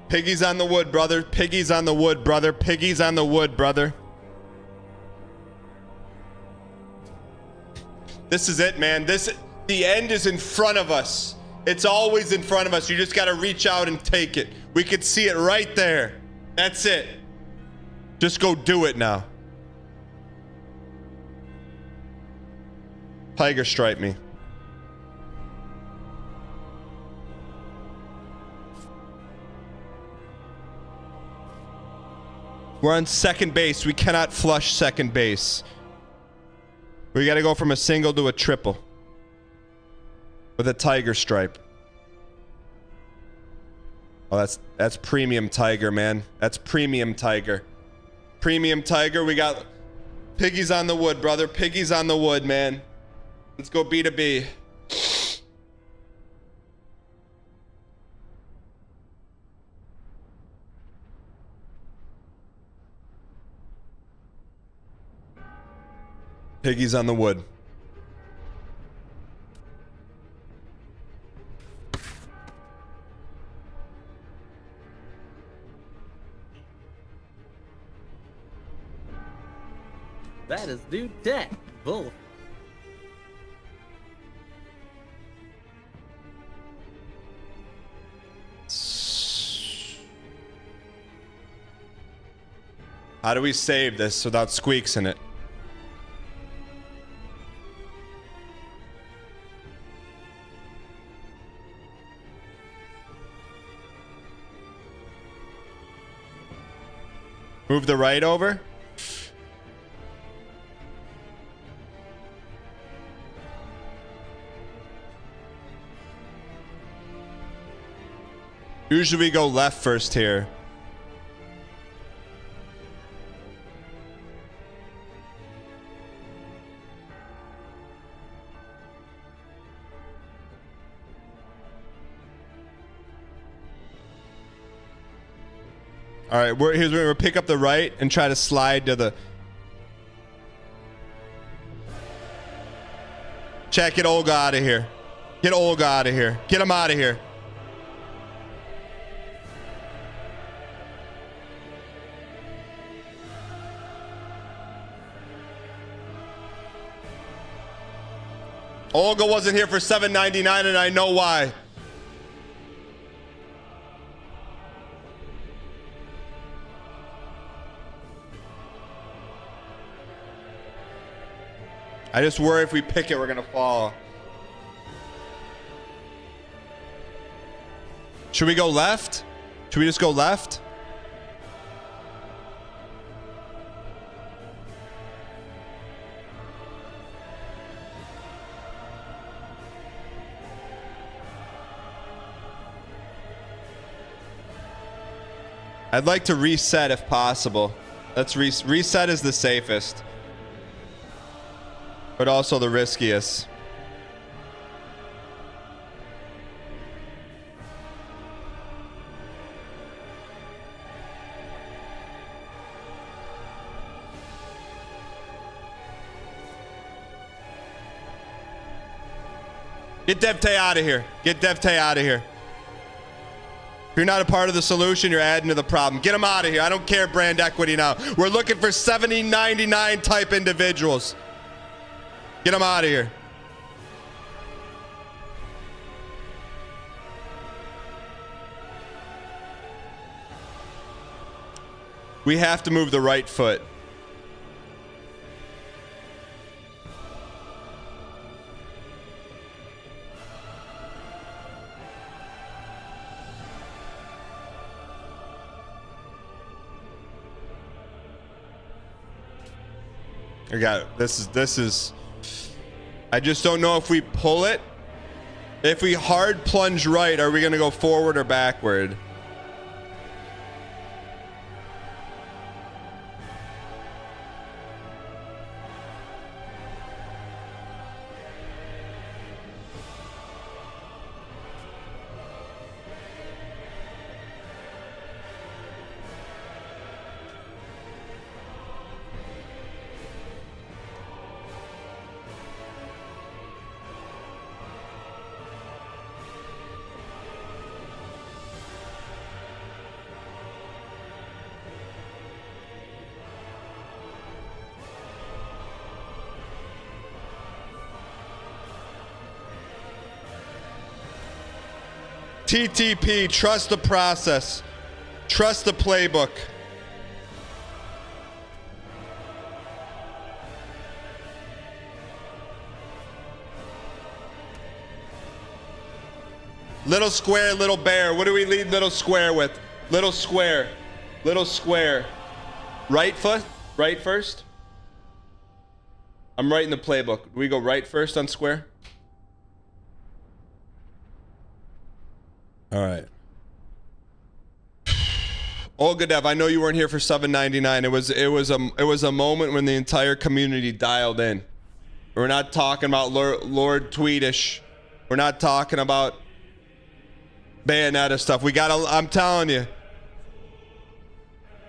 Piggy's on the wood, brother. Piggy's on the wood, brother. Piggy's on the wood, brother. This is it, man. The end is in front of us. It's always in front of us. You just got to reach out and take it. We could see it right there. That's it. Just go do it now. Tiger stripe me. We're on second base. We cannot flush second base. We got to go from a single to a triple with a tiger stripe. Oh, that's premium tiger, man. That's premium tiger. Premium tiger. We got piggies on the wood, brother. Piggies on the wood, man. Let's go B to B. Piggies on the wood. That is new deck. Bull. How do we save this without squeaks in it? Move the right over. Usually we go left first here. All right, here's where we'll pick up the right and try to slide to the... Chat, get Olga out of here. Get Olga out of here. Get him out of here. Olga wasn't here for $7.99 and I know why. I just worry if we pick it, we're gonna fall. Should we go left? Should we just go left? I'd like to reset if possible. Let's reset is the safest. But also the riskiest. Get DevTay out of here. Get DevTay out of here. If you're not a part of the solution, you're adding to the problem. Get them out of here. I don't care brand equity now. We're looking for 70-99 type individuals. Get them out of here. We have to move the right foot. I got it. This is. I just don't know if we pull it. If we hard plunge right, are we gonna go forward or backward? TTP, trust the process. Trust the playbook. Little square, little bear. What do we lead little square with? Little square. Little square. Right foot? Right first? I'm writing the playbook. Do we go right first on square? All right. Olga Dev, I know you weren't here for $7.99. It was a moment when the entire community dialed in. We're not talking about Lord Tweedish. We're not talking about Bayonetta stuff. I'm telling you.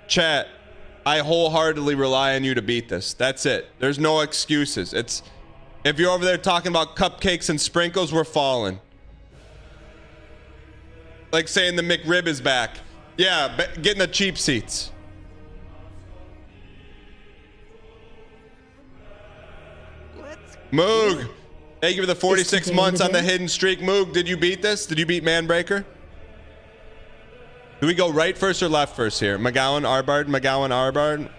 Chat, I wholeheartedly rely on you to beat this. That's it. There's no excuses. If you're over there talking about cupcakes and sprinkles, we're falling. Like saying the McRib is back. Yeah, getting the cheap seats. Moog, thank you for the 46 months on the hidden streak. Moog, did you beat this? Did you beat Manbreaker? Do we go right first or left first here? McGowan, Arbard, McGowan, Arbard.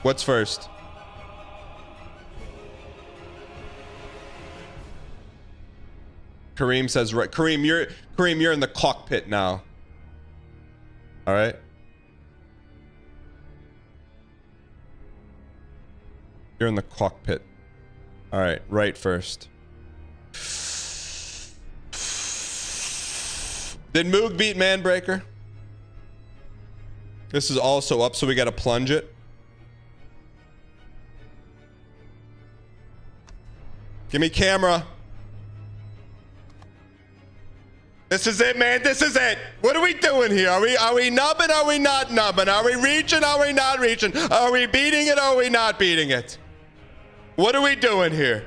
What's first? Kareem says right. Kareem, you're in the cockpit now. All right. You're in the cockpit. All right, right first. Did Moog beat Manbreaker? This is also up, so we got to plunge it. Give me camera. This is it, man. This is it. What are we doing here? Are we nubbing? Are we not nubbing? Are we reaching? Are we not reaching? Are we beating it? Or are we not beating it? What are we doing here?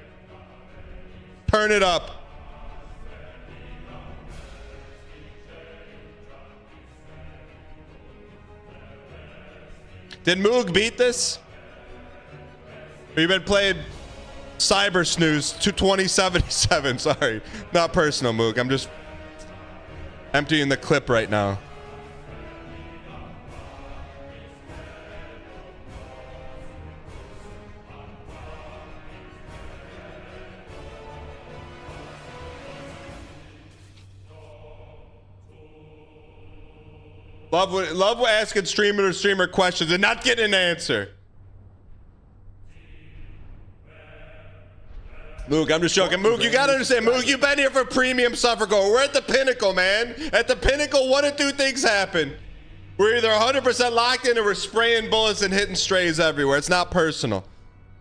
Turn it up. Did Moog beat this? Or you been playing Cyber Snooze to 2077? Sorry, not personal, Moog. I'm just emptying the clip right now. Love asking streamer to streamer questions and not getting an answer. Moog, I'm just joking. Moog, you gotta understand. Moog, you've been here for premium Suffergo. We're at the pinnacle, man. At the pinnacle, one of two things happen. We're either 100% locked in or we're spraying bullets and hitting strays everywhere. It's not personal.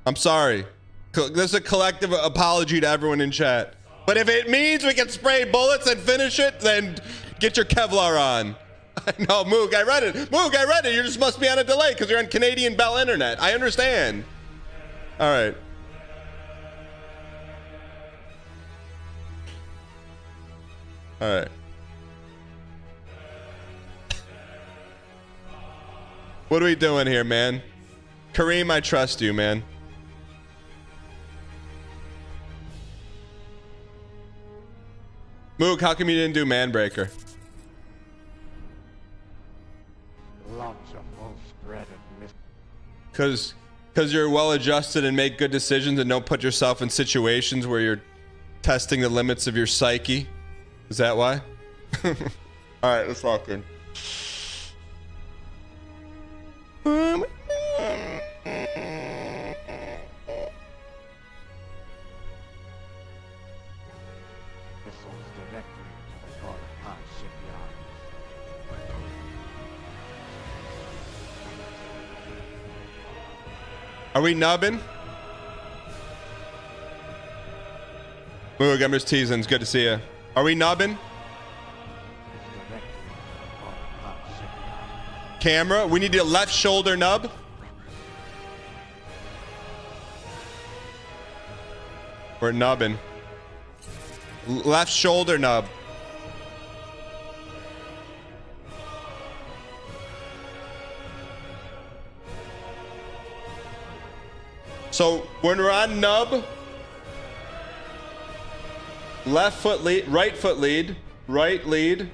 I'm sorry. This is a collective apology to everyone in chat. But if it means we can spray bullets and finish it, then get your Kevlar on. No, Moog, I read it. Moog, I read it. You just must be on a delay because you're on Canadian Bell Internet. I understand. All right. All right. What are we doing here, man? Kareem, I trust you, man. Moog, how come you didn't do Manbreaker? Lots of false threat and mis- Because you're well adjusted and make good decisions and don't put yourself in situations where you're testing the limits of your psyche. Is that why? All right, let's lock in. Are we nubbing? Moo Gummers Teasins, good to see you. Are we nubbing? Camera, we need a left shoulder nub. We're nubbing. Left shoulder nub. So when we're on nub, left foot lead, right foot lead, right lead,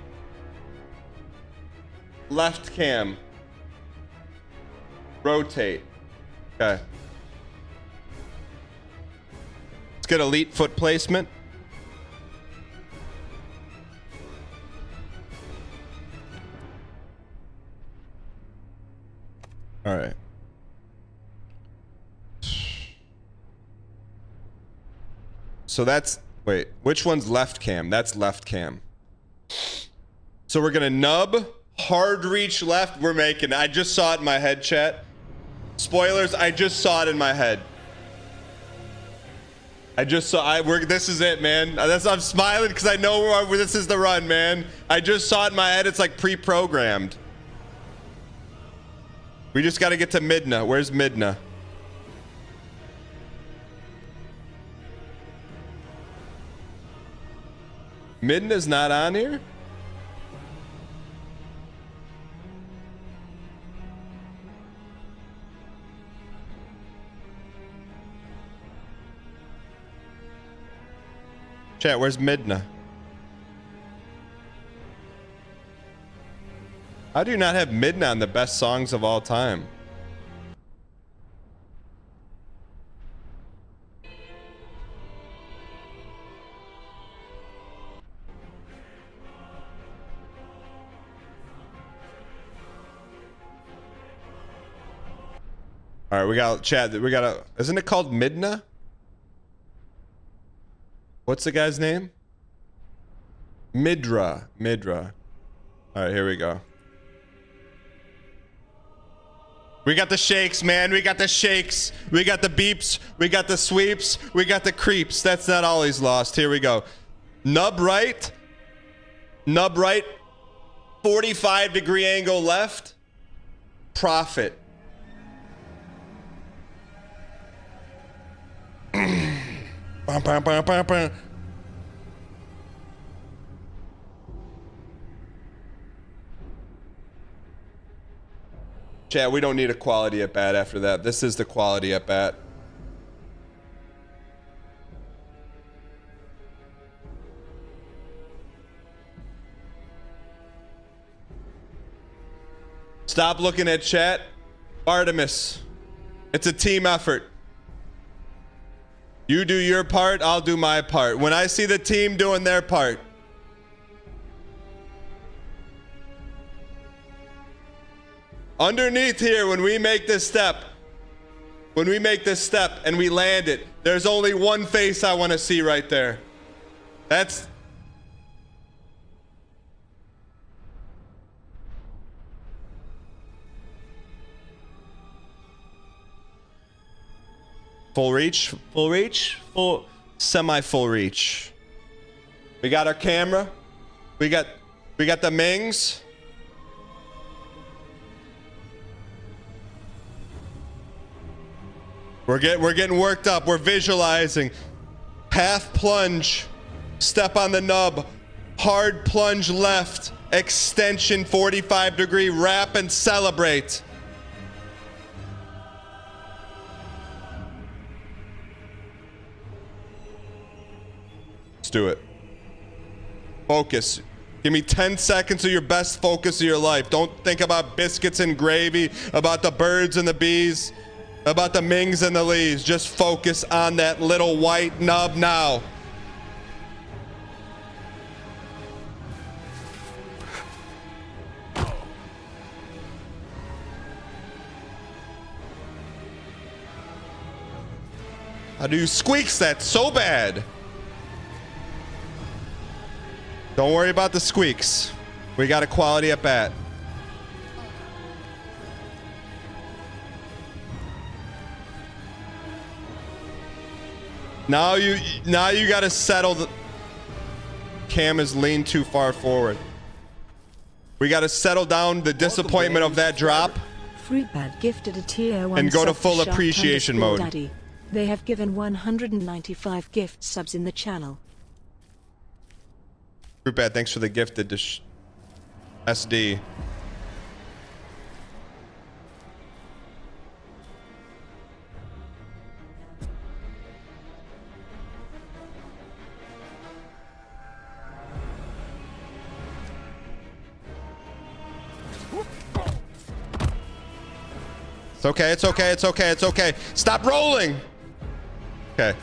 left cam, rotate. Okay. Let's get elite foot placement. All right. So that's, wait, which one's left cam? That's left cam. So we're gonna nub, hard reach left. We're making, I just saw it in my head, chat. Spoilers, I just saw it in my head. I just saw, this is it, man. I'm smiling because I know this is the run, man. I just saw it in my head. It's like pre-programmed. We just got to get to Midna. Where's Midna? Midna's not on here? Chat, where's Midna? How do you not have Midna on the best songs of all time? All right, we got chat. We got a. Isn't it called Midna? What's the guy's name? Midra. Midra. All right, here we go. We got the shakes, man. We got the shakes. We got the beeps. We got the sweeps. We got the creeps. That's not all he's lost. Here we go. Nub right. Nub right. 45-degree angle left. Profit. Bum, bum, bum, bum, bum. Chat, we don't need a quality at bat after that. This is the quality at bat. Stop looking at chat. Artemis. It's a team effort. You do your part, I'll do my part. When I see the team doing their part. Underneath here, when we make this step and we land it, there's only one face I want to see right there. That's... Full reach, full semi-full reach. We got our camera. We got the Mings. We're getting worked up. We're visualizing. Half plunge. Step on the nub. Hard plunge left. Extension 45-degree wrap and celebrate. Let's do it. Focus. Give me 10 seconds of your best focus of your life. Don't think about biscuits and gravy, about the birds and the bees, about the Mings and the Lees. Just focus on that little white nub now. How do you squeaks that so bad? Don't worry about the squeaks. We got a quality at bat. Now you gotta settle the... Cam is leaned too far forward. We gotta settle down the disappointment of that drop. Fruitbad gifted a tier 1 And go to sub full Sharp appreciation mode. Daddy. They have given 195 gift subs in the channel. Fruitbad, thanks for the gifted to SD. It's okay, it's okay, it's okay, it's okay. Stop rolling! Okay.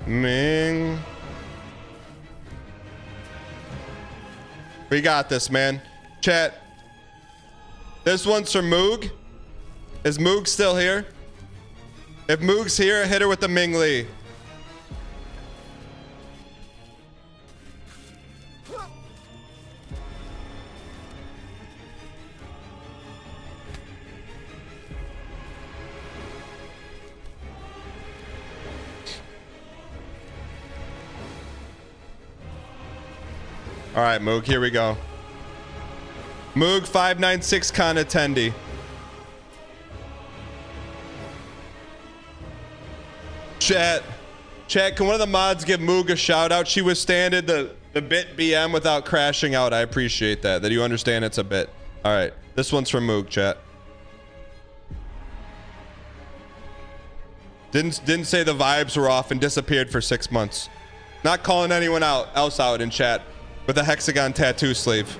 Ming. We got this, man. Chat. This one's for Moog. Is Moog still here? If Moog's here, hit her with the Ming Lee. All right, Moog, here we go. Moog 596 con attendee. Chat, can one of the mods give Moog a shout out? She withstanded the bit BM without crashing out. I appreciate that you understand it's a bit. All right, this one's from Moog, chat. Didn't say the vibes were off and disappeared for 6 months. Not calling anyone else out in chat with a hexagon tattoo sleeve.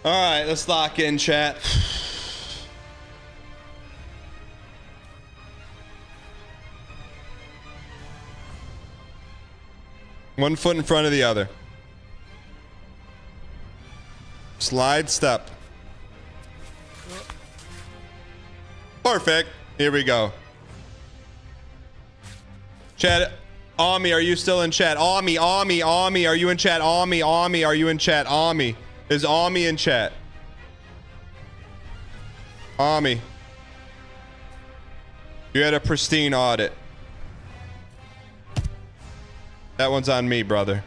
All right, let's lock in, chat. One foot in front of the other. Slide step. Perfect. Here we go. Chat. Ami, are you still in chat? Ami, are you in chat? Ami, are you in chat? Ami. Is Ami in chat? Ami. You had a pristine audit. That one's on me, brother.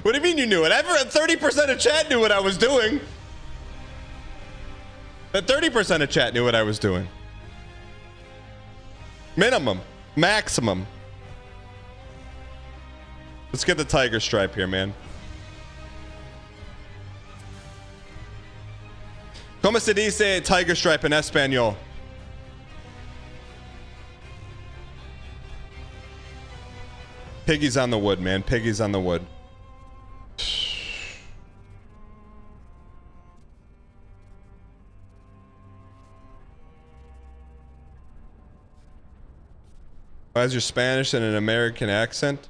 What do you mean you knew it? 30% of chat knew what I was doing. That 30% of chat knew what I was doing. Minimum. Maximum. Let's get the tiger stripe here, man. Como se dice tiger stripe in Espanol? Piggy's on the wood, man. Piggy's on the wood. Why is your Spanish in an American accent?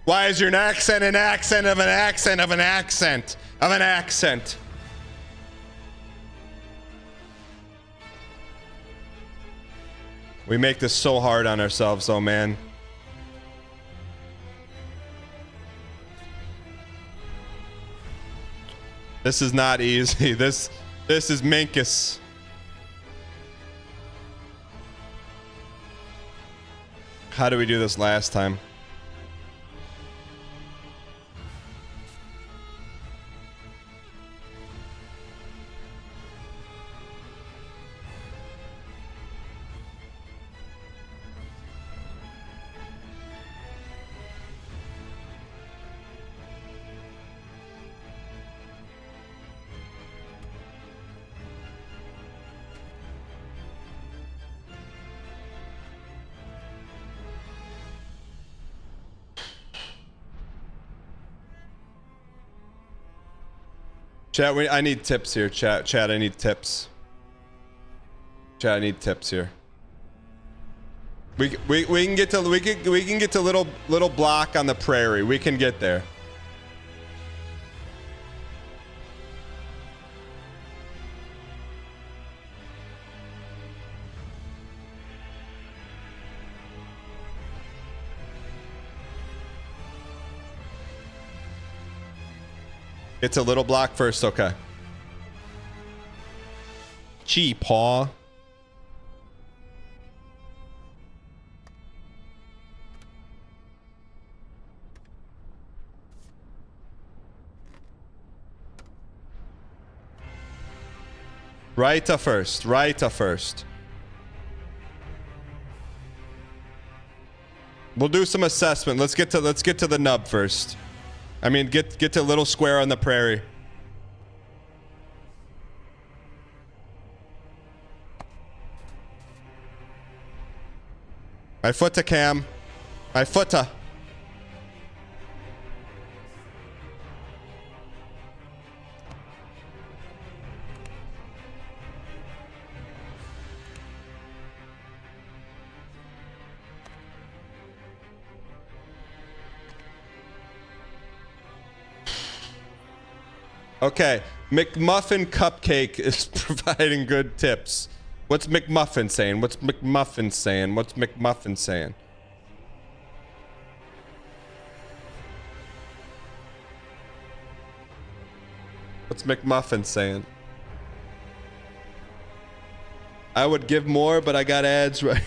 Why is your accent an accent of an accent of an accent of an accent? We make this so hard on ourselves, though, man. This is not easy. This is Minkus. How did we do this last time? Chat, I need tips here. Chat, I need tips. Chat, I need tips here. We can get to we can get to little block on the prairie. We can get there. It's a little block first, okay. Gee, paw. Right to first. Right to first. We'll do some assessment. Let's get to the nub first. I mean, get to little square on the prairie. My foota, Cam. My foota. Okay, McMuffin Cupcake is providing good tips. What's McMuffin saying? What's McMuffin saying? What's McMuffin saying? What's McMuffin saying? I would give more, but I got ads right.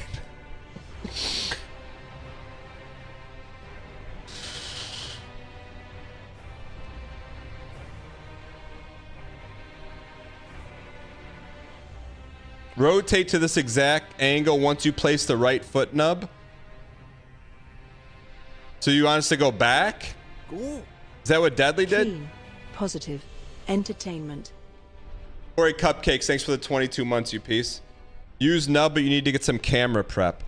Rotate to this exact angle once you place the right foot nub. So you want us to go back? Cool. Is that what Deadly did? Clean, positive, entertainment. Corey Cupcakes, thanks for the 22 months, you piece. Use nub, but you need to get some camera prep.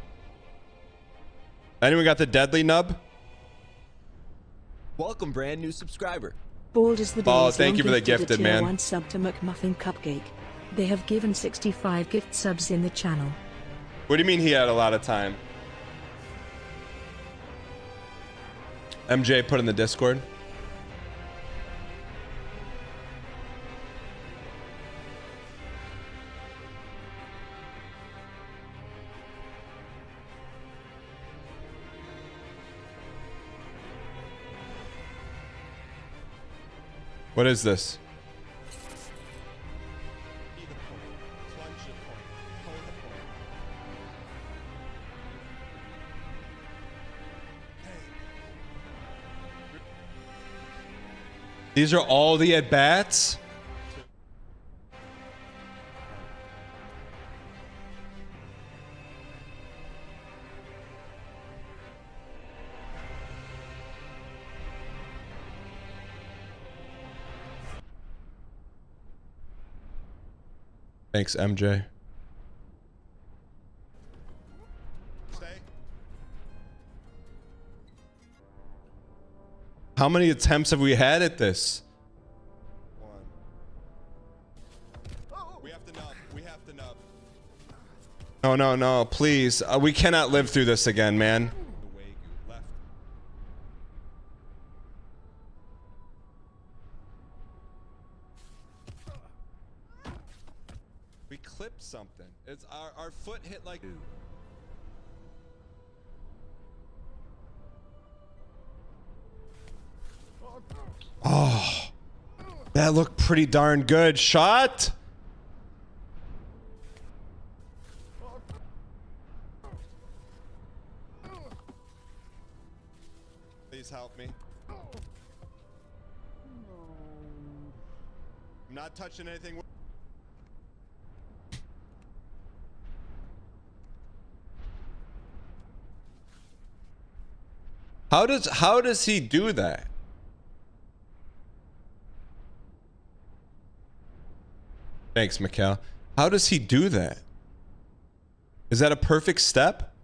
Anyone got the Deadly nub? Welcome, brand new subscriber. Bald as the day. Oh, thank you for the gifted, man. 1 sub to McMuffin Cupcake. They have given 65 gift subs in the channel. What do you mean he had a lot of time? MJ put in the Discord. What is this? These are all the at-bats? Thanks, MJ. How many attempts have we had at this? We have to nub. We have to nub. No, no, no, please. We cannot live through this again, man. We clipped something. It's our foot hit like... Oh, that looked pretty darn good. Shot. Please help me. I'm not touching anything. How does he do that? Thanks, Mikkel. How does he do that? Is that a perfect step?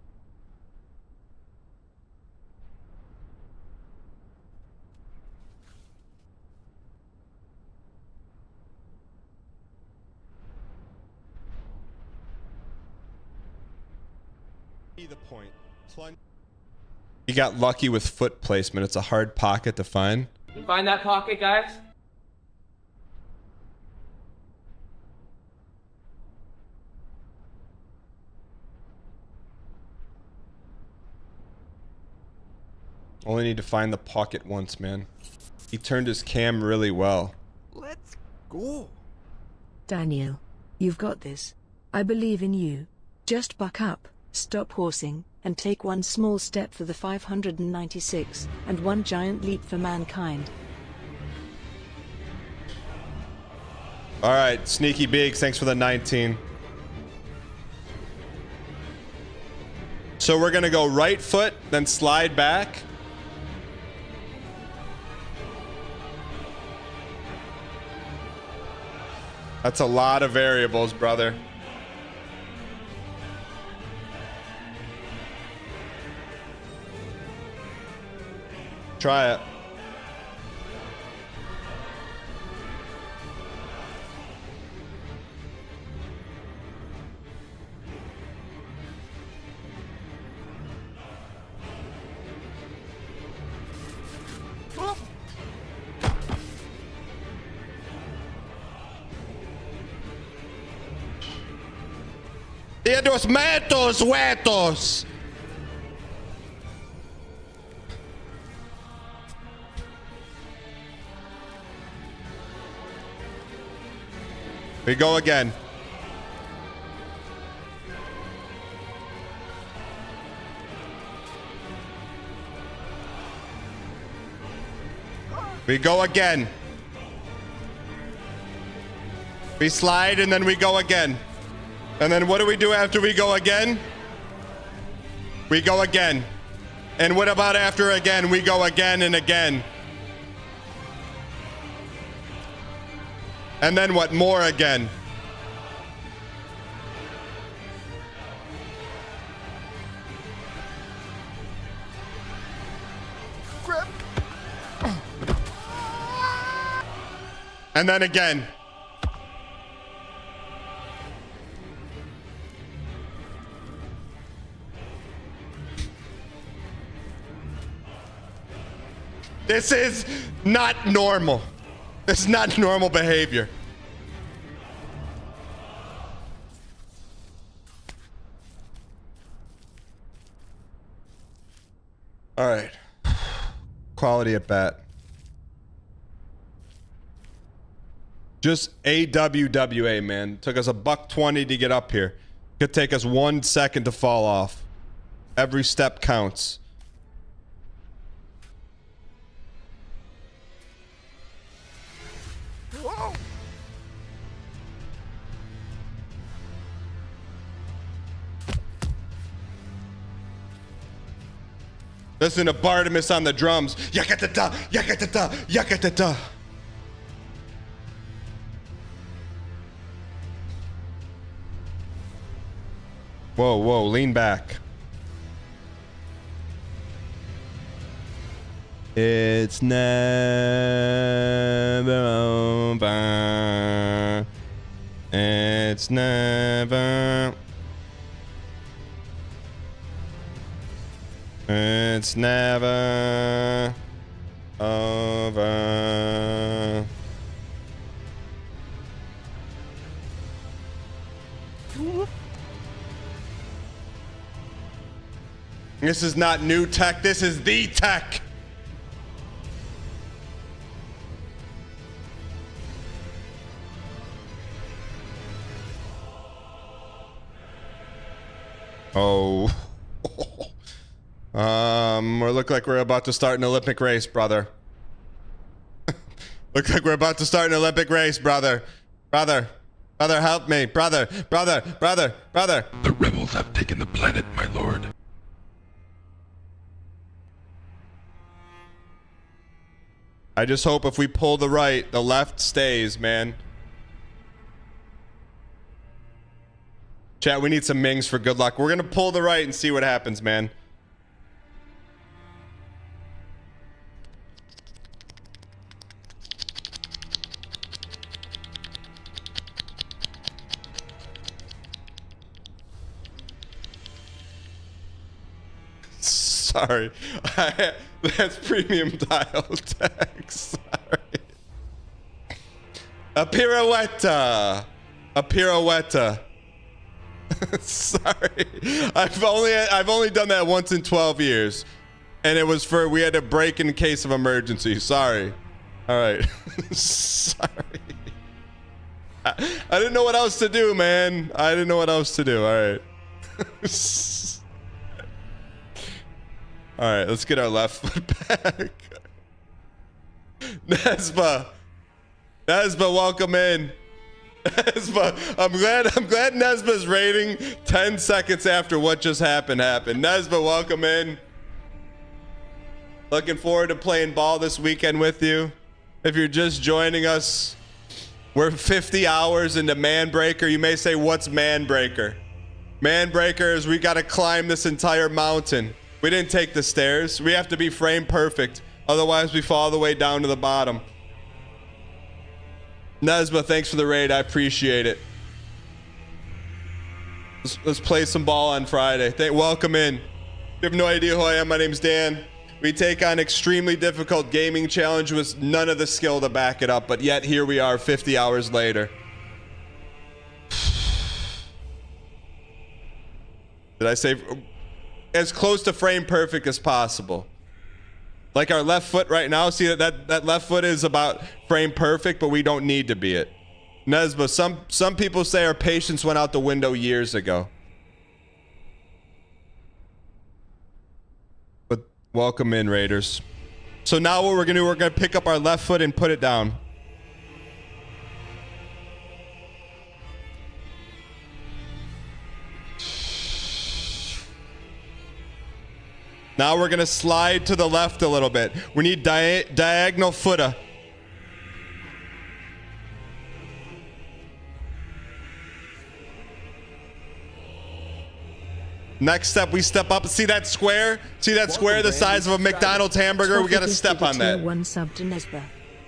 The point. Plunge. He got lucky with foot placement. It's a hard pocket to find. You find that pocket, guys? Only need to find the pocket once, man. He turned his cam really well. Let's go. Daniel, you've got this. I believe in you. Just buck up, stop horsing, and take one small step for the 596, and one giant leap for mankind. Alright, Sneaky Biggs, thanks for the 19. So we're gonna go right foot, then slide back. That's a lot of variables, brother. Try it. Dedos metos huetos. We go again. We go again. We slide and then we go again. And then what do we do after we go again? We go again. And what about after again? We go again and again. And then what? More again. Grip. And then again. This is not normal. This is not normal behavior. All right. Quality at bat. Just AWWA, man. Took us $120 to get up here. Could take us 1 second to fall off. Every step counts. Whoa. Listen to Bartimus on the drums. Yakatata, yakatata, yakatata. Whoa, whoa, lean back. It's never over. It's never. It's never over. This is not new tech, this is the tech. Oh. We look like we're about to start an Olympic race, brother. Looks like we're about to start an Olympic race, brother. Brother, help me. Brother. The rebels have taken the planet, my lord. I just hope if we pull the right, the left stays, man. Chat, we need some Mings for good luck. We're gonna pull the right and see what happens, man. Sorry. That's premium dial text. Sorry. A pirouetta. Sorry. I've only done that once in 12 years. And it was we had to break in case of emergency. Sorry. All right. Sorry. I didn't know what else to do, man. I didn't know what else to do. All right. All right, let's get our left foot back. Nesba, welcome in. Nesba, I'm glad Nesba's rating 10 seconds after what just happened. Nesba, welcome in. Looking forward to playing ball this weekend with you. If you're just joining us, we're 50 hours into Manbreaker. You may say, what's Manbreaker? Manbreaker is we got to climb this entire mountain. We didn't take the stairs. We have to be frame perfect. Otherwise, we fall all the way down to the bottom. Nesba, thanks for the raid. I appreciate it. Let's play some ball on Friday. Welcome in. You have no idea who I am. My name's Dan. We take on extremely difficult gaming challenge with none of the skill to back it up, but yet here we are 50 hours later. Did I say... as close to frame perfect as possible. Like our left foot right now, see that left foot is about frame perfect, but we don't need to be it. Nesba, some people say our patience went out the window years ago. But welcome in, Raiders. So now what we're gonna do, we're gonna pick up our left foot and put it down. Now we're gonna slide to the left a little bit. We need diagonal footer. Next step, we step up. See that square? See that square the size of a McDonald's hamburger? We gotta step on that. One sub to Nesba.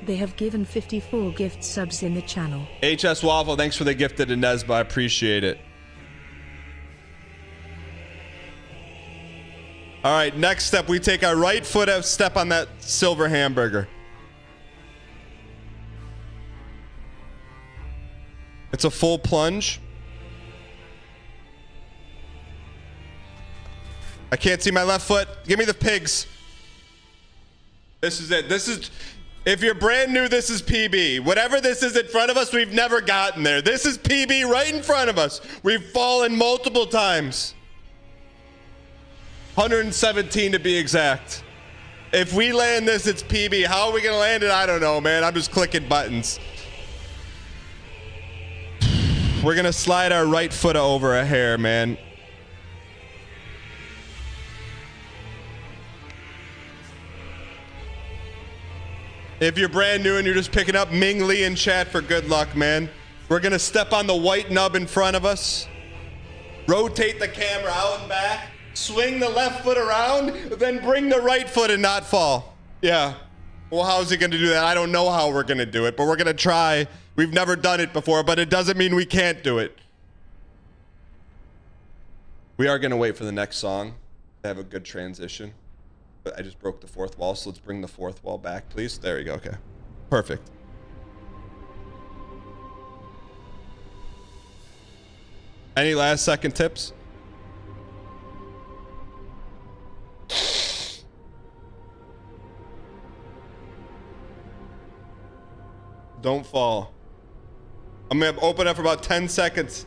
They have given 54 gift subs in the channel. HS Waffle, thanks for the gifted to Nesba. I appreciate it. All right, next step, we take our right foot out, step on that silver hamburger. It's a full plunge. I can't see my left foot. Give me the pigs. This is it. This is, if you're brand new, this is PB. Whatever this is in front of us, we've never gotten there. This is PB right in front of us. We've fallen multiple times. 117 to be exact. If we land this, it's PB. How are we gonna land it? I don't know, man. I'm just clicking buttons. We're gonna slide our right foot over a hair, man. If you're brand new and you're just picking up, Ming Lee in chat for good luck, man. We're gonna step on the white nub in front of us. Rotate the camera out and back. Swing the left foot around, then bring the right foot and not fall. Yeah. Well, how is he gonna do that? I don't know how we're gonna do it, but we're gonna try. We've never done it before, but it doesn't mean we can't do it. We are gonna wait for the next song to have a good transition. But I just broke the fourth wall, so let's bring the fourth wall back, please. There we go, okay. Perfect. Any last second tips? Don't fall. I'm gonna open up for about 10 seconds.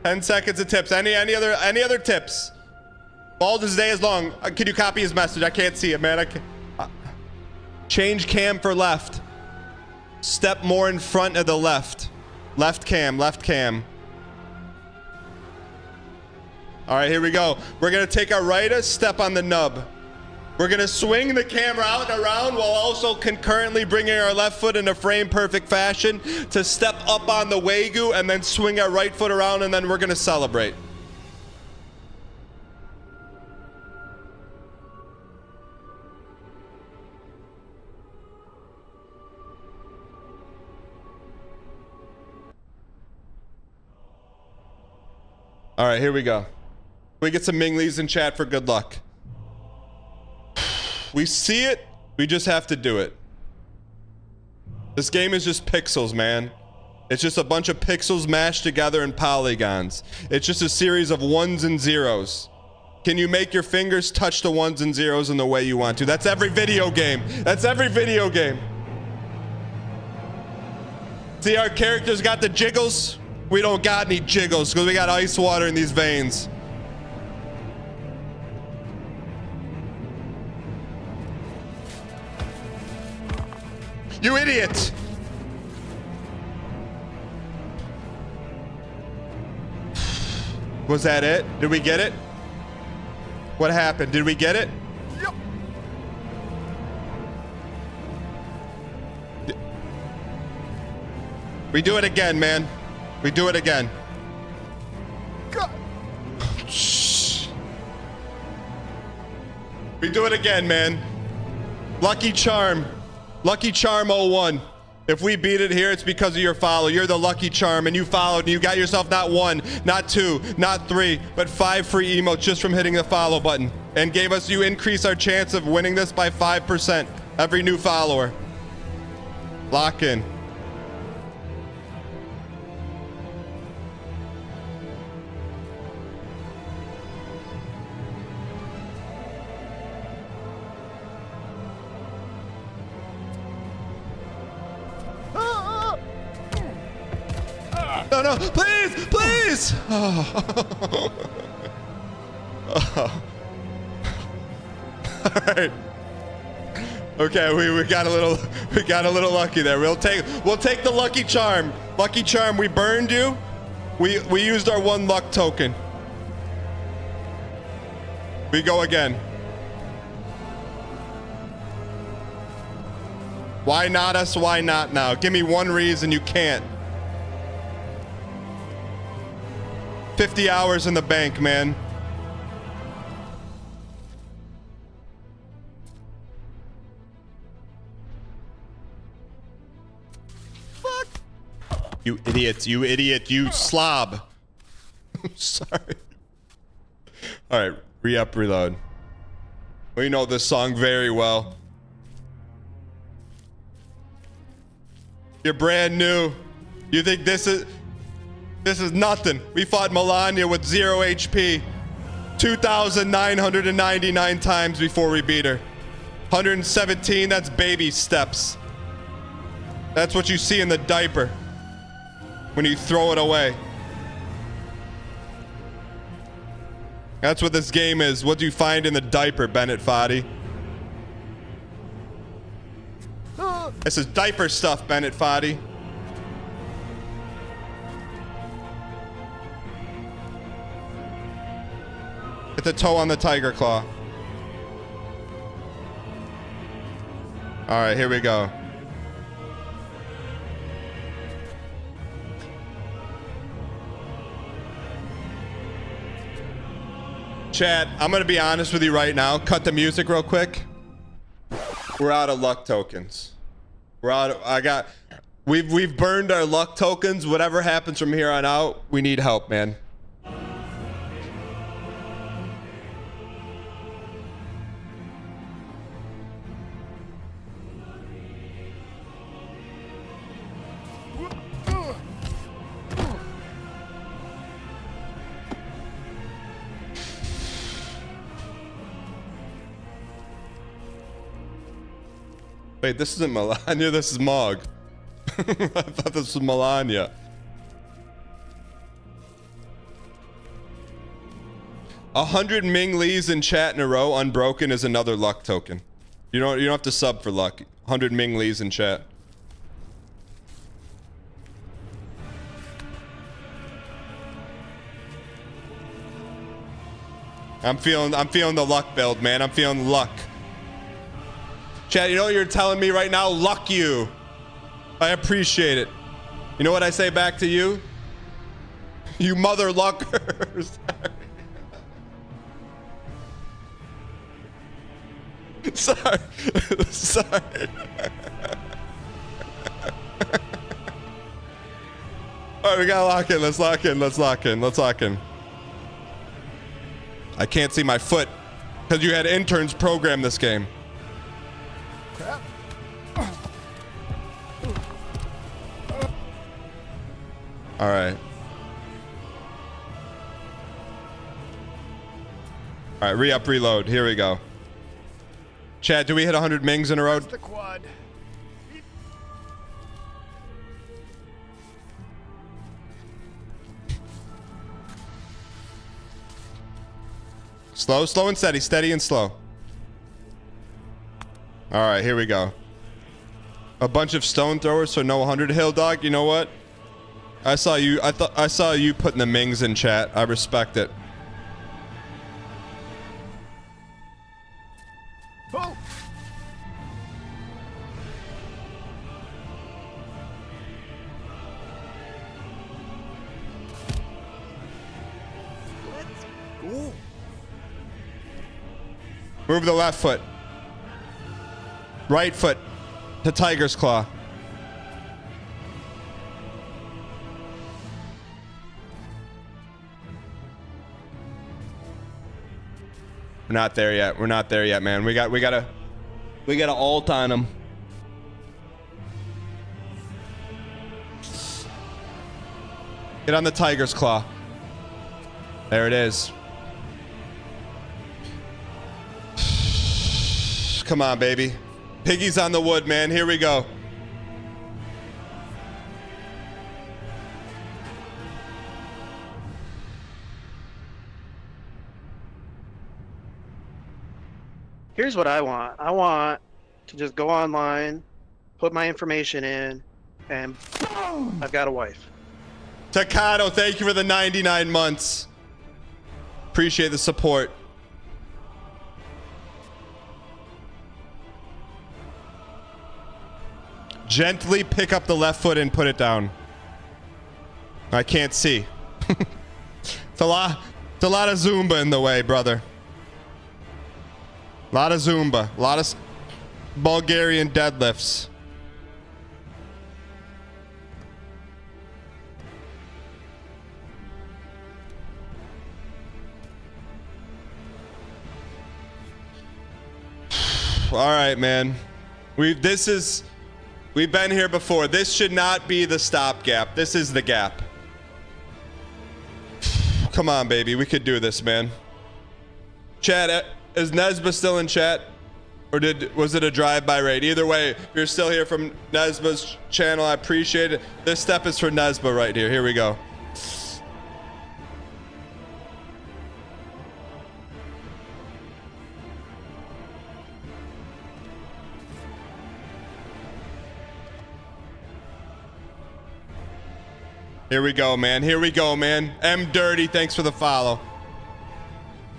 10 seconds of tips. Any other tips? Baldur's Day is long. Can you copy his message? I can't see it, man. I can't. Change cam for left. Step more in front of the left. Left cam, left cam. All right, here we go. We're gonna take our right step on the nub. We're gonna swing the camera out and around while also concurrently bringing our left foot in a frame perfect fashion to step up on the Wagyu and then swing our right foot around, and then we're gonna celebrate. All right, here we go. We get some Ming Lees in chat for good luck. We see it, we just have to do it. This game is just pixels, man. It's just a bunch of pixels mashed together in polygons. It's just a series of ones and zeros. Can you make your fingers touch the ones and zeros in the way you want to? That's every video game. That's every video game. See, our characters got the jiggles. We don't got any jiggles because we got ice water in these veins. You idiot! Was that it? Did we get it? What happened? Did we get it? Yep. We do it again, man. We do it again. Shh. We do it again, man. Lucky Charm. Lucky Charm 01. If we beat it here, it's because of your follow. You're the Lucky Charm, and you followed, and you got yourself not 1, not 2, not 3, but 5 free emotes just from hitting the follow button, and gave us, you increase our chance of winning this by 5%. Every new follower. Lock in. No, no, please, please! Oh. Oh. All right. Okay, we got a little lucky there. We'll take the Lucky Charm. Lucky Charm, we burned you. We used our 1 luck token. We go again. Why not us? Why not now? Give me one reason you can't. 50 hours in the bank, man. Fuck. You idiot, you slob. I'm sorry. All right, re-up, reload. We know this song very well. You're brand new. You think this is nothing. We fought Melania with 0 HP 2,999 times before we beat her. 117, that's baby steps. That's what you see in the diaper when you throw it away. That's what this game is. What do you find in the diaper, Bennett Foddy? This is diaper stuff, Bennett Foddy. Get the toe on the tiger claw. All right, here we go. Chat, I'm gonna be honest with you right now. Cut the music real quick. We're out of luck tokens. We're out of, we've burned our luck tokens. Whatever happens from here on out, we need help, man. Wait, this isn't Melania, this is Mog. I thought this was Melania. A 100 Ming Lees in chat in a row, unbroken, is another luck token. You don't have to sub for luck. 100 Ming Lees in chat. I'm feeling the luck build, man. I'm feeling luck. Chad, you know what you're telling me right now? Luck you. I appreciate it. You know what I say back to you? You mother luckers. Sorry. Sorry. All right, we gotta lock in. Let's lock in. Let's lock in. Let's lock in. I can't see my foot because you had interns program this game. Crap. All right. All right, re-up, reload. Here we go. Chad, do we hit 100 Mings in a row? That's the quad. Slow, slow and steady. Steady and slow. All right, here we go. A bunch of stone throwers, so no 100 hill dog. You know what? I saw you. I saw you putting the Mings in chat. I respect it. Oh. Let's go. Move the left foot. Right foot to Tiger's Claw. We're not there yet. We're not there yet, man. We gotta ult on him. Get on the Tiger's Claw. There it is. Come on, baby. Piggy's on the wood, man. Here we go. Here's what I want. I want to just go online, put my information in, and I've got a wife. Takado, thank you for the 99 months. Appreciate the support. Gently pick up the left foot and put it down. I can't see. It's a lot of Zumba in the way, brother. A lot of Zumba. A lot of Bulgarian deadlifts. All right, man. We've been here before. This should not be the stopgap. This is the gap. Come on, baby. We could do this, man. Chat, is Nesba still in chat? Or was it a drive-by raid? Either way, if you're still here from Nesba's channel, I appreciate it. This step is for Nesba right here. Here we go. Here we go, man. Here we go, man. M Dirty, thanks for the follow.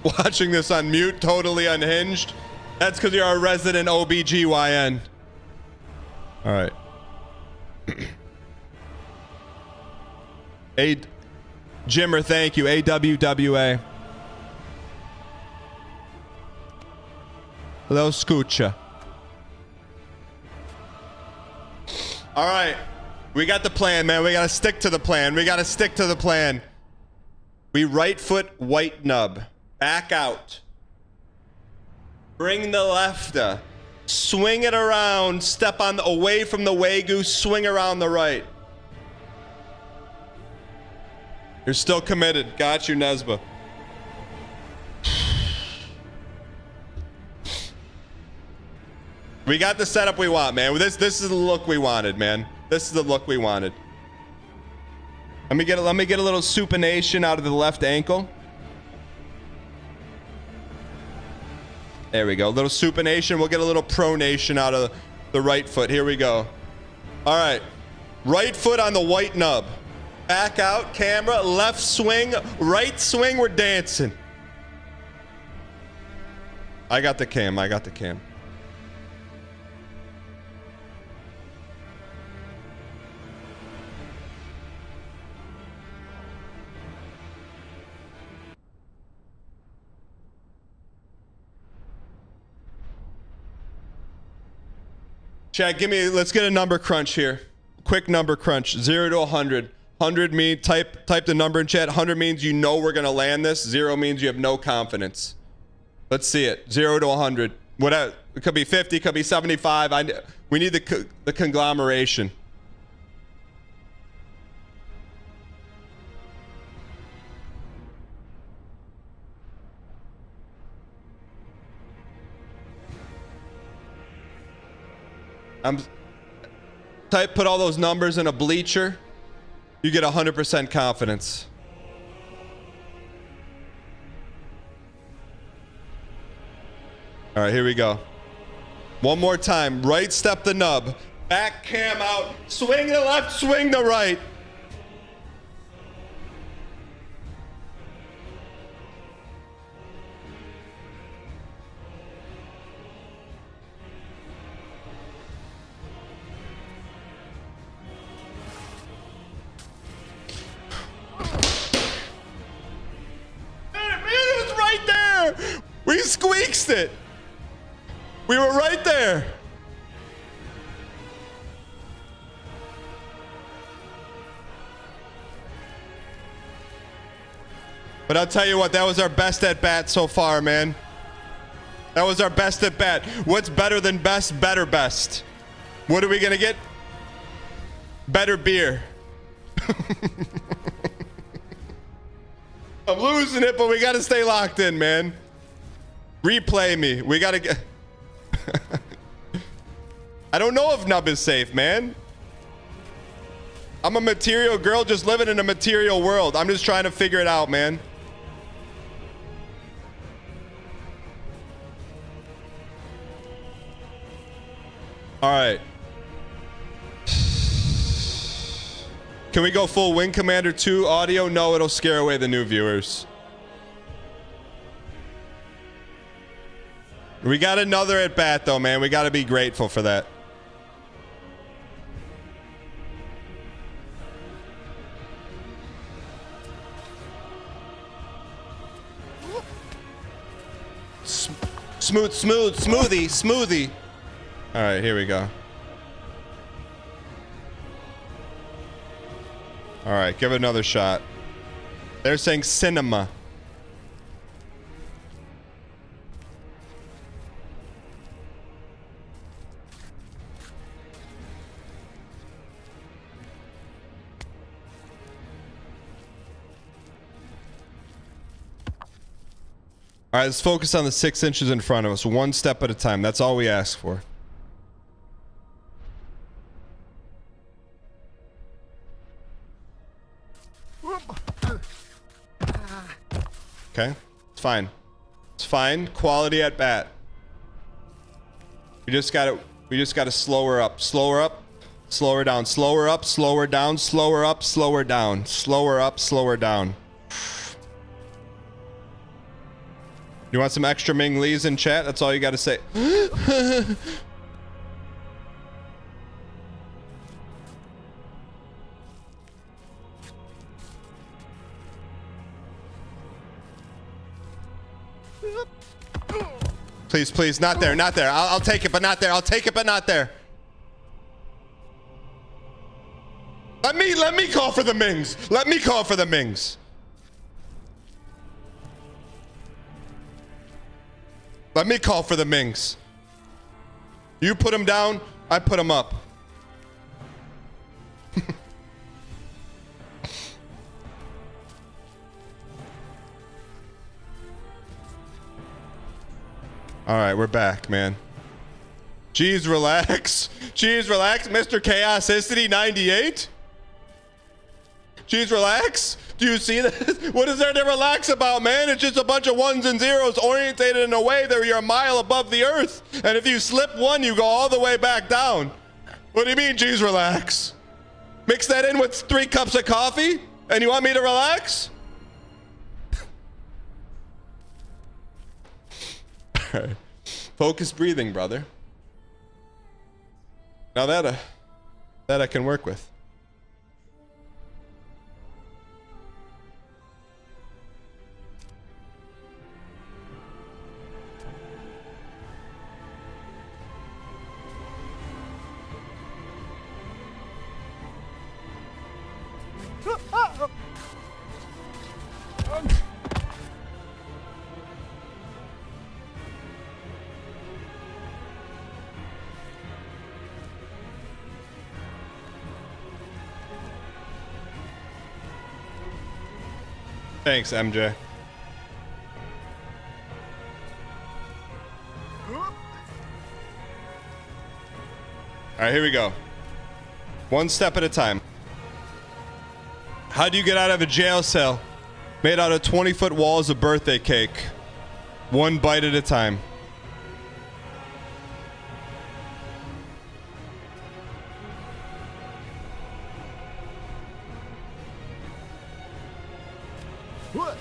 Watching this on mute, totally unhinged. That's because you're a resident OBGYN. All right. Jimmer, thank you. AWWA. Hello, Scoocha. All right. We got the plan, man. We got to stick to the plan. We got to stick to the plan. We right foot white nub. Back out. Bring the left. Swing it around. Step on away from the Wagyu. Swing around the right. You're still committed. Got you, Nesba. We got the setup we want, man. This is the look we wanted, man. This is the look we wanted. Let me get a little supination out of the left ankle. There we go. A little supination. We'll get a little pronation out of the right foot. Here we go. All right. Right foot on the white nub. Back out, camera, left swing, right swing. We're dancing. I got the cam. I got the cam. Chat, let's get a number crunch here. Quick number crunch, 0 to 100. 100 means, type the number in chat. 100 means you know we're gonna land this. 0 means you have no confidence. Let's see it, 0 to 100. Whatever, it could be 50, could be 75. We need the conglomeration. Put all those numbers in a bleacher. You get 100% confidence. All right, here we go. One more time. Right step the nub. Back cam out. Swing the left, swing the right. We squeaked it. We were right there. But I'll tell you what, that was our best at bat so far, man. That was our best at bat. What's better than best? Better best. What are we gonna get? Better beer. I'm losing it, but we gotta stay locked in, man. Replay me. We gotta get... I don't know if Nub is safe, man. I'm a material girl just living in a material world. I'm just trying to figure it out, man. All right. Can we go full Wing Commander 2 audio? No, it'll scare away the new viewers. We got another at bat, though, man. We got to be grateful for that. Smoothie. All right, here we go. All right, give it another shot. They're saying cinema. All right, let's focus on the 6 inches in front of us, one step at a time. That's all we ask for. Okay, it's fine. It's fine. Quality at bat. We just gotta slow her up. Slow her up. Slow her down. Slow her up. Slow her down. Slow her up. Slow her down. Slow her up. Slow her down. You want some extra Ming Lees in chat? That's all you gotta say. Please, please, not there, not there. I'll take it, but not there. I'll take it, but not there. Let me call for the Mings. Let me call for the Mings. Let me call for the Mings. You put them down, I put them up. All right, we're back, man. Jeez, relax. Jeez, relax, Mr. Chaosicity 98. Jeez, relax. Do you see that? What is there to relax about, man? It's just a bunch of ones and zeros orientated in a way that you're a mile above the earth. And if you slip one, you go all the way back down. What do you mean, geez, relax? Mix that in with 3 cups of coffee, and you want me to relax? All right. Focus breathing, brother. Now that I can work with. Thanks, MJ. All right, here we go. One step at a time. How do you get out of a jail cell made out of 20-foot walls of birthday cake? One bite at a time. What?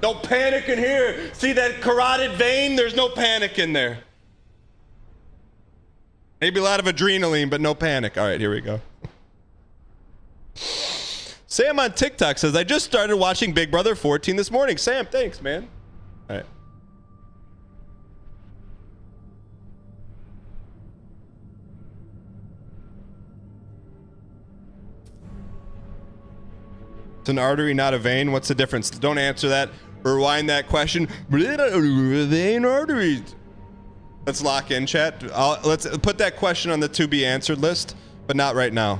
No panic in here. See that carotid vein? There's no panic in there. Maybe a lot of adrenaline, but no panic. All right, here we go. Sam on TikTok says, I just started watching Big Brother 14 this morning. Sam, thanks, man. All right. It's an artery, not a vein. What's the difference? Don't answer that. Rewind that question. Vein arteries. Let's lock in, chat. Let's put that question on the to be answered list, but not right now.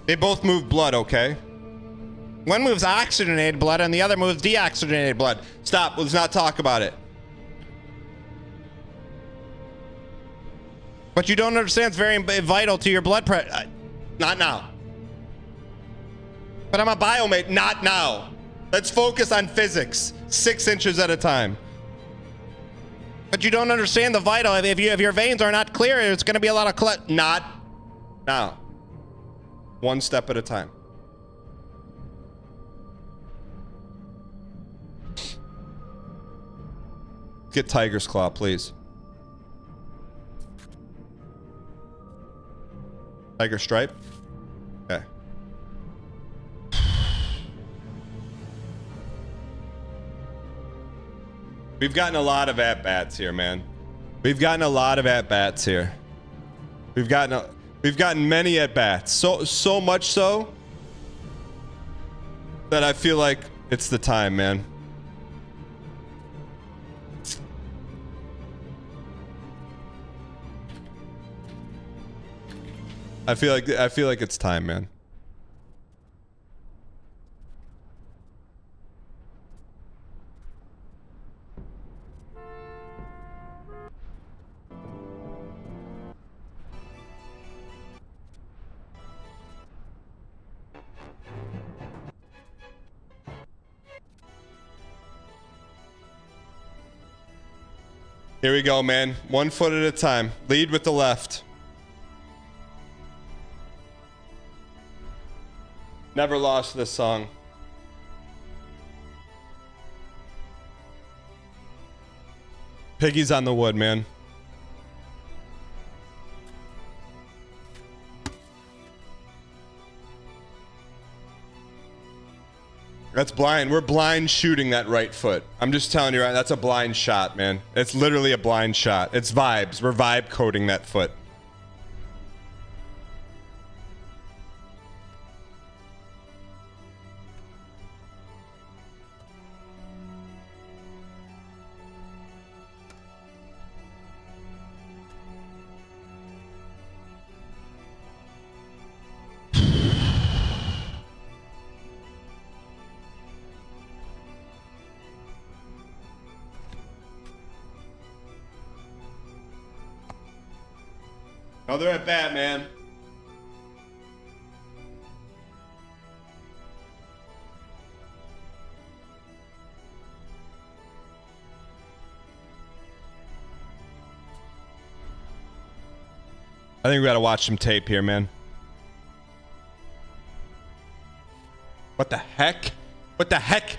They both move blood, okay? One moves oxygenated blood and the other moves deoxygenated blood. Stop, let's not talk about it. But you don't understand, it's very vital to your blood pressure. Not now. But I'm a biomate, not now. Let's focus on physics. 6 inches at a time. But you don't understand the vital. If your veins are not clear, it's going to be a lot of not now. 1 step at a time. Get Tiger's Claw, please. Tiger Stripe? Okay. We've gotten a lot of at-bats here, man. We've gotten a lot of at-bats here. We've gotten many at-bats. So much so that I feel like it's the time, man. I feel like it's time, man. Here we go, man. 1 foot at a time. Lead with the left. Never lost this song. Piggy's on the wood, man. That's blind. We're blind shooting that right foot. I'm just telling you, right? That's a blind shot, man. It's literally a blind shot. It's vibes. We're vibe coding that foot. Oh, they're at bat, man. I think we gotta watch some tape here, man. What the heck? What the heck?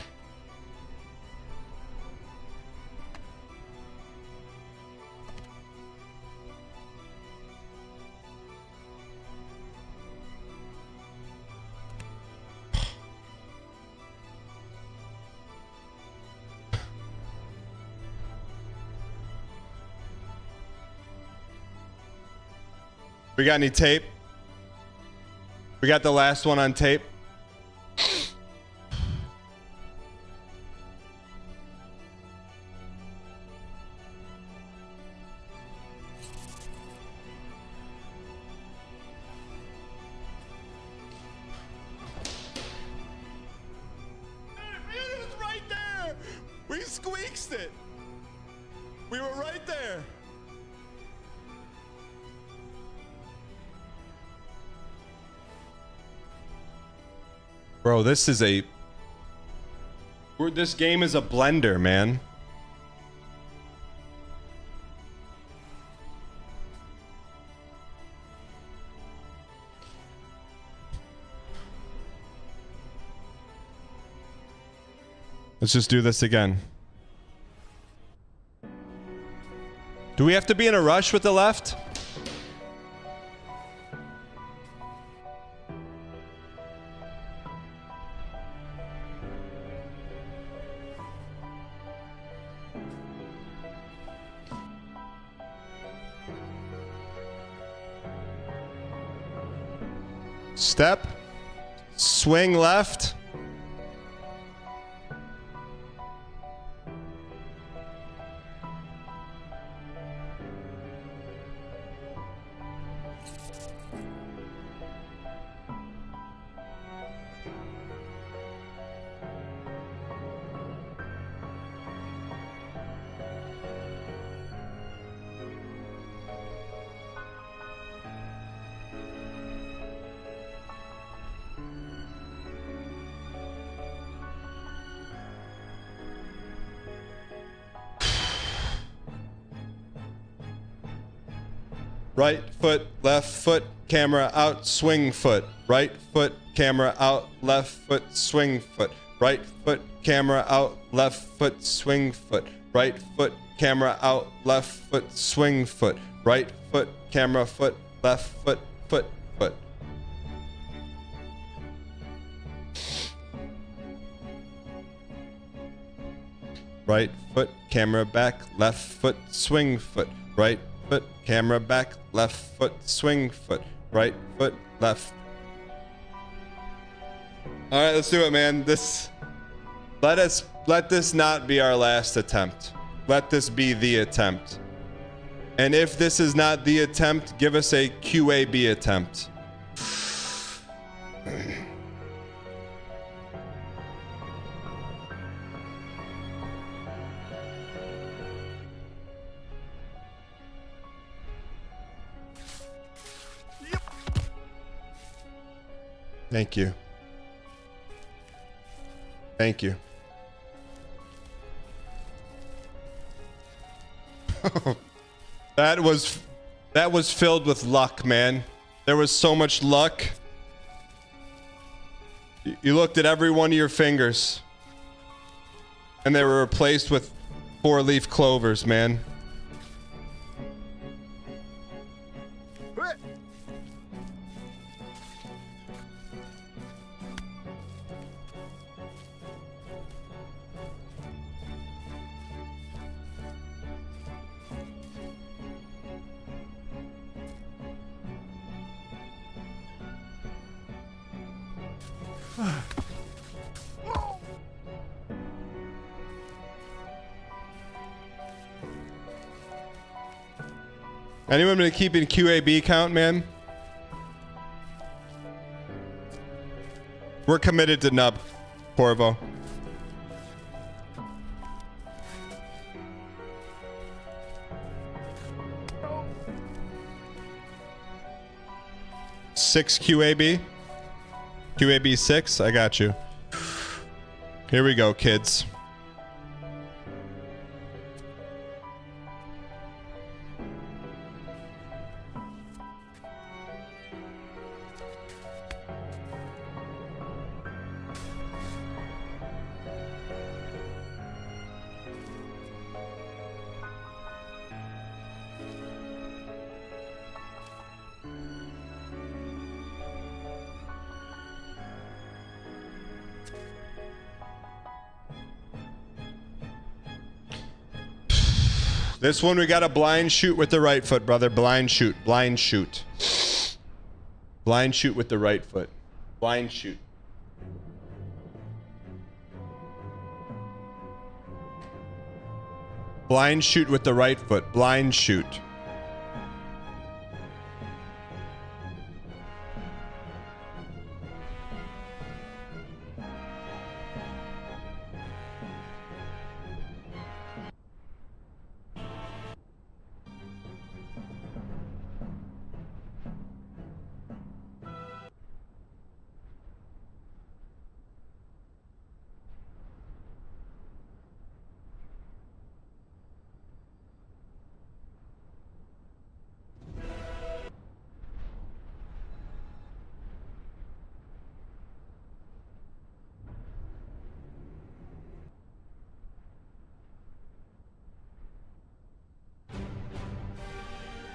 We got any tape? We got the last one on tape. It was right there. We squeaked it. We were right there. Bro, this is a... This game is a blender, man. Let's just do this again. Do we have to be in a rush with the left? Step, swing left. Right foot, left foot, camera out, swing foot. Right foot, camera out, left foot, swing foot. Right foot, camera out, left foot, swing foot. Right foot, camera out, left foot, swing foot. Right foot, camera foot, left foot, foot, foot. Right foot, camera back, left foot, swing foot. Right foot, camera back, left foot, swing foot. Right foot, left. All right, let's do it, man. Let this not be our last attempt. Let this be the attempt. And if this is not the attempt, give us a QAB attempt. Thank you. Thank you. That was filled with luck, man. There was so much luck. You looked at every one of your fingers, and they were replaced with 4-leaf clovers, man. Anyone been keeping QAB count, man? We're committed to Nub, Corvo. Six QAB? QAB 6? I got you. Here we go, kids. This one we got a blind shoot with the right foot, brother. Blind shoot. Blind shoot. Blind shoot with the right foot. Blind shoot. Blind shoot with the right foot. Blind shoot.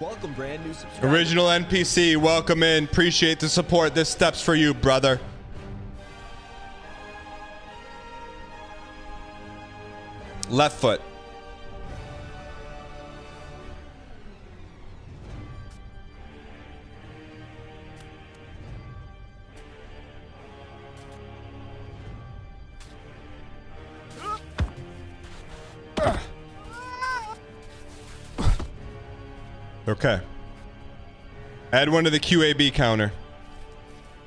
Welcome, brand new subscriber. Original NPC, welcome in. Appreciate the support. This step's for you, brother. Left foot. Okay. Add one to the QAB counter.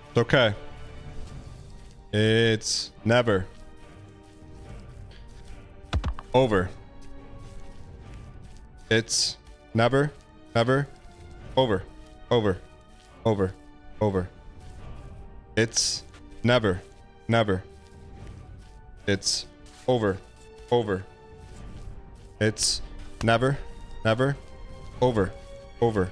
It's okay. It's never over. It's never, never over, over, over, over. It's never, never. It's over, over. It's never, never, over, over,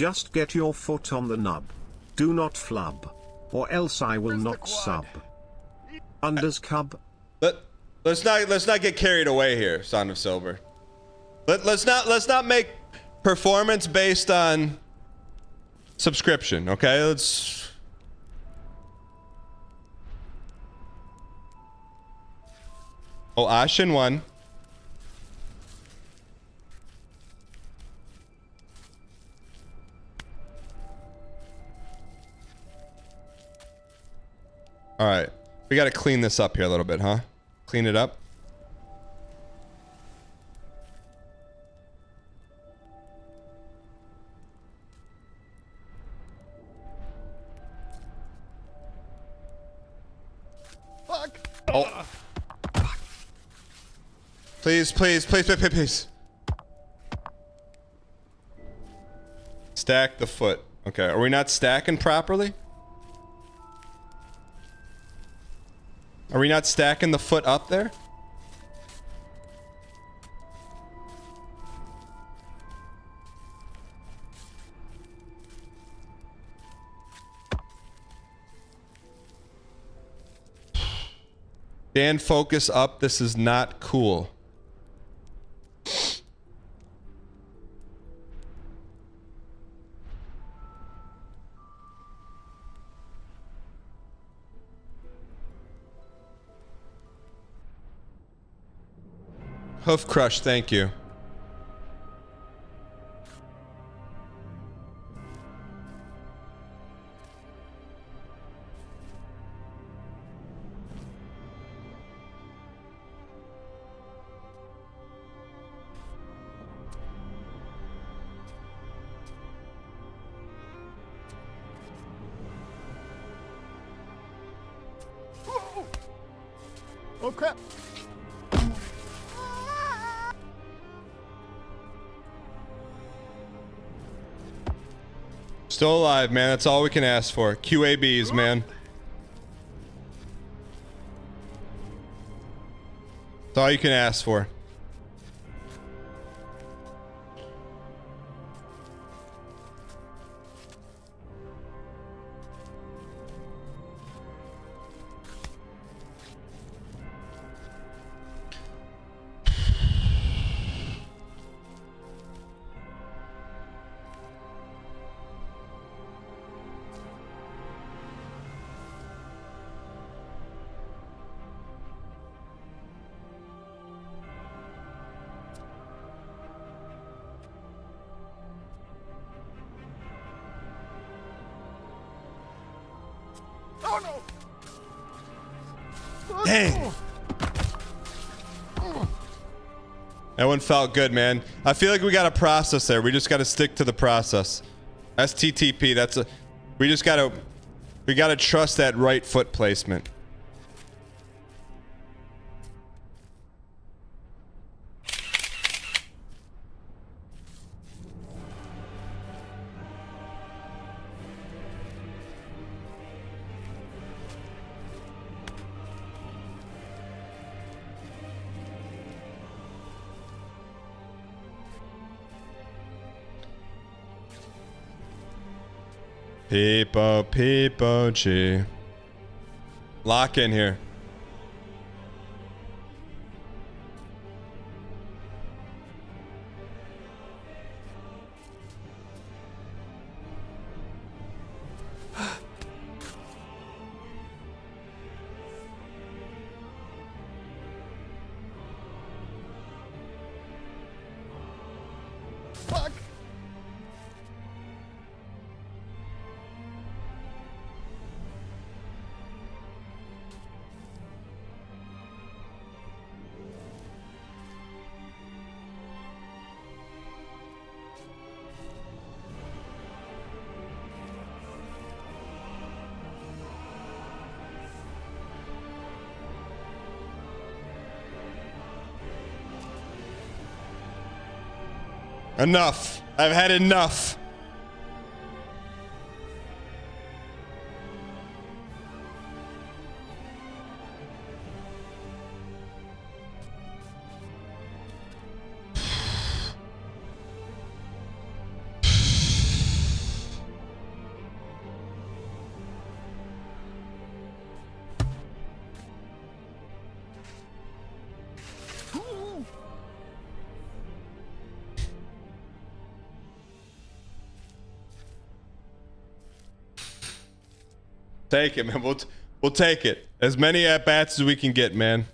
Just get your foot on the nub. Do not flub. Or else I will not sub. Unders cub. Let's not get carried away here, Sound of Silver. Let's not make performance based on subscription, okay? Let's. Oh, Ashen won. All right, we got to clean this up here a little bit, huh? Clean it up. Fuck. Oh. Please, please, please, please, please, please. Stack the foot. Okay, are we not stacking properly? Are we not stacking the foot up there? Dan, focus up. This is not cool. Hoof crush, thank you. Oh crap. Still alive, man. That's all we can ask for. QABs, man. That's all you can ask for. Oh no! Dang. That one felt good, man. I feel like we got a process there. We just got to stick to the process. STTP, that's a... We gotta trust that right foot placement. Peepo, G. Lock in here. Fuck. Enough. I've had enough. Take it, man. We'll take it. As many at-bats as we can get, man.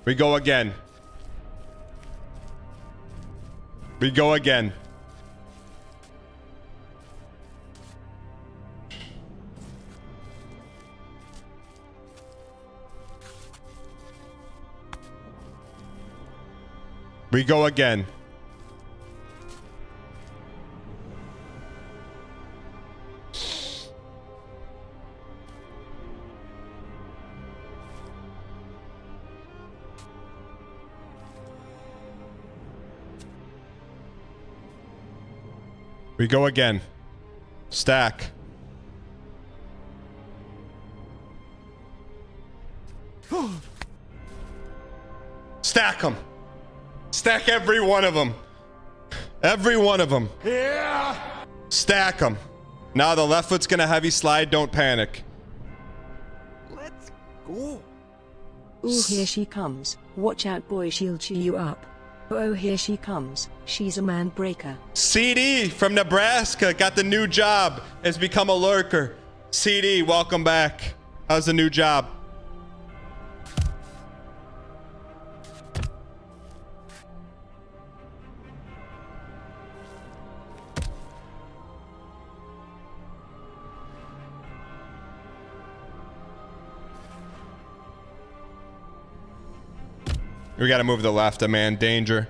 We go again. We go again. We go again. We go again. Stack. Stack them. Stack every one of them. Every one of them. Yeah. Stack them. Now the left foot's gonna heavy slide. Don't panic. Let's go. Ooh, here she comes. Watch out, boy, she'll chew you up. Oh, here she comes. She's a Manbreaker. CD from Nebraska got the new job. Has become a lurker. CD, welcome back. How's the new job? We gotta move to the left, man. Danger.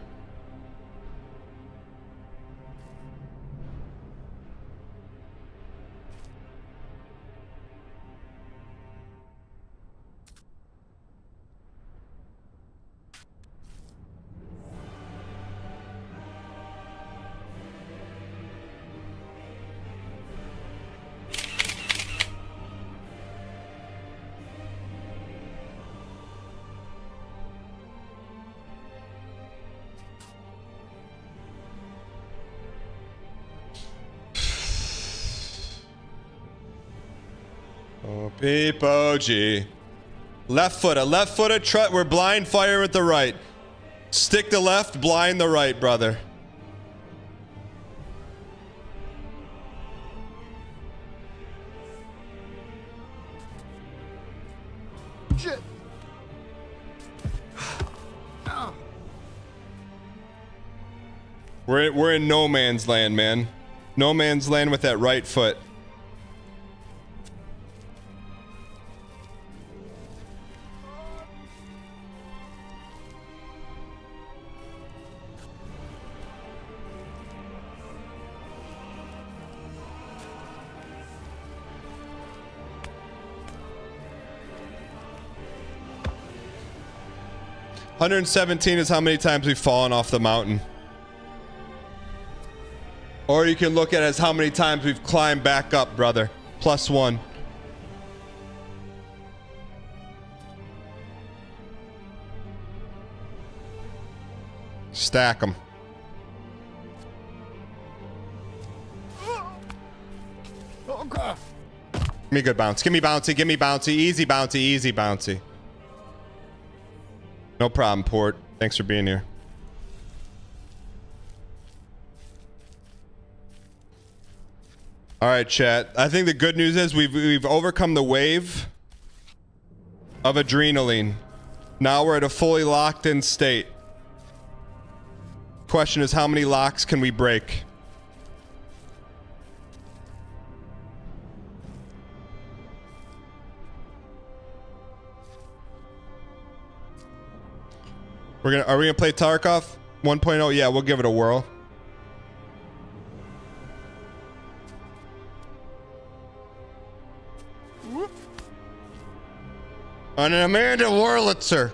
Oh, Peepo G. Left footer, trut. We're blind fire with the right. Stick the left, blind the right, brother. Shit. We're in no man's land, man. No man's land with that right foot. $117 is how many times we've fallen off the mountain. Or you can look at it as how many times we've climbed back up, brother. +1. Stack them. Okay. Give me good bounce. Give me bouncy. Give me bouncy. Easy bouncy. Easy bouncy. No problem, Port. Thanks for being here. All right, chat. I think the good news is we've overcome the wave of adrenaline. Now we're at a fully locked in state. Question is, how many locks can we break? Are we gonna play Tarkov 1.0? Yeah, we'll give it a whirl. On an Amanda Wurlitzer.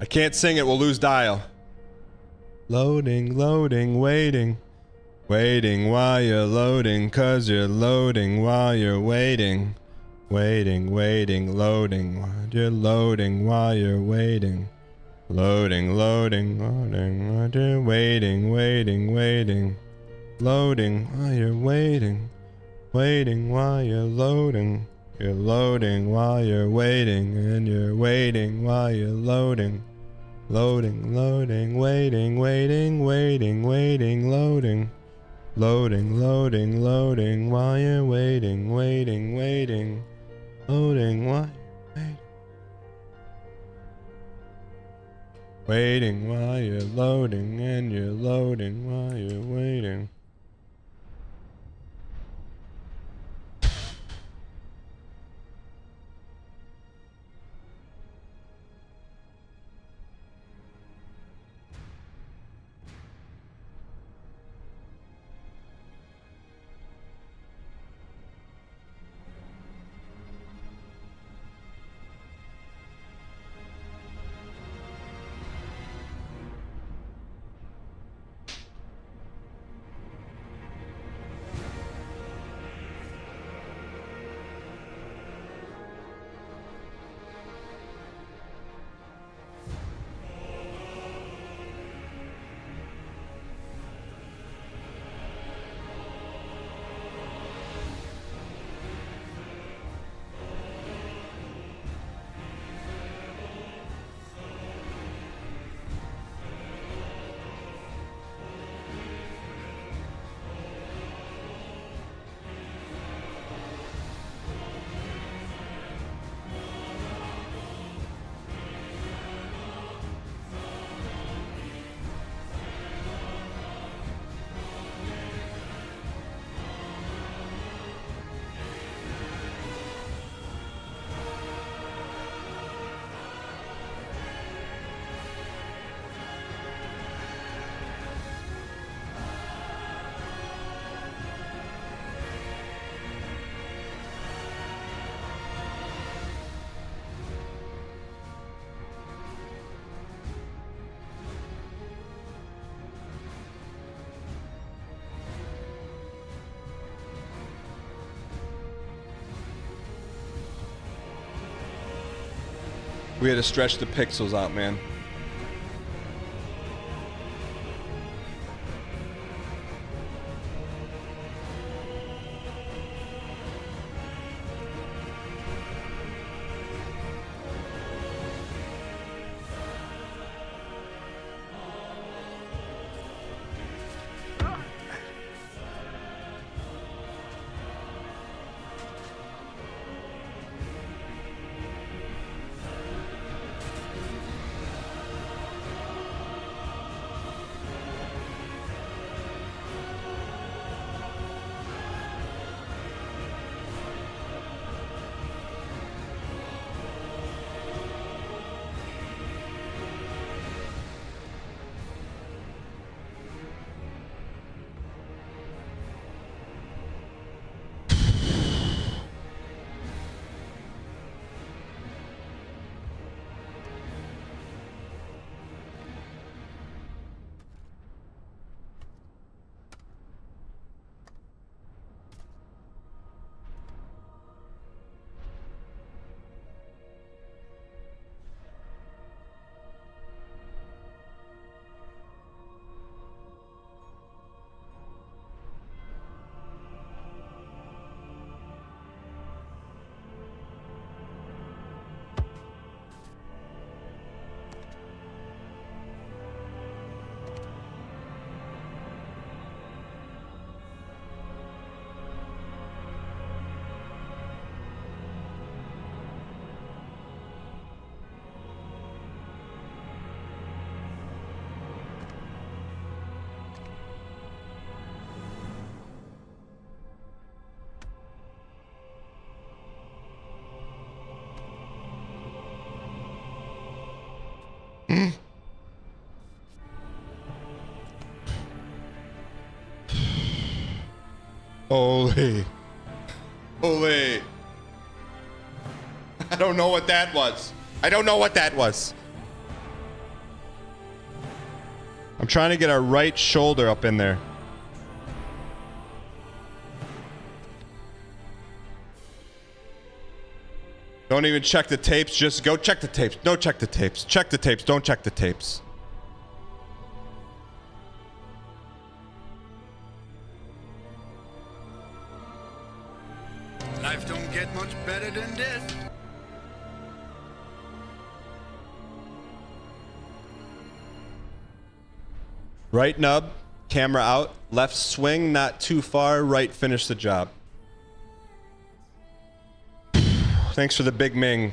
I can't sing it, we'll lose dial. Loading, loading, waiting. Waiting while you're loading, 'cause you're loading while you're waiting. Waiting, waiting, loading, while you're loading while you're waiting. Loading, loading, loading, while you're waiting, waiting, waiting. Loading while you're waiting. Waiting while you're loading. You're loading while you're waiting, and you're waiting while you're loading. Loading, loading, waiting, waiting, waiting, waiting, loading. Loading, loading, loading while you're waiting, waiting, waiting. Loading while you're waiting. Waiting while you're loading, and you're loading while you're waiting. We had to stretch the pixels out, man. Holy. Holy. I don't know what that was. I don't know what that was. I'm trying to get our right shoulder up in there. Don't even check the tapes. Just go check the tapes. Don't check the tapes. Check the tapes. Don't check the tapes. Life don't get much better than this. Right nub, camera out, left swing, not too far, right finish the job. Thanks for the big Ming.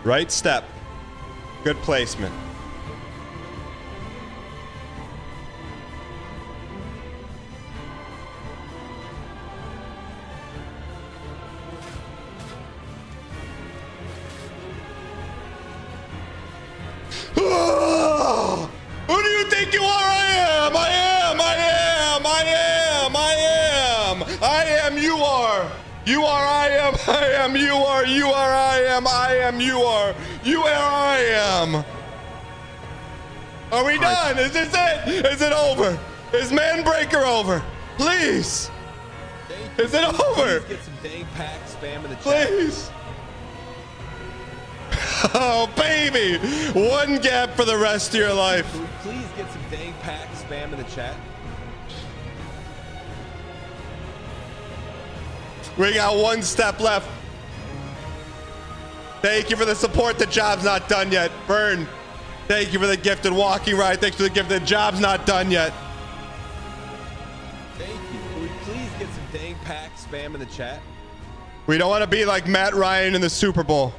Right step. Good placement. Who do you think you are? I am, you are. You are, I am, you are, I am, you are, I am. Are we done? Is this it? Is it over? Is Manbreaker over? Please. Is it over? Please get some dang pack spam in the chat. Please. Oh, baby. One gap for the rest of your life. Can we please get some dang pack spam in the chat? We got one step left. Thank you for the support. The job's not done yet. Burn. Thank you for the gifted walking ride. Thanks for the gifted. The job's not done yet. Thank you. Can we please get some dang pack spam in the chat? We don't want to be like Matt Ryan in the Super Bowl.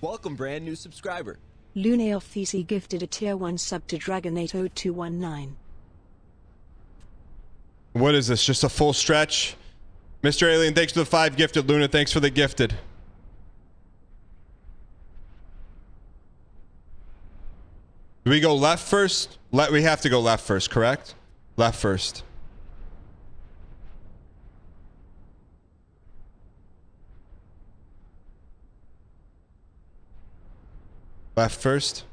Welcome, brand new subscriber. Lune of Thesi gifted a tier 1 sub to Dragon80219. What is this? Just a full stretch? Mr. Alien, thanks for the 5 gifted. Luna, thanks for the gifted. Do we go left first? We have to go left first, correct? Left first. Left first.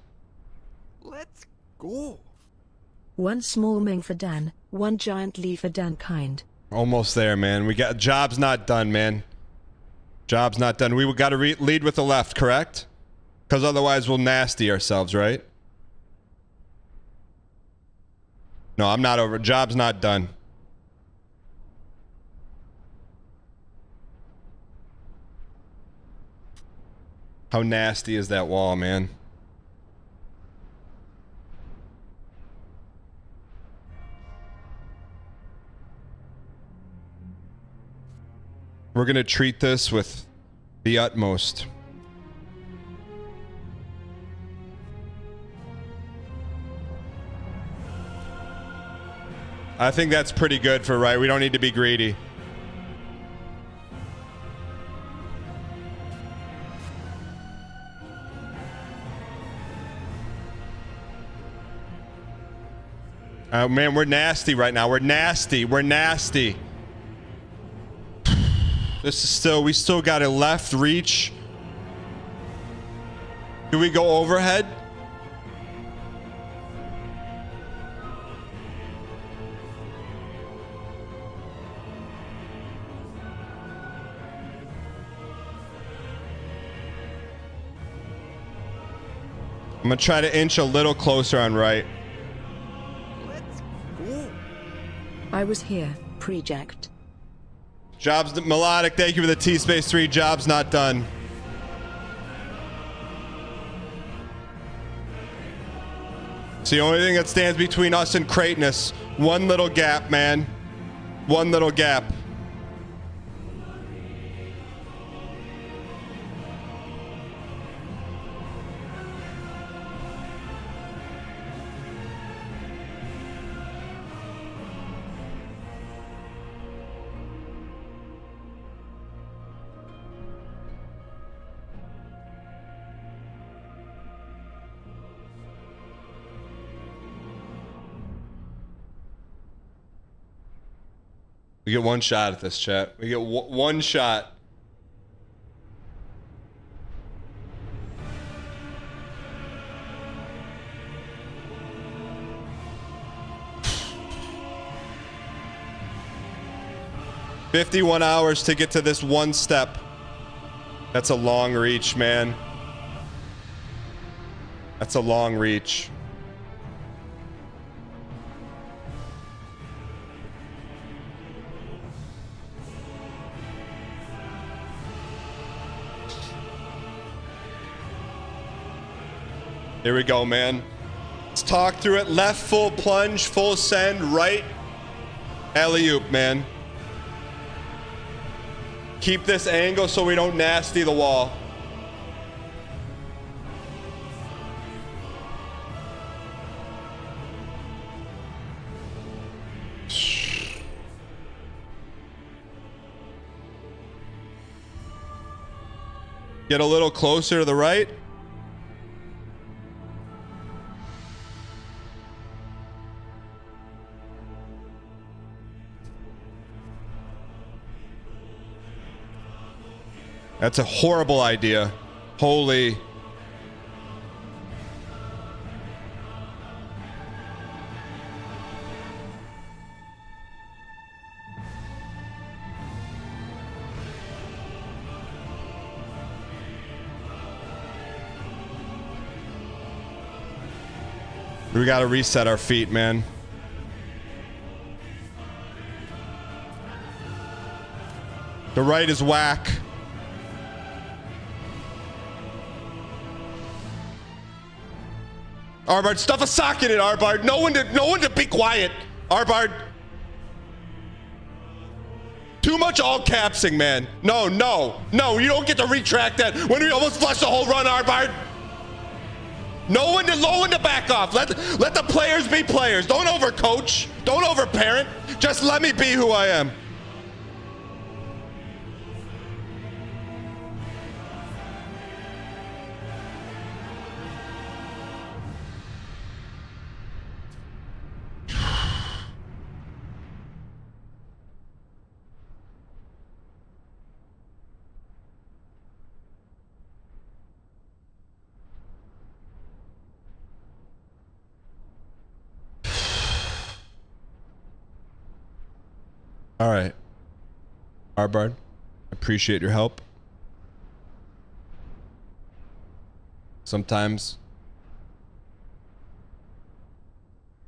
Let's go. One small Ming for Dan, one giant Lee for Dankind. Almost there, man. We got job's not done, man. Job's not done. We got to lead with the left, correct? Because otherwise we'll nasty ourselves, right? No, I'm not over. Job's not done. How nasty is that wall, man? We're going to treat this with the utmost. I think that's pretty good for right. We don't need to be greedy. Oh man, we're nasty right now. We're nasty. We're nasty. This is still, we still got a left reach. Do we go overhead? I'm gonna try to inch a little closer on right. I was here, pre-jacked. Jobs melodic, thank you for the T-Space 3. Job's not done. It's the only thing that stands between us and greatness. One little gap, man. One little gap. We get one shot at this, chat. We get one shot. "51 hours to get to this one step." That's a long reach, man. That's a long reach. Here we go, man. Let's talk through it. Left full plunge, full send, right alley-oop, man. Keep this angle so we don't nasty the wall. Get a little closer to the right. That's a horrible idea. Holy. We gotta reset our feet, man. The right is whack. Arbard, stuff a sock in it, Arbard. No one to be quiet. Arbard. Too much all capsing, man. No, you don't get to retract that when we almost flushed the whole run, Arbard. No one to back off. Let the players be players. Don't overcoach. Don't overparent. Just let me be who I am. All right. Arbard, appreciate your help. Sometimes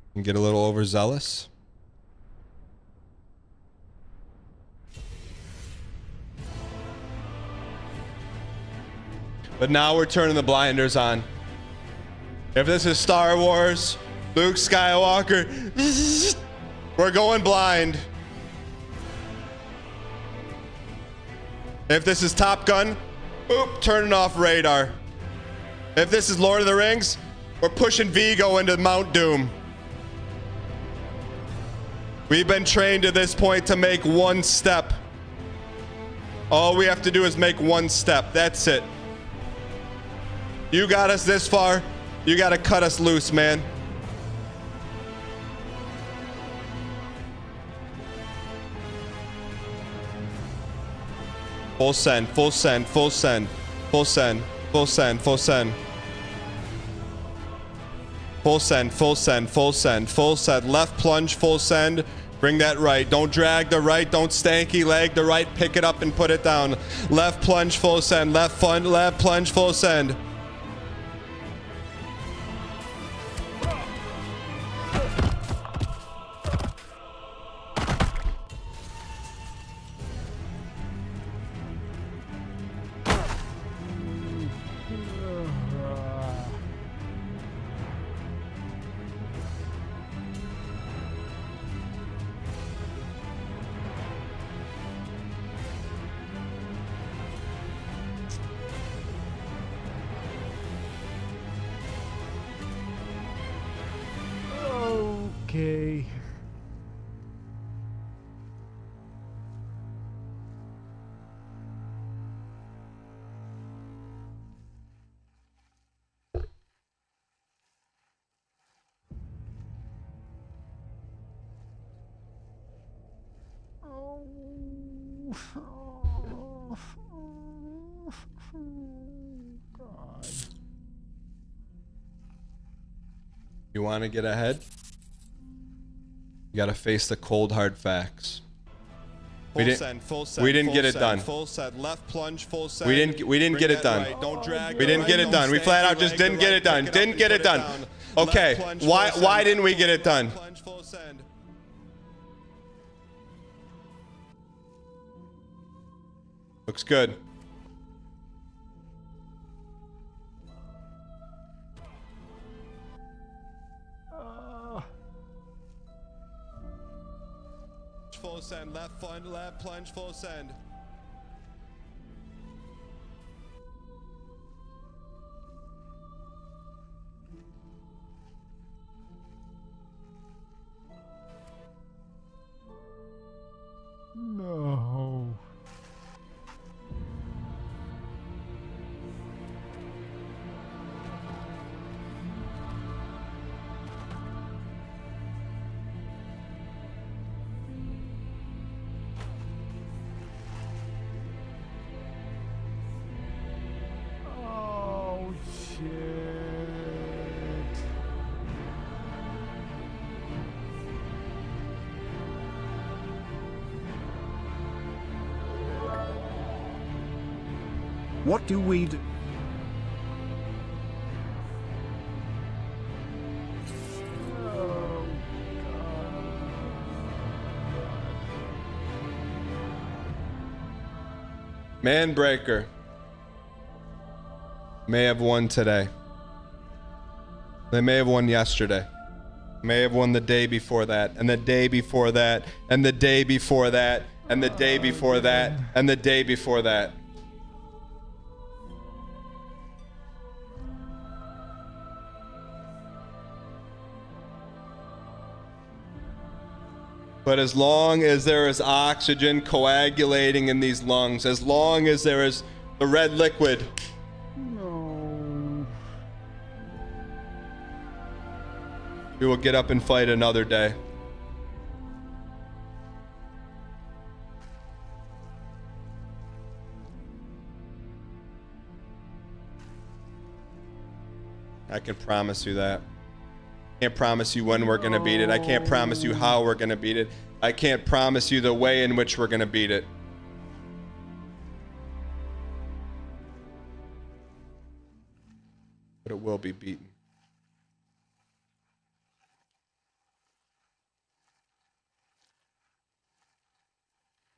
you can get a little overzealous. But now we're turning the blinders on. If this is Star Wars, Luke Skywalker, we're going blind. If this is Top Gun, boop, turning off radar. If this is Lord of the Rings, we're pushing Vigo into Mount Doom. We've been trained to this point to make one step. All we have to do is make one step. That's it. You got us this far. You got to cut us loose, man. Full send, full send, full send, full send, full send, full send. Full send, full send, full send, full send. Left plunge, full send. Bring that right. Don't drag the right. Don't stanky leg the right. Pick it up and put it down. Left plunge, full send. Left plunge, full send. Okay. You want to get ahead? You got to face the cold hard facts. We didn't get it done. Full send, left plunge, full send. We didn't get it done. Right. Don't drag. We didn't get it done. We flat out just didn't get it done. Didn't get it done. Okay. Why didn't we get it done? Plunge, full send. Looks good. Full send, left plunge, full send. No. Oh, shit. What do we do? Oh, Manbreaker may have won today. They may have won yesterday. May have won the day before that, and the day before that, and the day before that, and the day before that, and the day before that. But as long as there is oxygen coagulating in these lungs, as long as there is the red liquid, no. we will get up and fight another day. I can promise you that. I can't promise you when we're going to beat it. I can't promise you how we're going to beat it. I can't promise you the way in which we're going to beat it. But it will be beaten.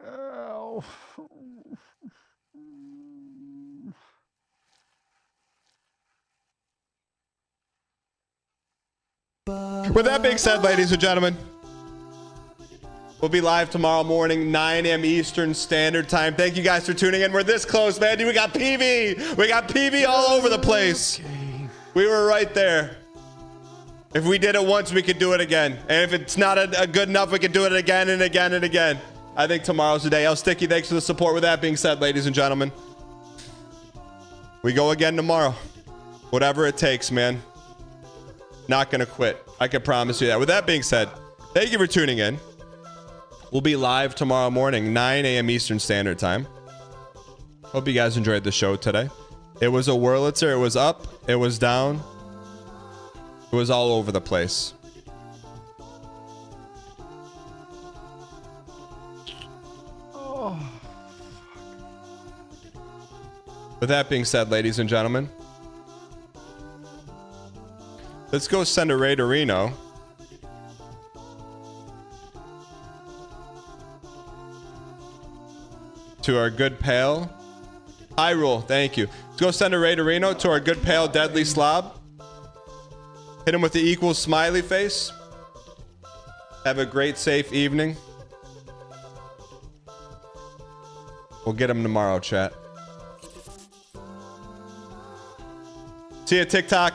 Ow. With that being said, ladies and gentlemen, we'll be live tomorrow morning, 9 a.m. Eastern Standard Time. Thank you guys for tuning in. We're this close, man. Dude, we got PV. We got PV all over the place. We were right there. If we did it once, we could do it again. And if it's not a good enough, we could do it again and again and again. I think tomorrow's the day. El Sticky, thanks for the support. With that being said, ladies and gentlemen, we go again tomorrow. Whatever it takes, man. Not going to quit. I can promise you that. With that being said, thank you for tuning in. We'll be live tomorrow morning, 9 a.m. Eastern Standard Time. Hope you guys enjoyed the show today. It was a Wurlitzer. It was up. It was down. It was all over the place. Oh. With that being said, ladies and gentlemen, let's go send a raid to Reno. To our good pal. Hyrule, thank you. Let's go send a raid to Reno to our good pal Deadly Slob. Hit him with the equal smiley face. Have a great, safe evening. We'll get him tomorrow, chat. See ya, TikTok.